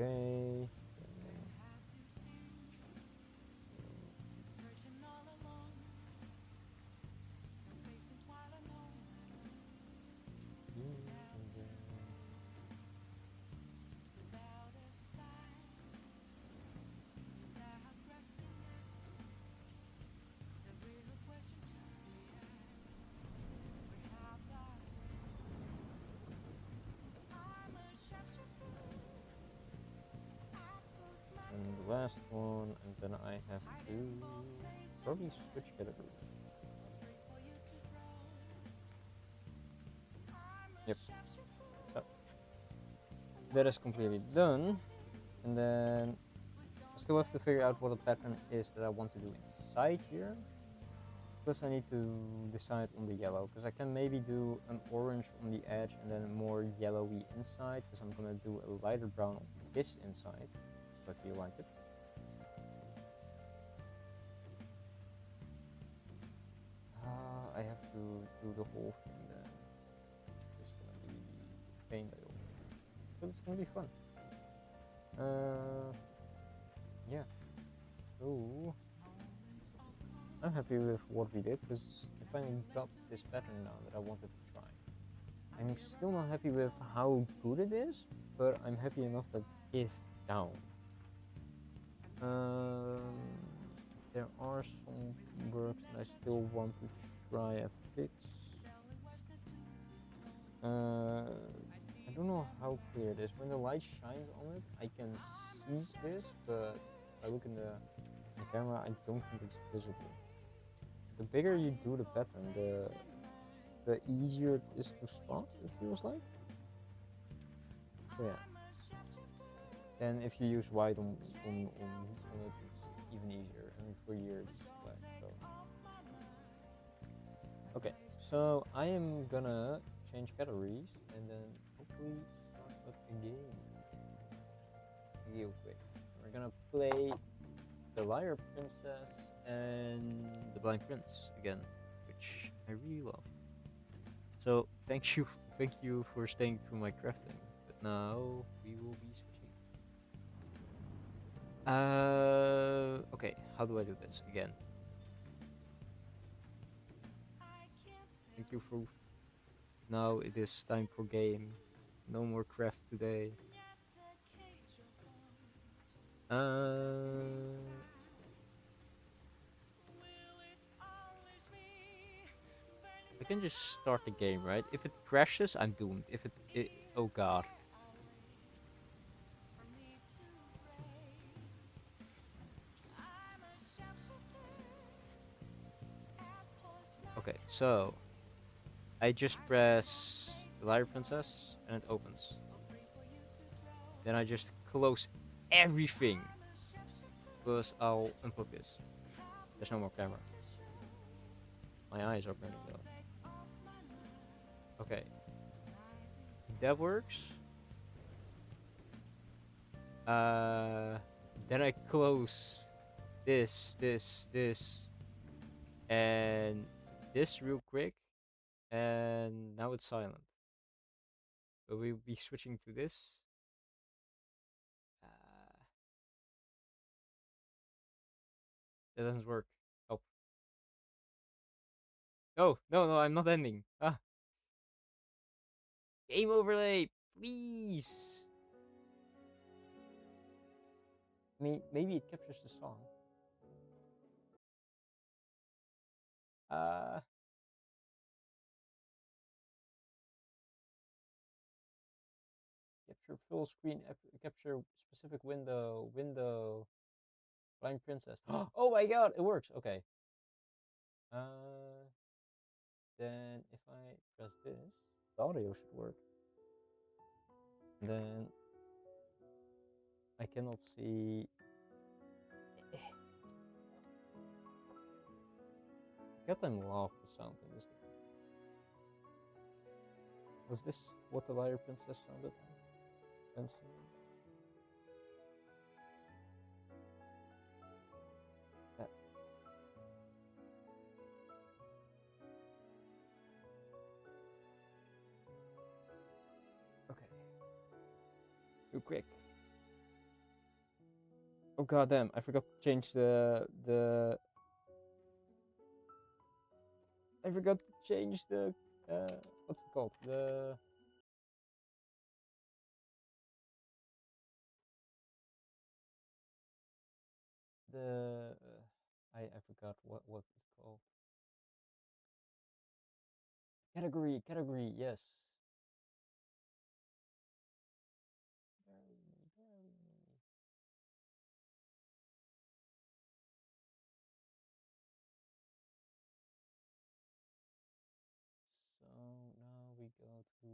Okay. And the last one, and then I have to probably switch category. Yep. So that is completely done. And then I still have to figure out what the pattern is that I want to do inside here. Plus I need to decide on the yellow, because I can maybe do an orange on the edge and then a more yellowy inside, because I'm gonna do a lighter brown on this inside, if I feel like it. I have to do the whole thing then. It's gonna be a pain, but it's gonna be fun. Yeah. So I'm happy with what we did, because I finally got this pattern now that I wanted to try. I'm still not happy with how good it is, but I'm happy enough that it's down. There are some works that I still want to try and fix. I don't know how clear it is. When the light shines on it, I can see this, but if I look in the camera, I don't think it's visible. The bigger you do the pattern, the easier it is to spot, it feels like. So yeah. Then if you use white on it, it's even easier. And for here it's black. So okay, so I am gonna change categories and then hopefully start up again real quick. We're gonna play the Liar Princess and The Blind Prince again, which I really love. So thank you for staying through my crafting. But now we will be switching. Okay, how do I do this again? Thank you for. Now it is time for game. No more craft today. I can just start the game, right? If it crashes, I'm doomed. If it oh god. Okay, so I just press the Liar Princess and it opens. Then I just close everything. Plus I'll unplug this. There's no more camera. My eyes are burning though. Okay. That works. Then I close this, and this real quick. And now it's silent. So we'll be switching to this. That doesn't work. Oh. No, I'm not ending. Ah. Game overlay, please. maybe it captures the song. capture full screen, capture specific window, blind princess. Oh my god, it works. Okay. Then if I press this, the audio should work. Then I cannot see. Goddamn love the sound in this game. Was this what the Liar Princess sounded like? Fancy. That. Okay. Too quick. Oh goddamn! I forgot to change the. I forgot to change the. What's it called? I forgot what it's called. Category. Yes. Bury me. So now we go to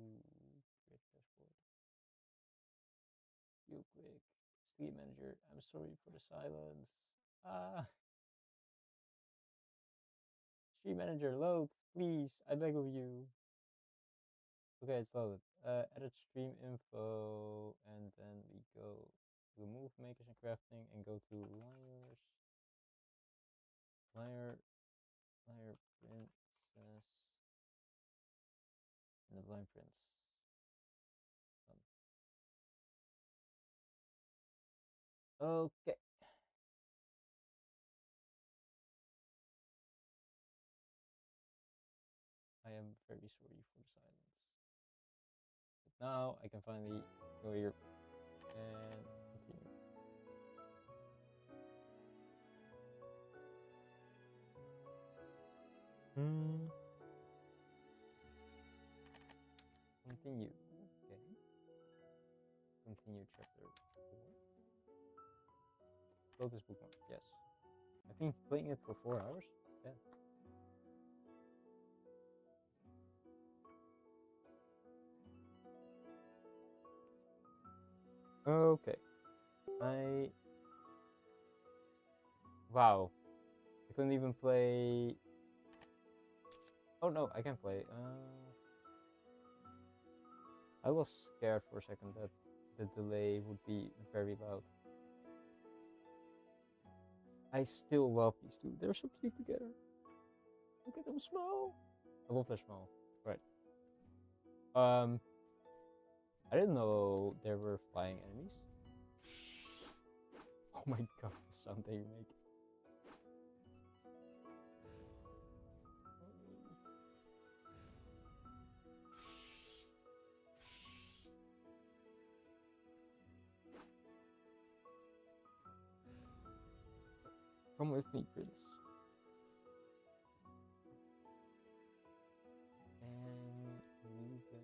create dashboard. Real quick. Stream manager. I'm sorry for the silence. Ah, stream manager, load, please. I beg of you. Okay, it's loaded. Edit stream info, and then we go remove makers and crafting, and go to liar princess, and the blind prince. Done. Okay. I am very sorry for the silence. But now I can finally go here and continue. Continue. Okay. Continue chapter 4. Close this bookmark. Yes. I think playing it for 4 hours. Yeah. Okay. Wow. I couldn't even play. Oh no, I can play. I was scared for a second that the delay would be very loud. I still love these two. They're so cute together. Look at them smile. I love their smile. Right. I didn't know there were flying enemies. Oh my god, the sound they make. Come with me, Prince. And we go.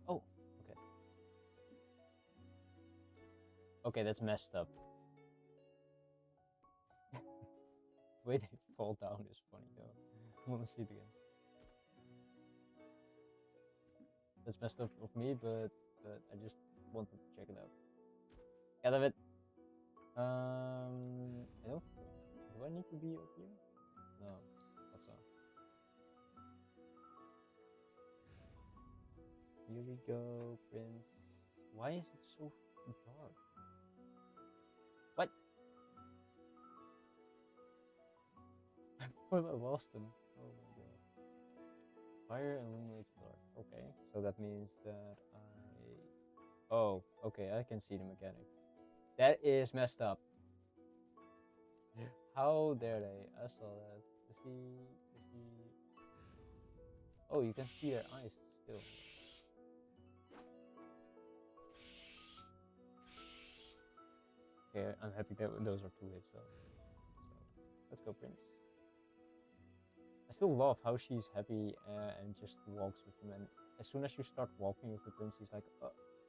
Oh, okay. Okay, that's messed up. The way they fall down is funny though. I want to see it again. That's messed up of me, but I just wanted to check it out. Get of it. I don't. Do I need to be up here? No. Also. Here we go, Prince. Why is it so dark? What? I lost them. Oh my god. Fire illuminates the dark. Okay, so that means that I. Oh, okay, I can see the mechanic. That is messed up. How dare they? I saw that. Is he? Oh, you can see their eyes still. Okay, I'm happy that those are 2 hits though. So, let's go, Prince. I still love how she's happy and just walks with him. And as soon as you start walking with the prince, he's like,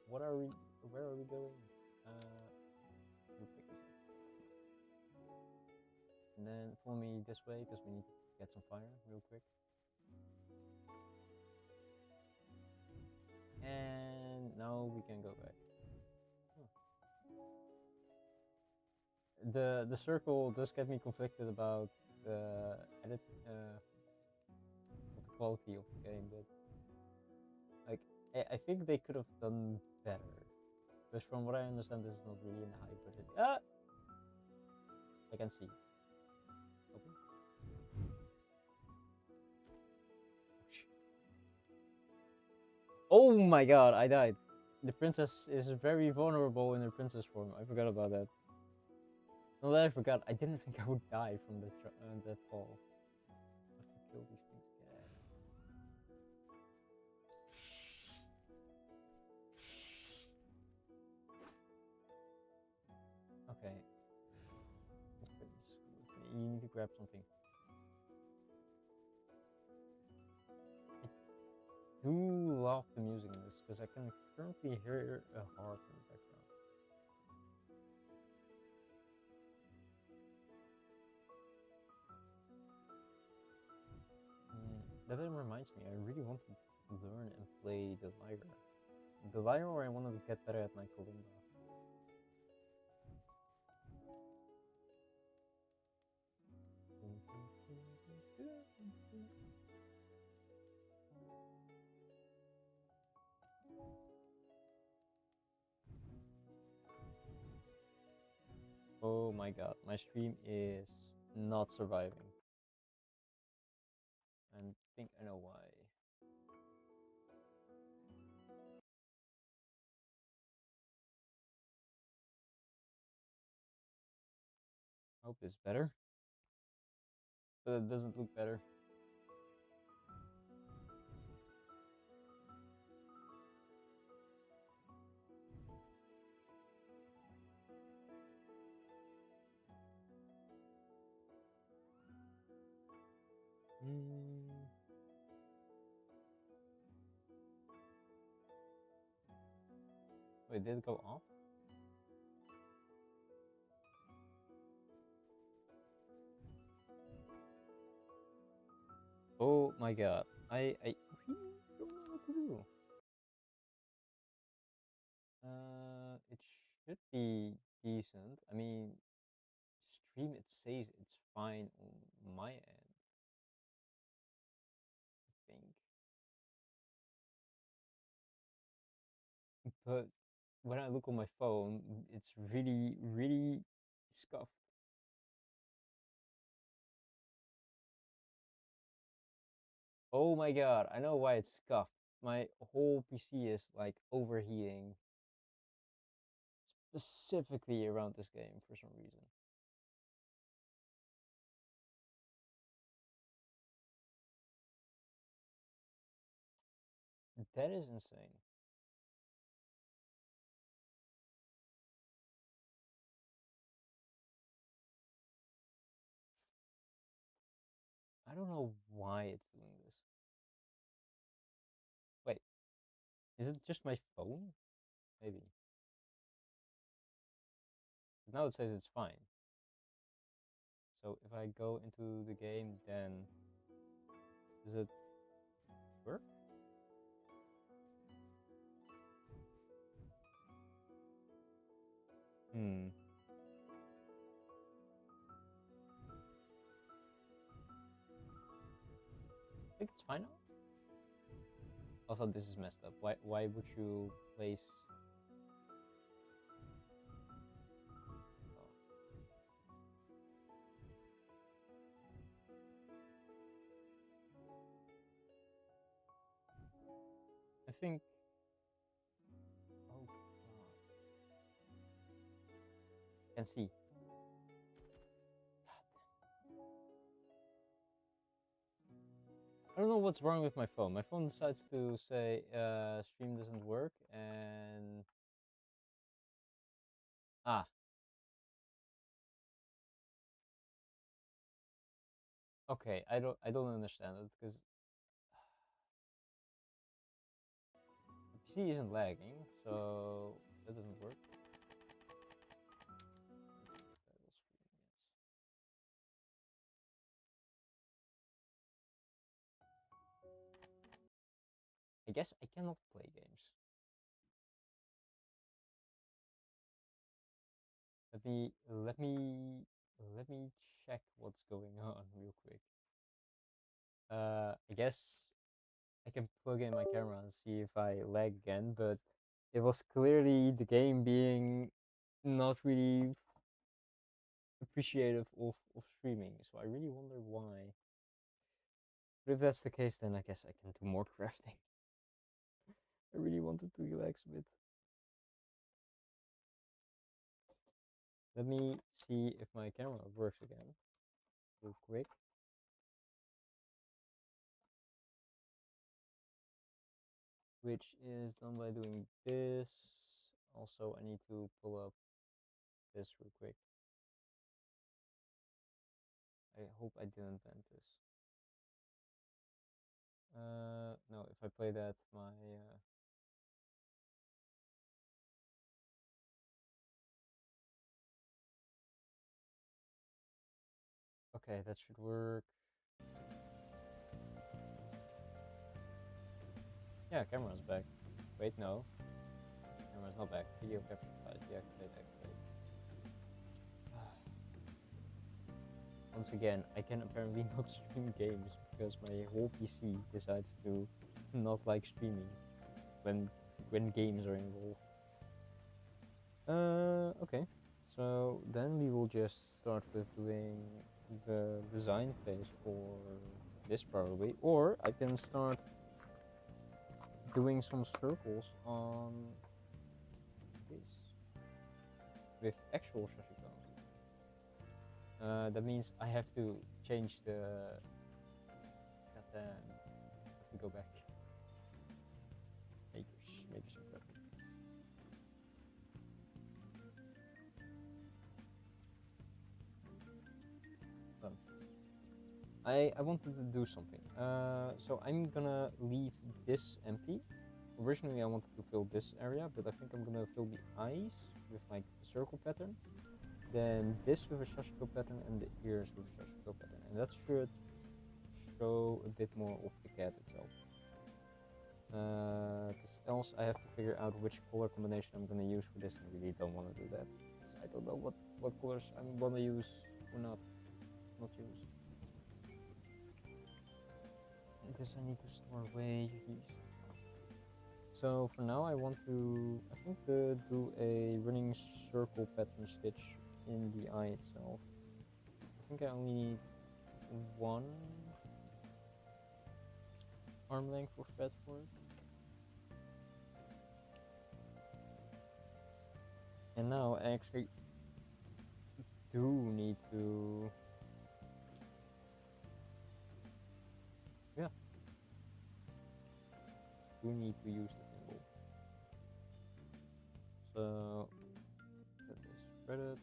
"What are we? Where are we going?" Uh, you pick this up, and then follow me this way because we need to get some fire real quick. And now we can go back. The circle does get me conflicted about the edit of the quality of the game, but like I think they could have done better. Because from what I understand, this is not really in high budget. I can see. Open. Oh my god, I died. The princess is very vulnerable in her princess form. I forgot about that. Not that I forgot, I didn't think I would die from that fall. I have to kill these things again. Okay. Prince, you need to grab something. I do love the music in this because I can currently hear a harp in the background. That reminds me, I really want to learn and play the lyre. The lyre, or I want to get better at my kalimba. Oh my god, my stream is not surviving. And I think I know why. I hope it's better. But it doesn't look better. Wait, did it go off? Oh my god. I really don't know what to do. It should be decent. I mean, stream it says it's fine on my end, I think. But when I look on my phone, it's really, really scuffed. Oh my god, I know why it's scuffed. My whole PC is like overheating, specifically around this game for some reason. That is insane. I don't know why it's doing this. Wait, is it just my phone? Maybe. But now it says it's fine. So if I go into the game, then does it work? Hmm. I think it's fine now. Also, this is messed up. Why would you place? Oh. I think. Oh god. I can see. I don't know what's wrong with my phone. My phone decides to say stream doesn't work, and ah, Okay, I don't understand it because the PC isn't lagging, so that doesn't work. That was streaming, yes. I guess I cannot play games. Let me check what's going on real quick. I guess I can plug in my camera and see if I lag again, but it was clearly the game being not really appreciative of streaming, so I really wonder why. But if that's the case, then I guess I can do more crafting. I really wanted to relax a bit. Let me see if my camera works again, real quick. Which is done by doing this. Also, I need to pull up this real quick. I hope I didn't bend this. No, if I play that, my okay, that should work. Yeah, camera's back. Wait, no, camera's not back. Video capture device deactivate, activate. Once again, I can apparently not stream games because my whole PC decides to not like streaming when games are involved. Okay. So then we will just start with doing the design phase for this probably, or I can start doing some circles on this with actual shashikos. That means I have to change the. Goddamn, I have to go back. Makers and preppers. Done. I wanted to do something. So I'm gonna leave this empty. Originally I wanted to fill this area, but I think I'm gonna fill the eyes with like a circle pattern. Then this with a sashiko pattern and the ears with a sashiko pattern. And that should show a bit more of the cat itself. Because else I have to figure out which color combination I'm gonna use for this. I really don't want to do that. I don't know what colors I'm gonna use or not use. I guess I need to store away these. So for now I want to, I think, do a running circle pattern stitch in the eye itself. I think I only need one arm length of thread for it. And now I actually do need to, yeah, do need to use the thimble. So that is threaded.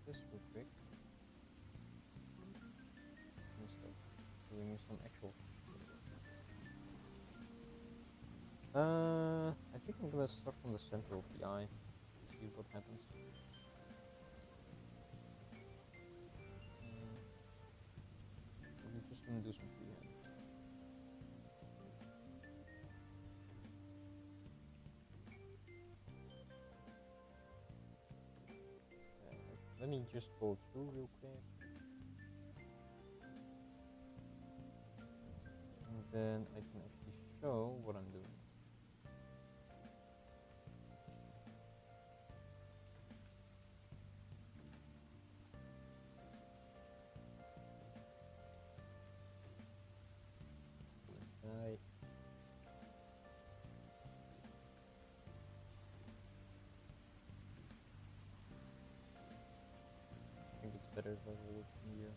This this real quick instead of doing some actual. I think I'm gonna start from the center of the eye. See what happens. We're just gonna do some freehand. Let me just go through real quick. And then I can actually show what I'm doing. I think it's better if I hold here.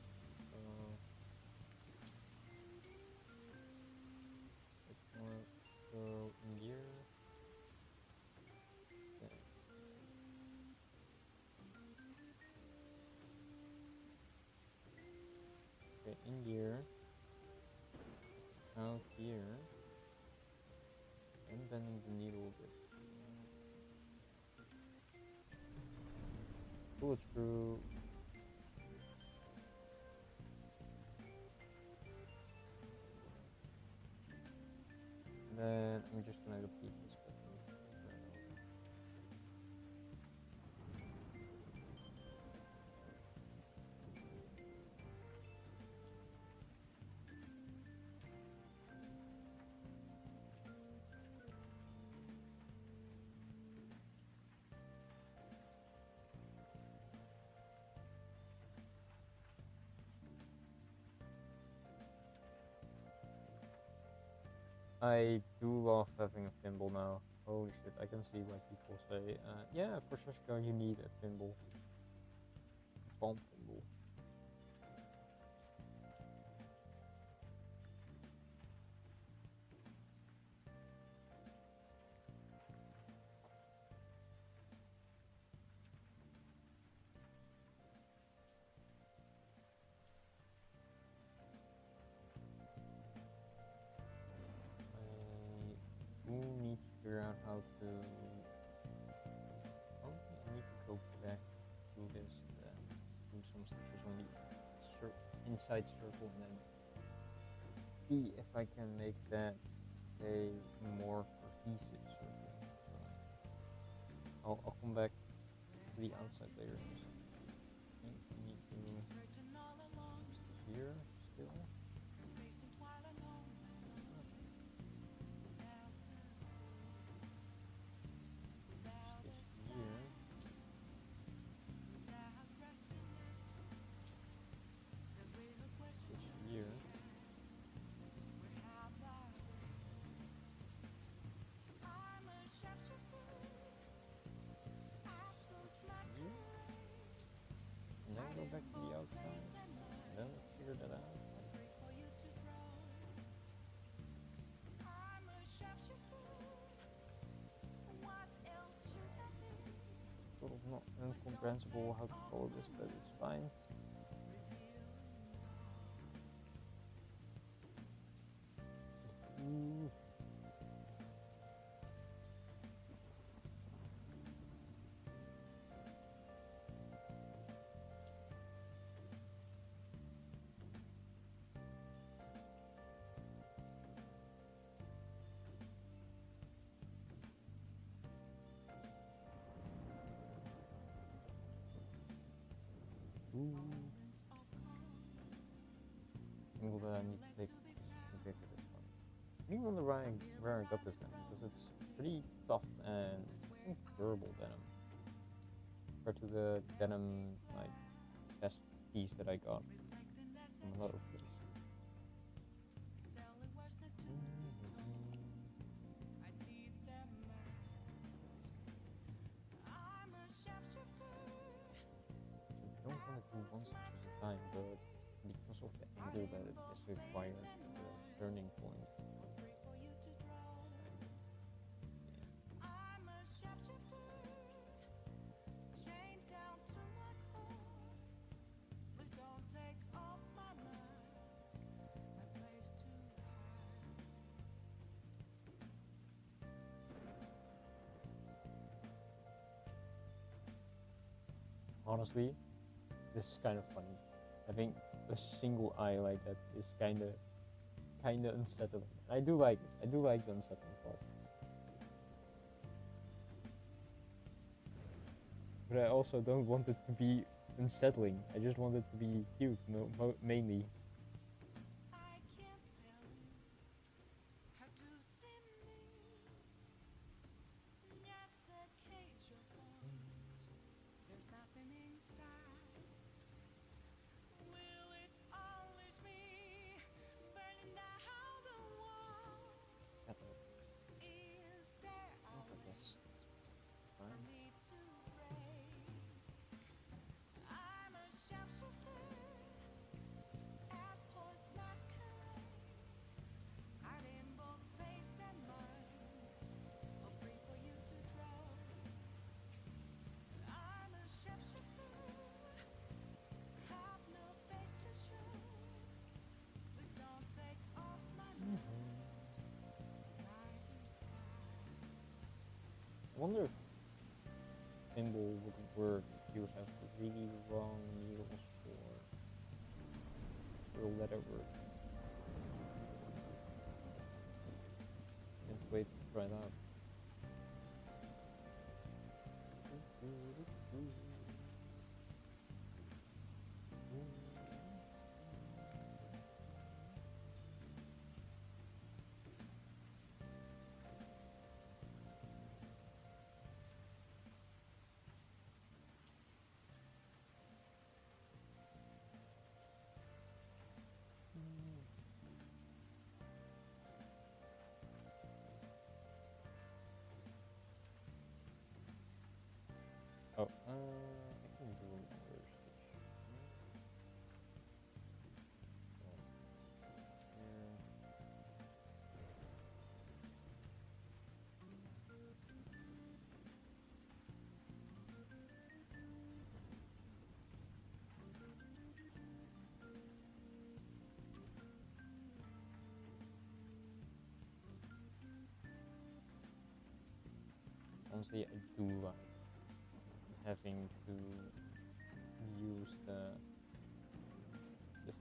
out here and bending the needle a bit. Pull it through. And then I'm just gonna repeat this pattern over and over. I do love having a thimble now. Holy shit, I can see why people say, yeah, for sashiko you need a thimble. A palm thimble. I do need to figure out how to... Oh, I need to go back to this, do some stitches on the inside circle and then see if I can make that a more cohesive circle. So I'll come back to the outside layer in a second. I think we need to stitch here still. Stitch here. Stitch here. Here. And then go back to the outside. And then let's figure that out. Sort of not incomprehensible how to follow this, but it's fine. Ooh. Angle that I need to take okay for this one. I really wonder where I got this denim because it's pretty soft and I think durable denim compared to the denim like best piece that I got from another place. I don't want to do one stitch at a time, but because of the angle that it is required at the turning point. Honestly, this is kind of funny. Having a single eye like that is kind of unsettling. I do like it. I do like the unsettling part. But I also don't want it to be unsettling. I just want it to be cute, mainly. wonder if thimble wouldn't work if you have really long needles for leather work. Can't wait to try it out. Oh, I can do another stitch. Honestly, I do like having to use the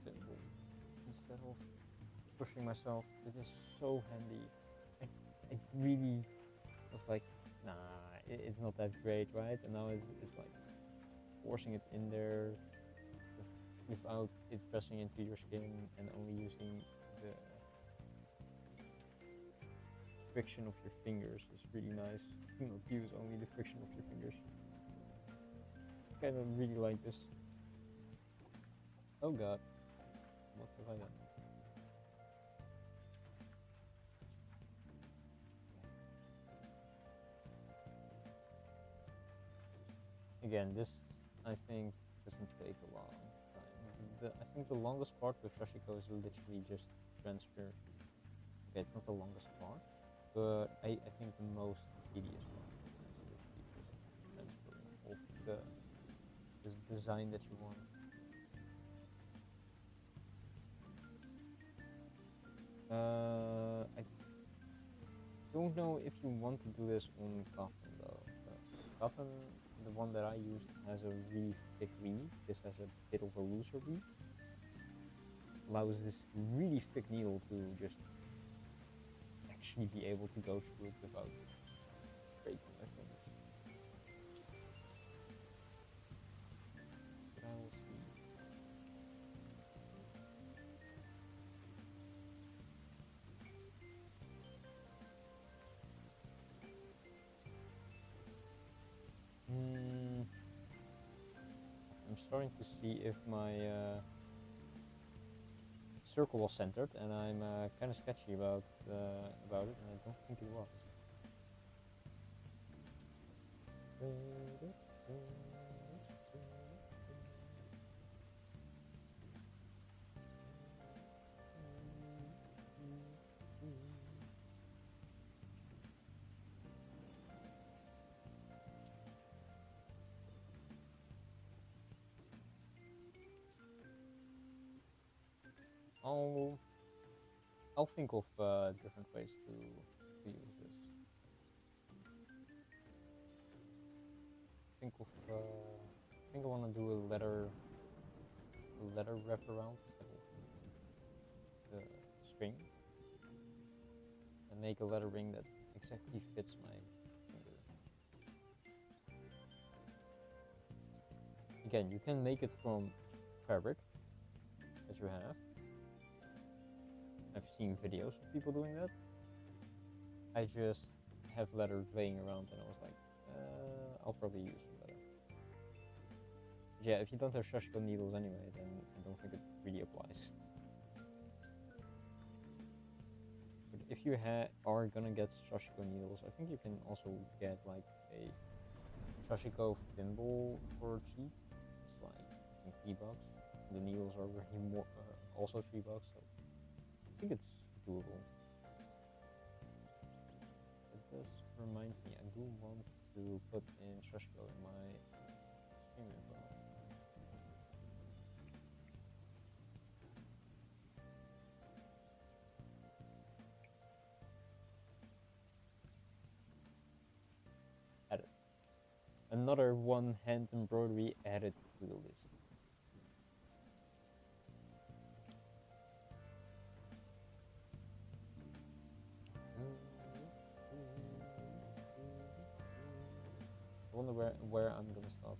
thimble instead of pushing myself. It is so handy. I really was like, nah, it's not that great, right? And now it's like forcing it in there without it pressing into your skin and only using the friction of your fingers is really nice. Do not use only the friction of your fingers. I kind of really like this. Oh god, what have I done? Again, this I think doesn't take a long time. I think the longest part with sashiko is literally just transfer. Okay, it's not the longest part, but I think the most tedious part is literally just transferring of this design that you want. I don't know if you want to do this on cotton though. Cotton, the one that I used, has a really thick weave. This has a bit of a looser weave. Allows this really thick needle to just actually be able to go through it without breaking my fingers. But I will see. I'm starting to see if my circle was centered, and I'm kind of sketchy about it, and I don't think it was. I'll think of different ways to use this. I think I want to do a leather wraparound instead of the string, and make a leather ring that exactly fits my finger. Again, you can make it from fabric that you have. I've seen videos of people doing that. I just have leather laying around, and I was like, I'll probably use some leather. But yeah, if you don't have sashiko needles anyway, then I don't think it really applies. But if you are gonna get sashiko needles, I think you can also get like a sashiko thimble for cheap. It's like I think $3. The needles are really more, also $3, so I think it's doable. But this reminds me, I do want to put in sashiko in my stream as well. another one hand embroidery added to the list. I wonder where I'm gonna stop.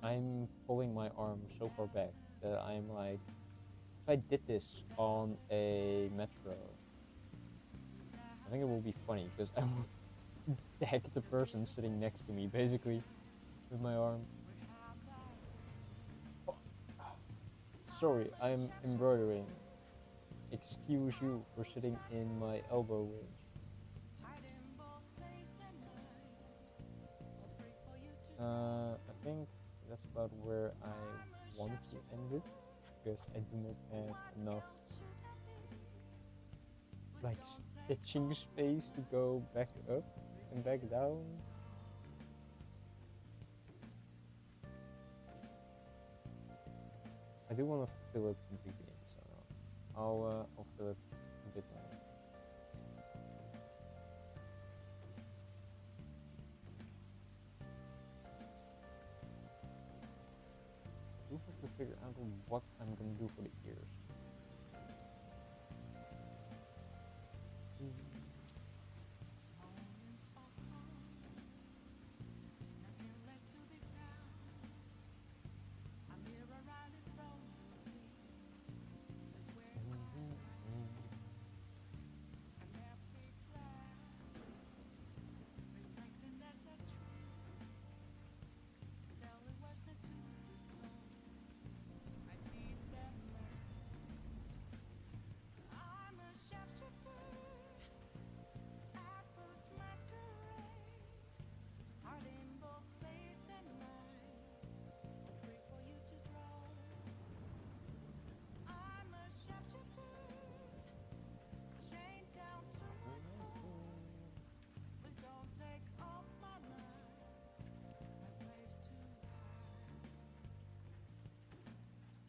I'm pulling my arm so far back that I'm like, if I did this on a metro, I think it will be funny because I will deck the person sitting next to me basically with my arm. Oh, sorry, I'm embroidering. Excuse you for sitting in my elbow range. I think that's about where I want to end it because I do not have enough like stitching space to go back up and back down. I do want to fill it completely in, so I'll fill it a bit more. I do have to figure out what I'm gonna do for the ears.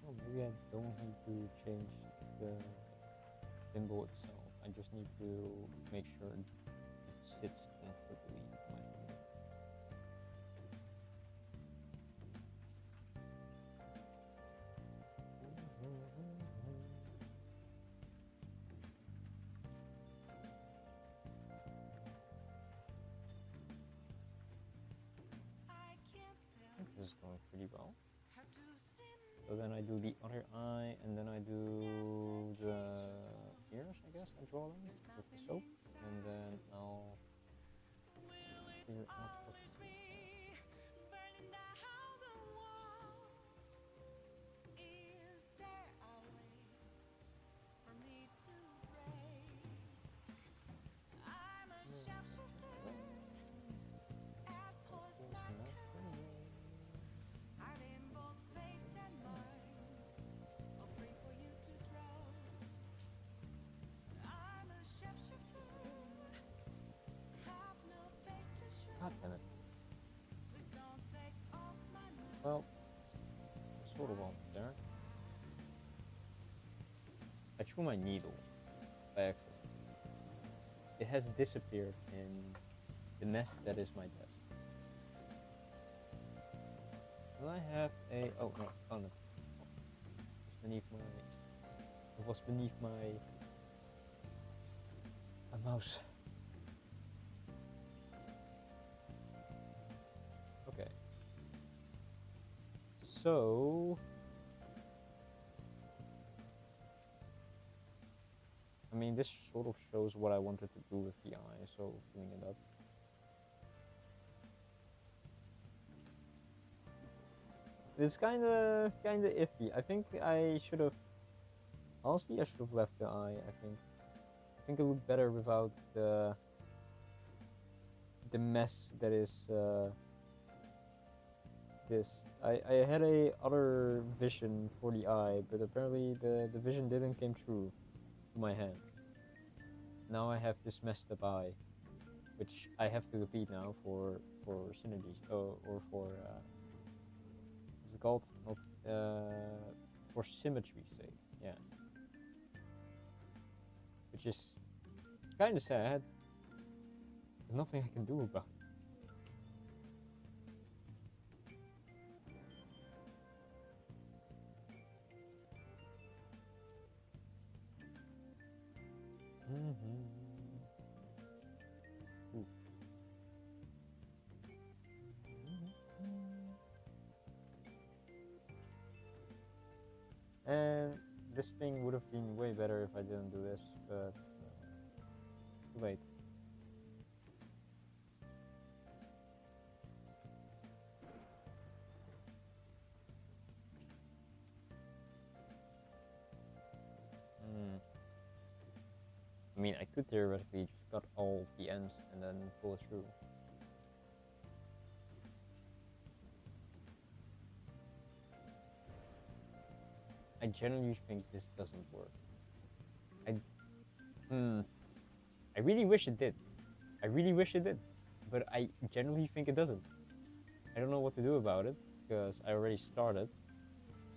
Oh, maybe I don't need to change the symbol itself. I just need to make sure it sits comfortably with my finger. I think this is going pretty well. So then I do the other eye, and then I do the ears, I guess. I draw them with the soap, and then I'll figure out what to do. God damn it. Well, sort of almost there. I threw my needle by accident. It has disappeared in the mess that is my desk. And I have a oh no, found it. It's beneath my it was beneath my mouse. Okay. So I mean, this sort of shows what I wanted to do with the eye, so filling it up. It's kinda iffy. I think I should have, honestly, I should have left the eye. I think it looked better without the mess that is this. I had a other vision for the eye, but apparently the vision didn't came true to my hand. now I have this messed up eye, which I have to repeat now for synergies or for what's it called? Not for symmetry's sake. Yeah, which is kind of sad. There's nothing I can do about it. Ooh. And this thing would have been way better if I didn't do this, but too late. Mm. I mean, I could theoretically just cut all of the ends and then pull it through. I genuinely think this doesn't work. I really wish it did. I really wish it did, but I genuinely think it doesn't. I don't know what to do about it because I already started.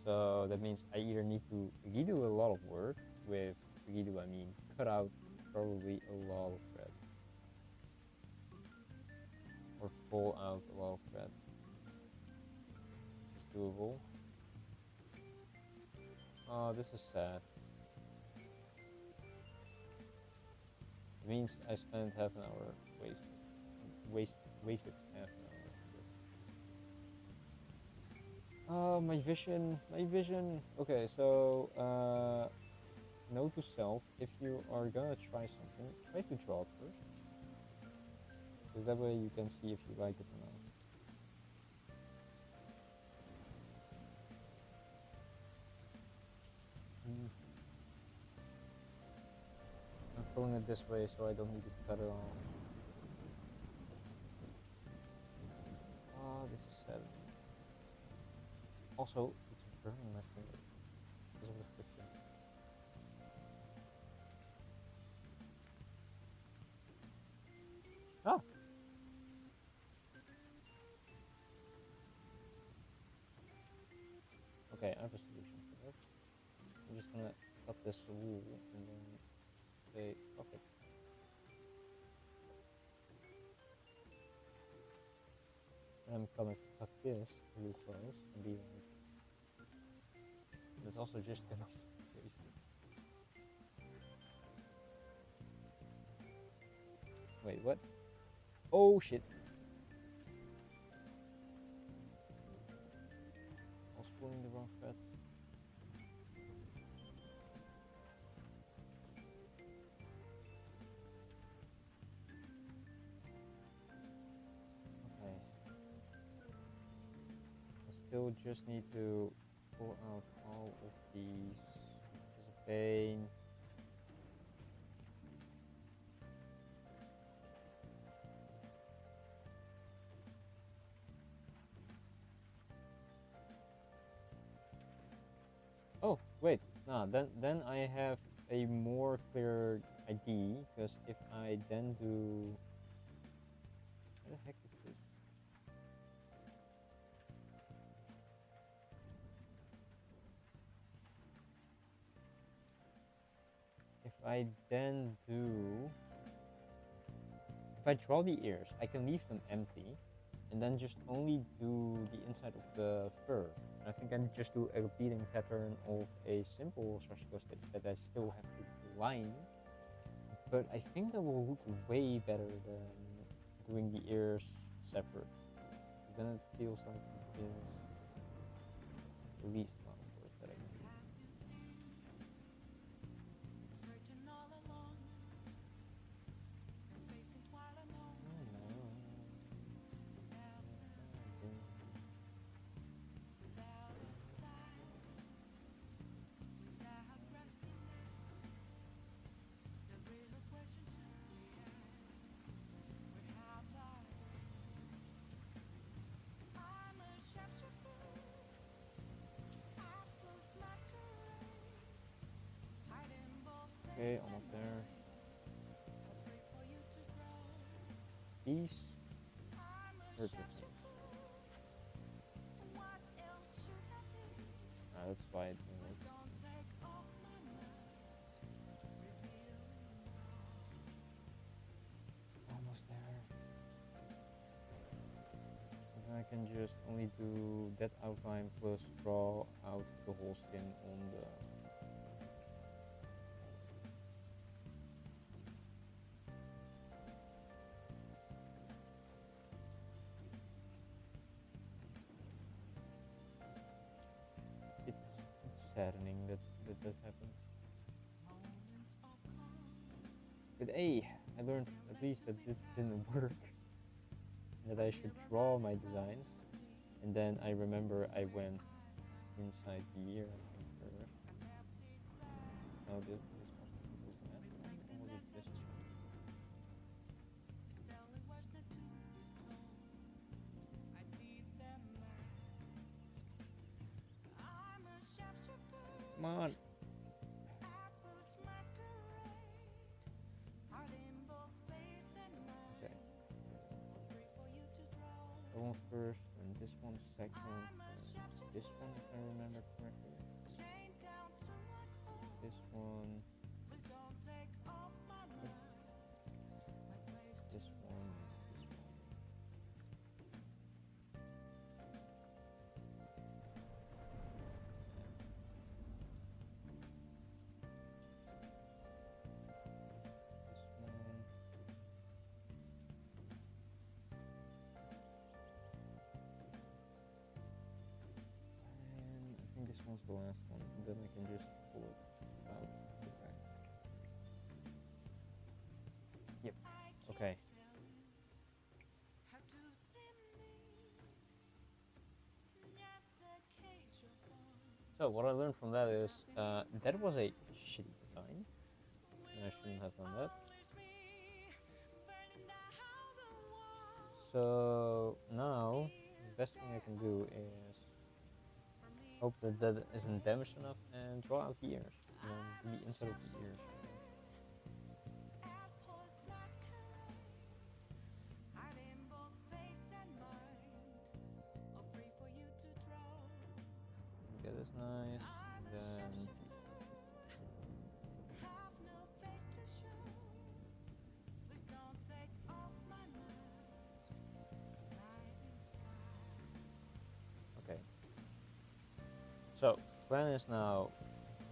So that means I either need to redo a lot of work. With redo, I mean cut out probably a lot of thread, or pull out a lot of thread. It's doable. Oh, this is sad. It means I spent half an hour wasted half an hour on this. Oh, my vision, my vision. Okay, so note to self: if you are gonna try something, try to draw it first, because that way you can see if you like it or not. I'm pulling it this way so I don't need to cut it off. Oh, this is sad. Also, it's burning my finger because of the friction. Ah! Okay, I have a solution for that. I'm just gonna cut this wool and then say, fuck it. And I'm gonna cut this really close and be like, and it's also just gonna be wasted. Wait, what? Oh shit! I was pulling the wrong thread. Okay. I still just need to pull out all of these, which is a pain. Oh, wait, no, then I have a more clear idea, because if I then do... Where the heck is this? If I then do... If I draw the ears, I can leave them empty, and then just only do the inside of the fur. And I think I just do a repeating pattern of a simple sashiko stitch that I still have to line. But I think that will look way better than doing the ears separate. Because then it feels like it is the least amount of work that I can do. Okay, almost there. these hurt your face. That's why it didn't work. Almost there. And then I can just only do that outline plus draw out the whole skin on the. It's saddening that happens. But hey, I learned at least that this didn't work. That I should draw my designs, and then I remember I went inside the ear, I think, further. No, this was the last one, or was it this one? Come on. Okay. That one first, and this one second, and this one, if I remember correctly. This one. This one. This one. And I think this one's the last one, and then I can just pull it out the back. Yep. Okay. So what I learned from that is that was a shitty design, and I shouldn't have done that. So now the best thing I can do is hope that that isn't damaged enough and draw out the ears, and then do the inside of the ears. Get this nice, then okay. So plan is now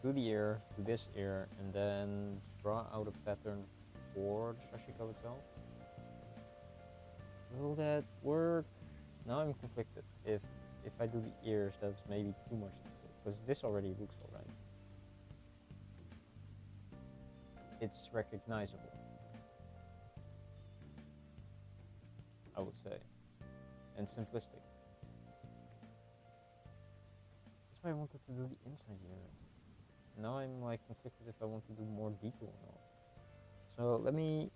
do the ear, do this ear, and then draw out a pattern for the sashiko itself. Will that work? Now I'm conflicted. If I do the ears, that's maybe too much to do, because this already looks alright. It's recognizable, I would say, and simplistic. That's why I wanted to do the inside ear. Now I'm like conflicted if I want to do more detail or not. So let me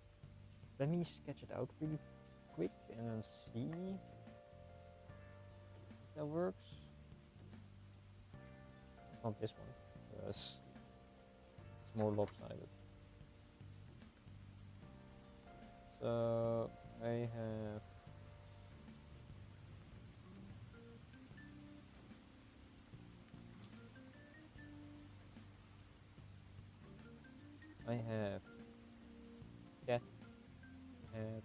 sketch it out really quick and then see if that works. It's not this one, because it's more lopsided. So I have cat head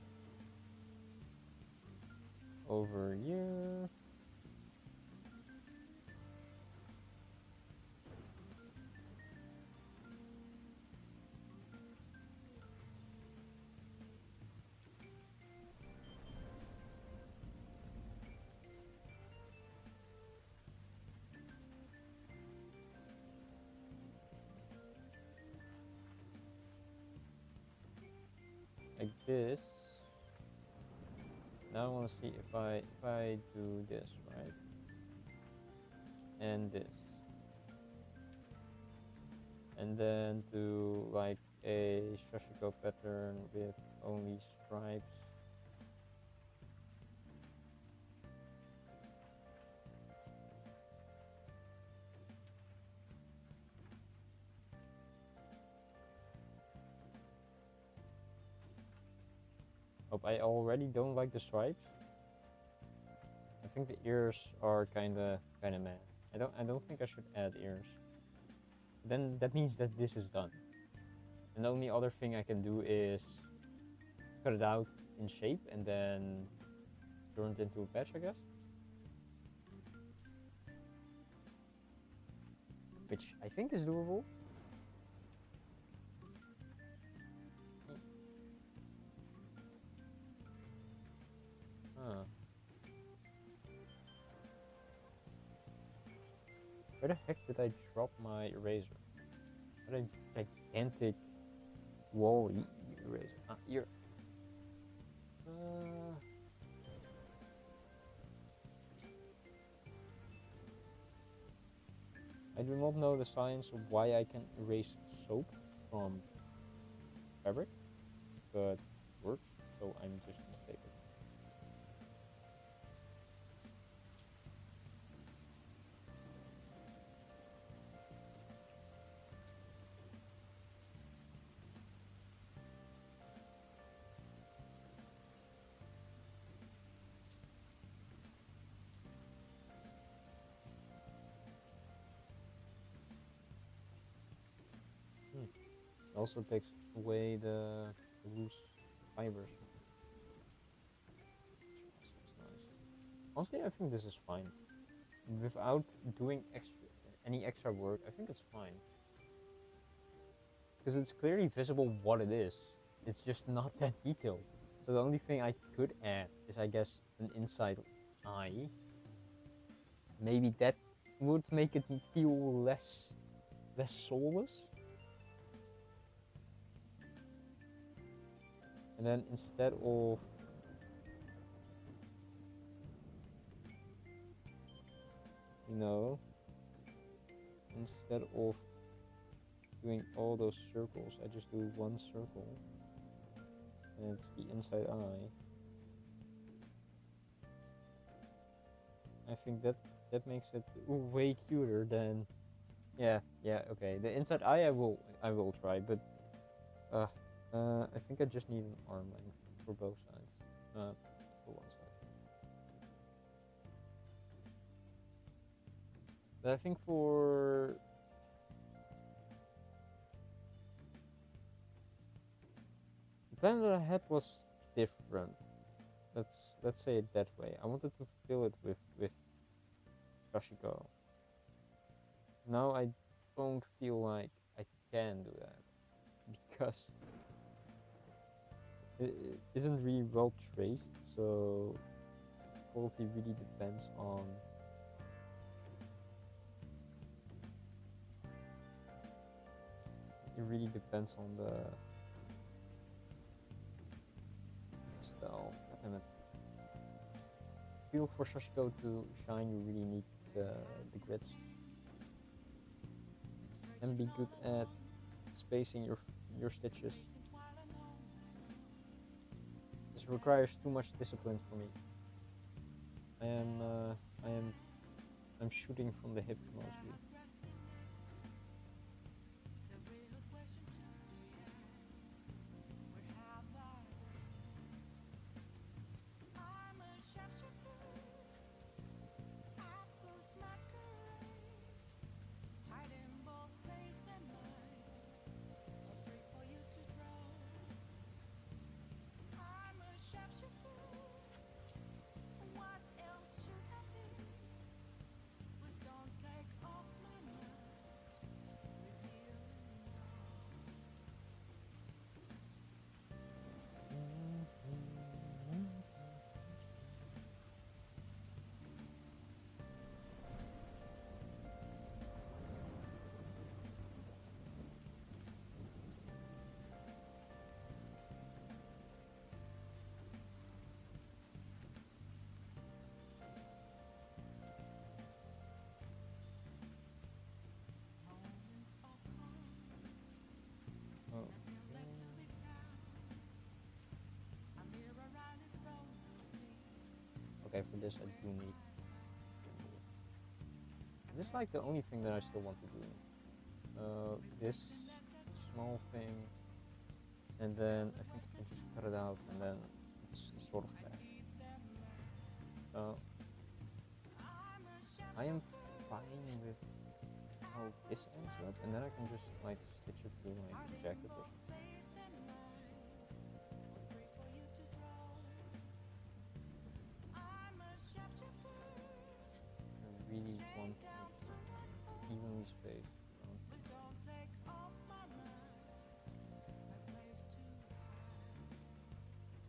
over here. Like this. Now I want to see if I do this right, and this, and then do like a sashiko pattern with only stripes. Oh, up. I already don't like the stripes. I think the ears are kinda meh. I don't think I should add ears. Then that means that this is done. And the only other thing I can do is cut it out in shape and then turn it into a patch, I guess. Which I think is doable. Huh. Where the heck did I drop my eraser? What a gigantic wall eraser. Ah, here. I do not know the science of why I can erase soap from fabric, but it works, so I'm just gonna take it. It also takes away the loose fibers. Honestly, I think this is fine. Without doing any extra work, I think it's fine. Because it's clearly visible what it is. It's just not that detailed. So the only thing I could add is, I guess, an inside eye. Maybe that would make it feel less soulless. And then instead of instead of doing all those circles, I just do one circle, and it's the inside eye. I think that makes it way cuter than, yeah, okay. The inside eye I will try, but I think I just need an arm length for both sides, for one side. But I think for the plan that I had was different. Let's say it that way. I wanted to fill it with sashiko. Now I don't feel like I can do that because it isn't really well traced, so quality really depends on the style. And feel for sashiko to shine, you really need the grids and be good at spacing your stitches. This requires too much discipline for me. I'm shooting from the hip mostly. Oh. Okay, for this I do need. This is like the only thing that I still want to do. This small thing, and then I think I can just cut it out, and then it's sort of bad. So I am fine with how this ends up, and then I can just like stitch it to like a jacket or something. I really want it evenly spaced around here.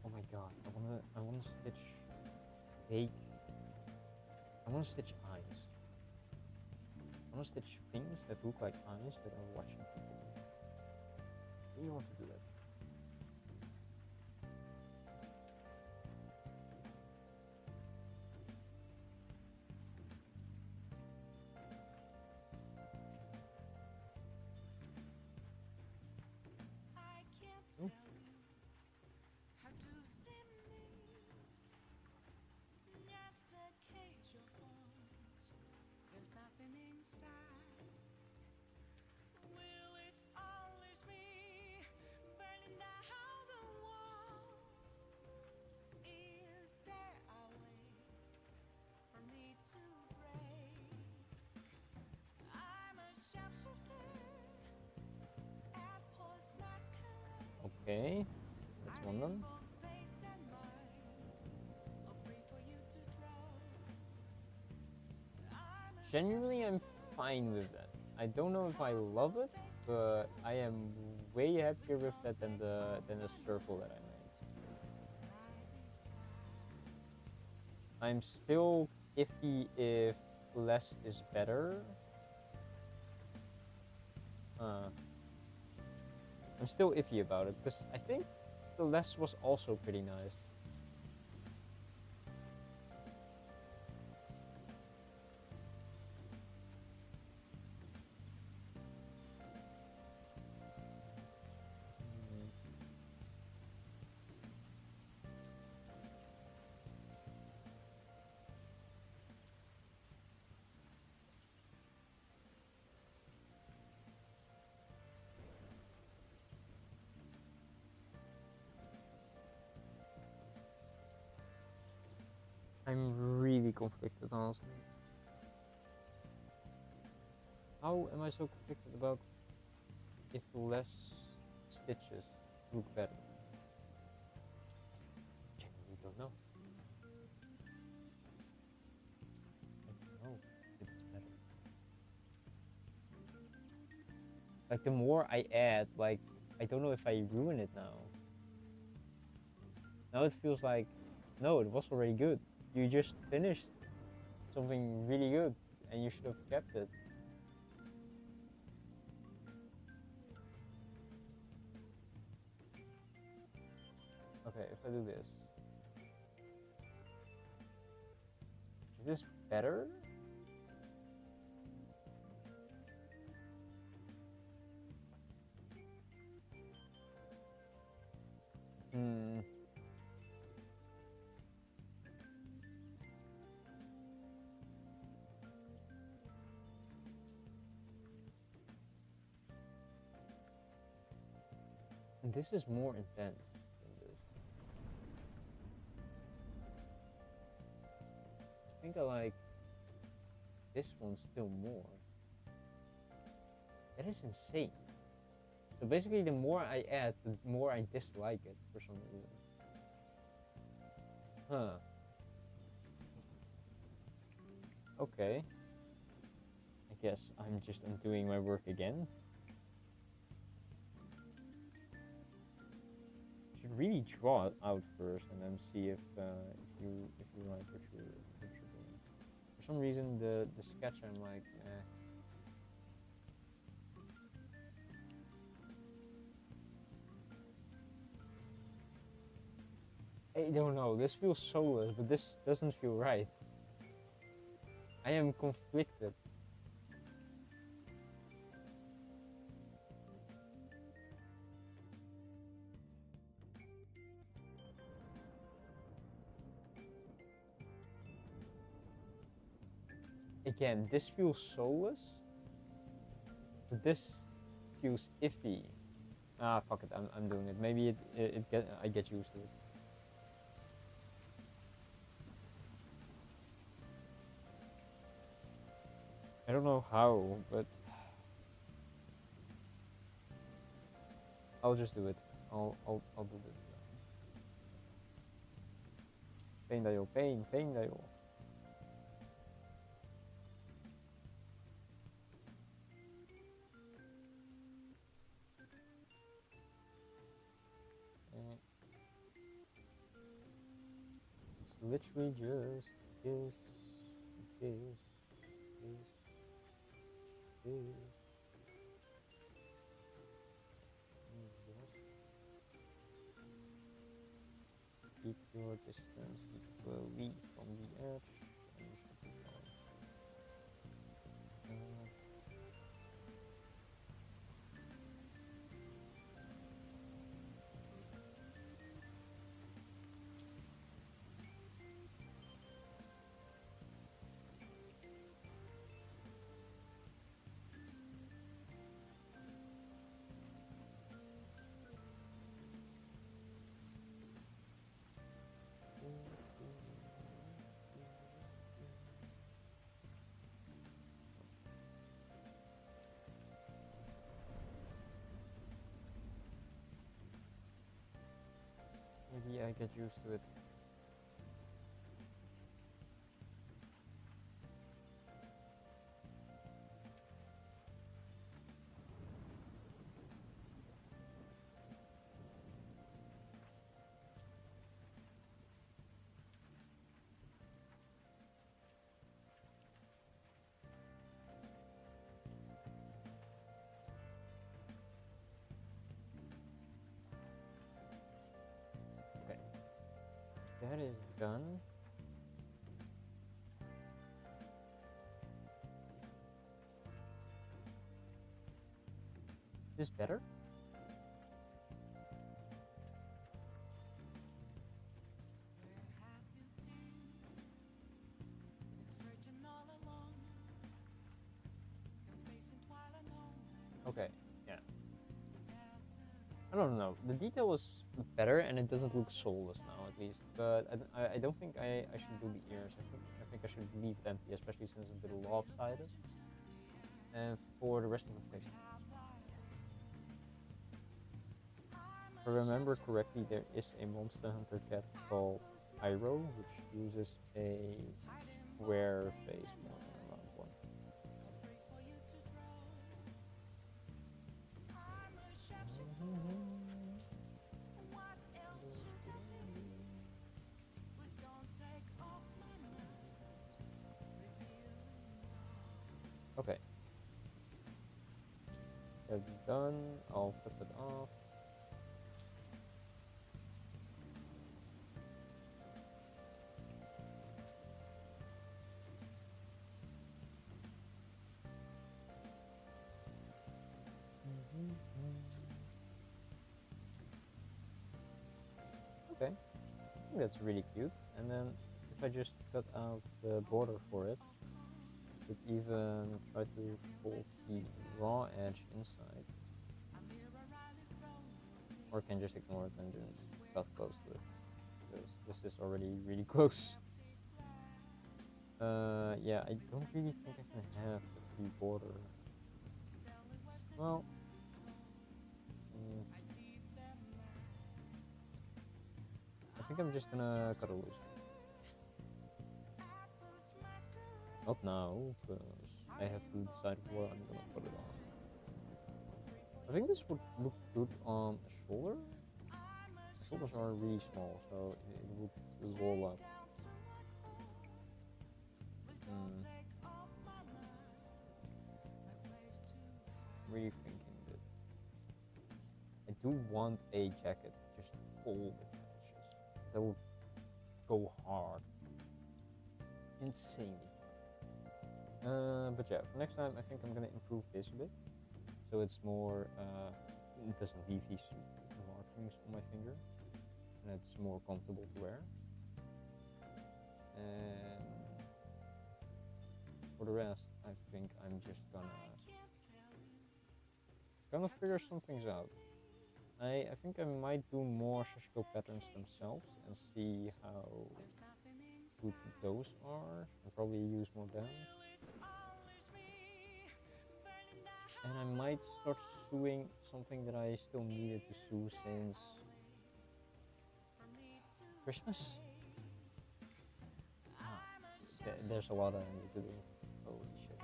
Oh my god, I wanna stitch fake. I wanna stitch eyes. I wanna stitch things that look like eyes that are watching people. I really want to do that. Oh. Okay, that's one done. Genuinely, I'm fine with that. I don't know if I love it, but I am way happier with that than the circle that I made. I'm still iffy if less is better. I'm still iffy about it because I think the less was also pretty nice. I'm really conflicted, honestly. How am I so conflicted about if less stitches look better? Genuinely don't know. I don't know if it's better. Like the more I add, like I don't know if I ruin it now. Now it feels like, no, it was already good. You just finished something really good and you should have kept it. Okay, if I do this. Is this better? Hmm. And this is more intense than this. I think I like this one still more. That is insane. So basically, the more I add, the more I dislike it for some reason. Huh. Okay. I guess I'm just undoing my work again. Should really draw it out first and then see if you like what you're doing. For some reason, the sketch I'm like, I don't know. This feels soulless, but this doesn't feel right. I am conflicted. Again, this feels soulless, but this feels iffy. Ah, fuck it. I'm doing it. Maybe I get used to it. I don't know how, but I'll just do it. I'll do this. Pain dial, pain dial. Eh, it's literally just this, this, this. Just keep your distance equally from the edge, and you should be fine. Maybe I get used to it. Okay, that is done. Is this better? Okay, yeah. I don't know. The detail is better, and it doesn't look soulless now, at least. But I don't think I should do the ears. I think I should leave it empty, especially since it's a bit lopsided. And for the rest of the face, if I remember correctly, there is a Monster Hunter cat called Pyro, which uses a square face more than a round one. Okay, that's done. I'll flip it off. Okay, I think that's really cute. And then if I just cut out the border for it, could even try to fold the raw edge inside, or can just ignore it and then cut close to it, because this is already really close. Yeah, I don't really think I can have a free border. Well, mm, I think I'm just gonna cut it loose. Not now, because I have to decide where I'm gonna put it on. I think this would look good on a shoulder. My shoulders are really small, so it would roll up. Hmm. Really thinking that I do want a jacket just full with patches. That will go hard, insanely hard. But yeah, for next time I think I'm gonna improve this a bit, so it's more. It doesn't leave these markings on my finger, and it's more comfortable to wear. And for the rest, I think I'm just gonna figure some things out. I think I might do more sashiko patterns themselves and see how good those are, and probably use more them. And I might start suing something that I still needed to sue since Christmas. Ah, there's a lot I need to do. Holy shit.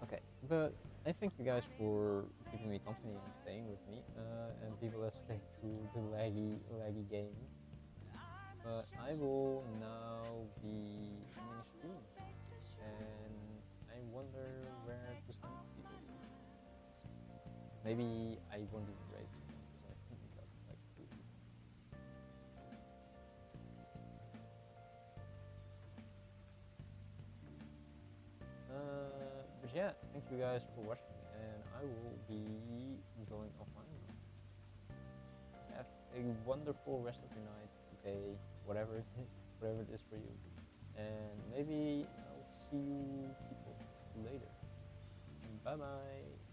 Okay, but I thank you guys for keeping me company and staying with me, and people that stay to the laggy game. But I will now be ending a stream, and I wonder where to send people. Maybe I won't even raid someone because I think we got like 2 people. But yeah, thank you guys for watching, and I will be going offline now. Have a wonderful rest of your night, day, whatever it is, whatever it is for you, and maybe I'll see you people later. Bye bye.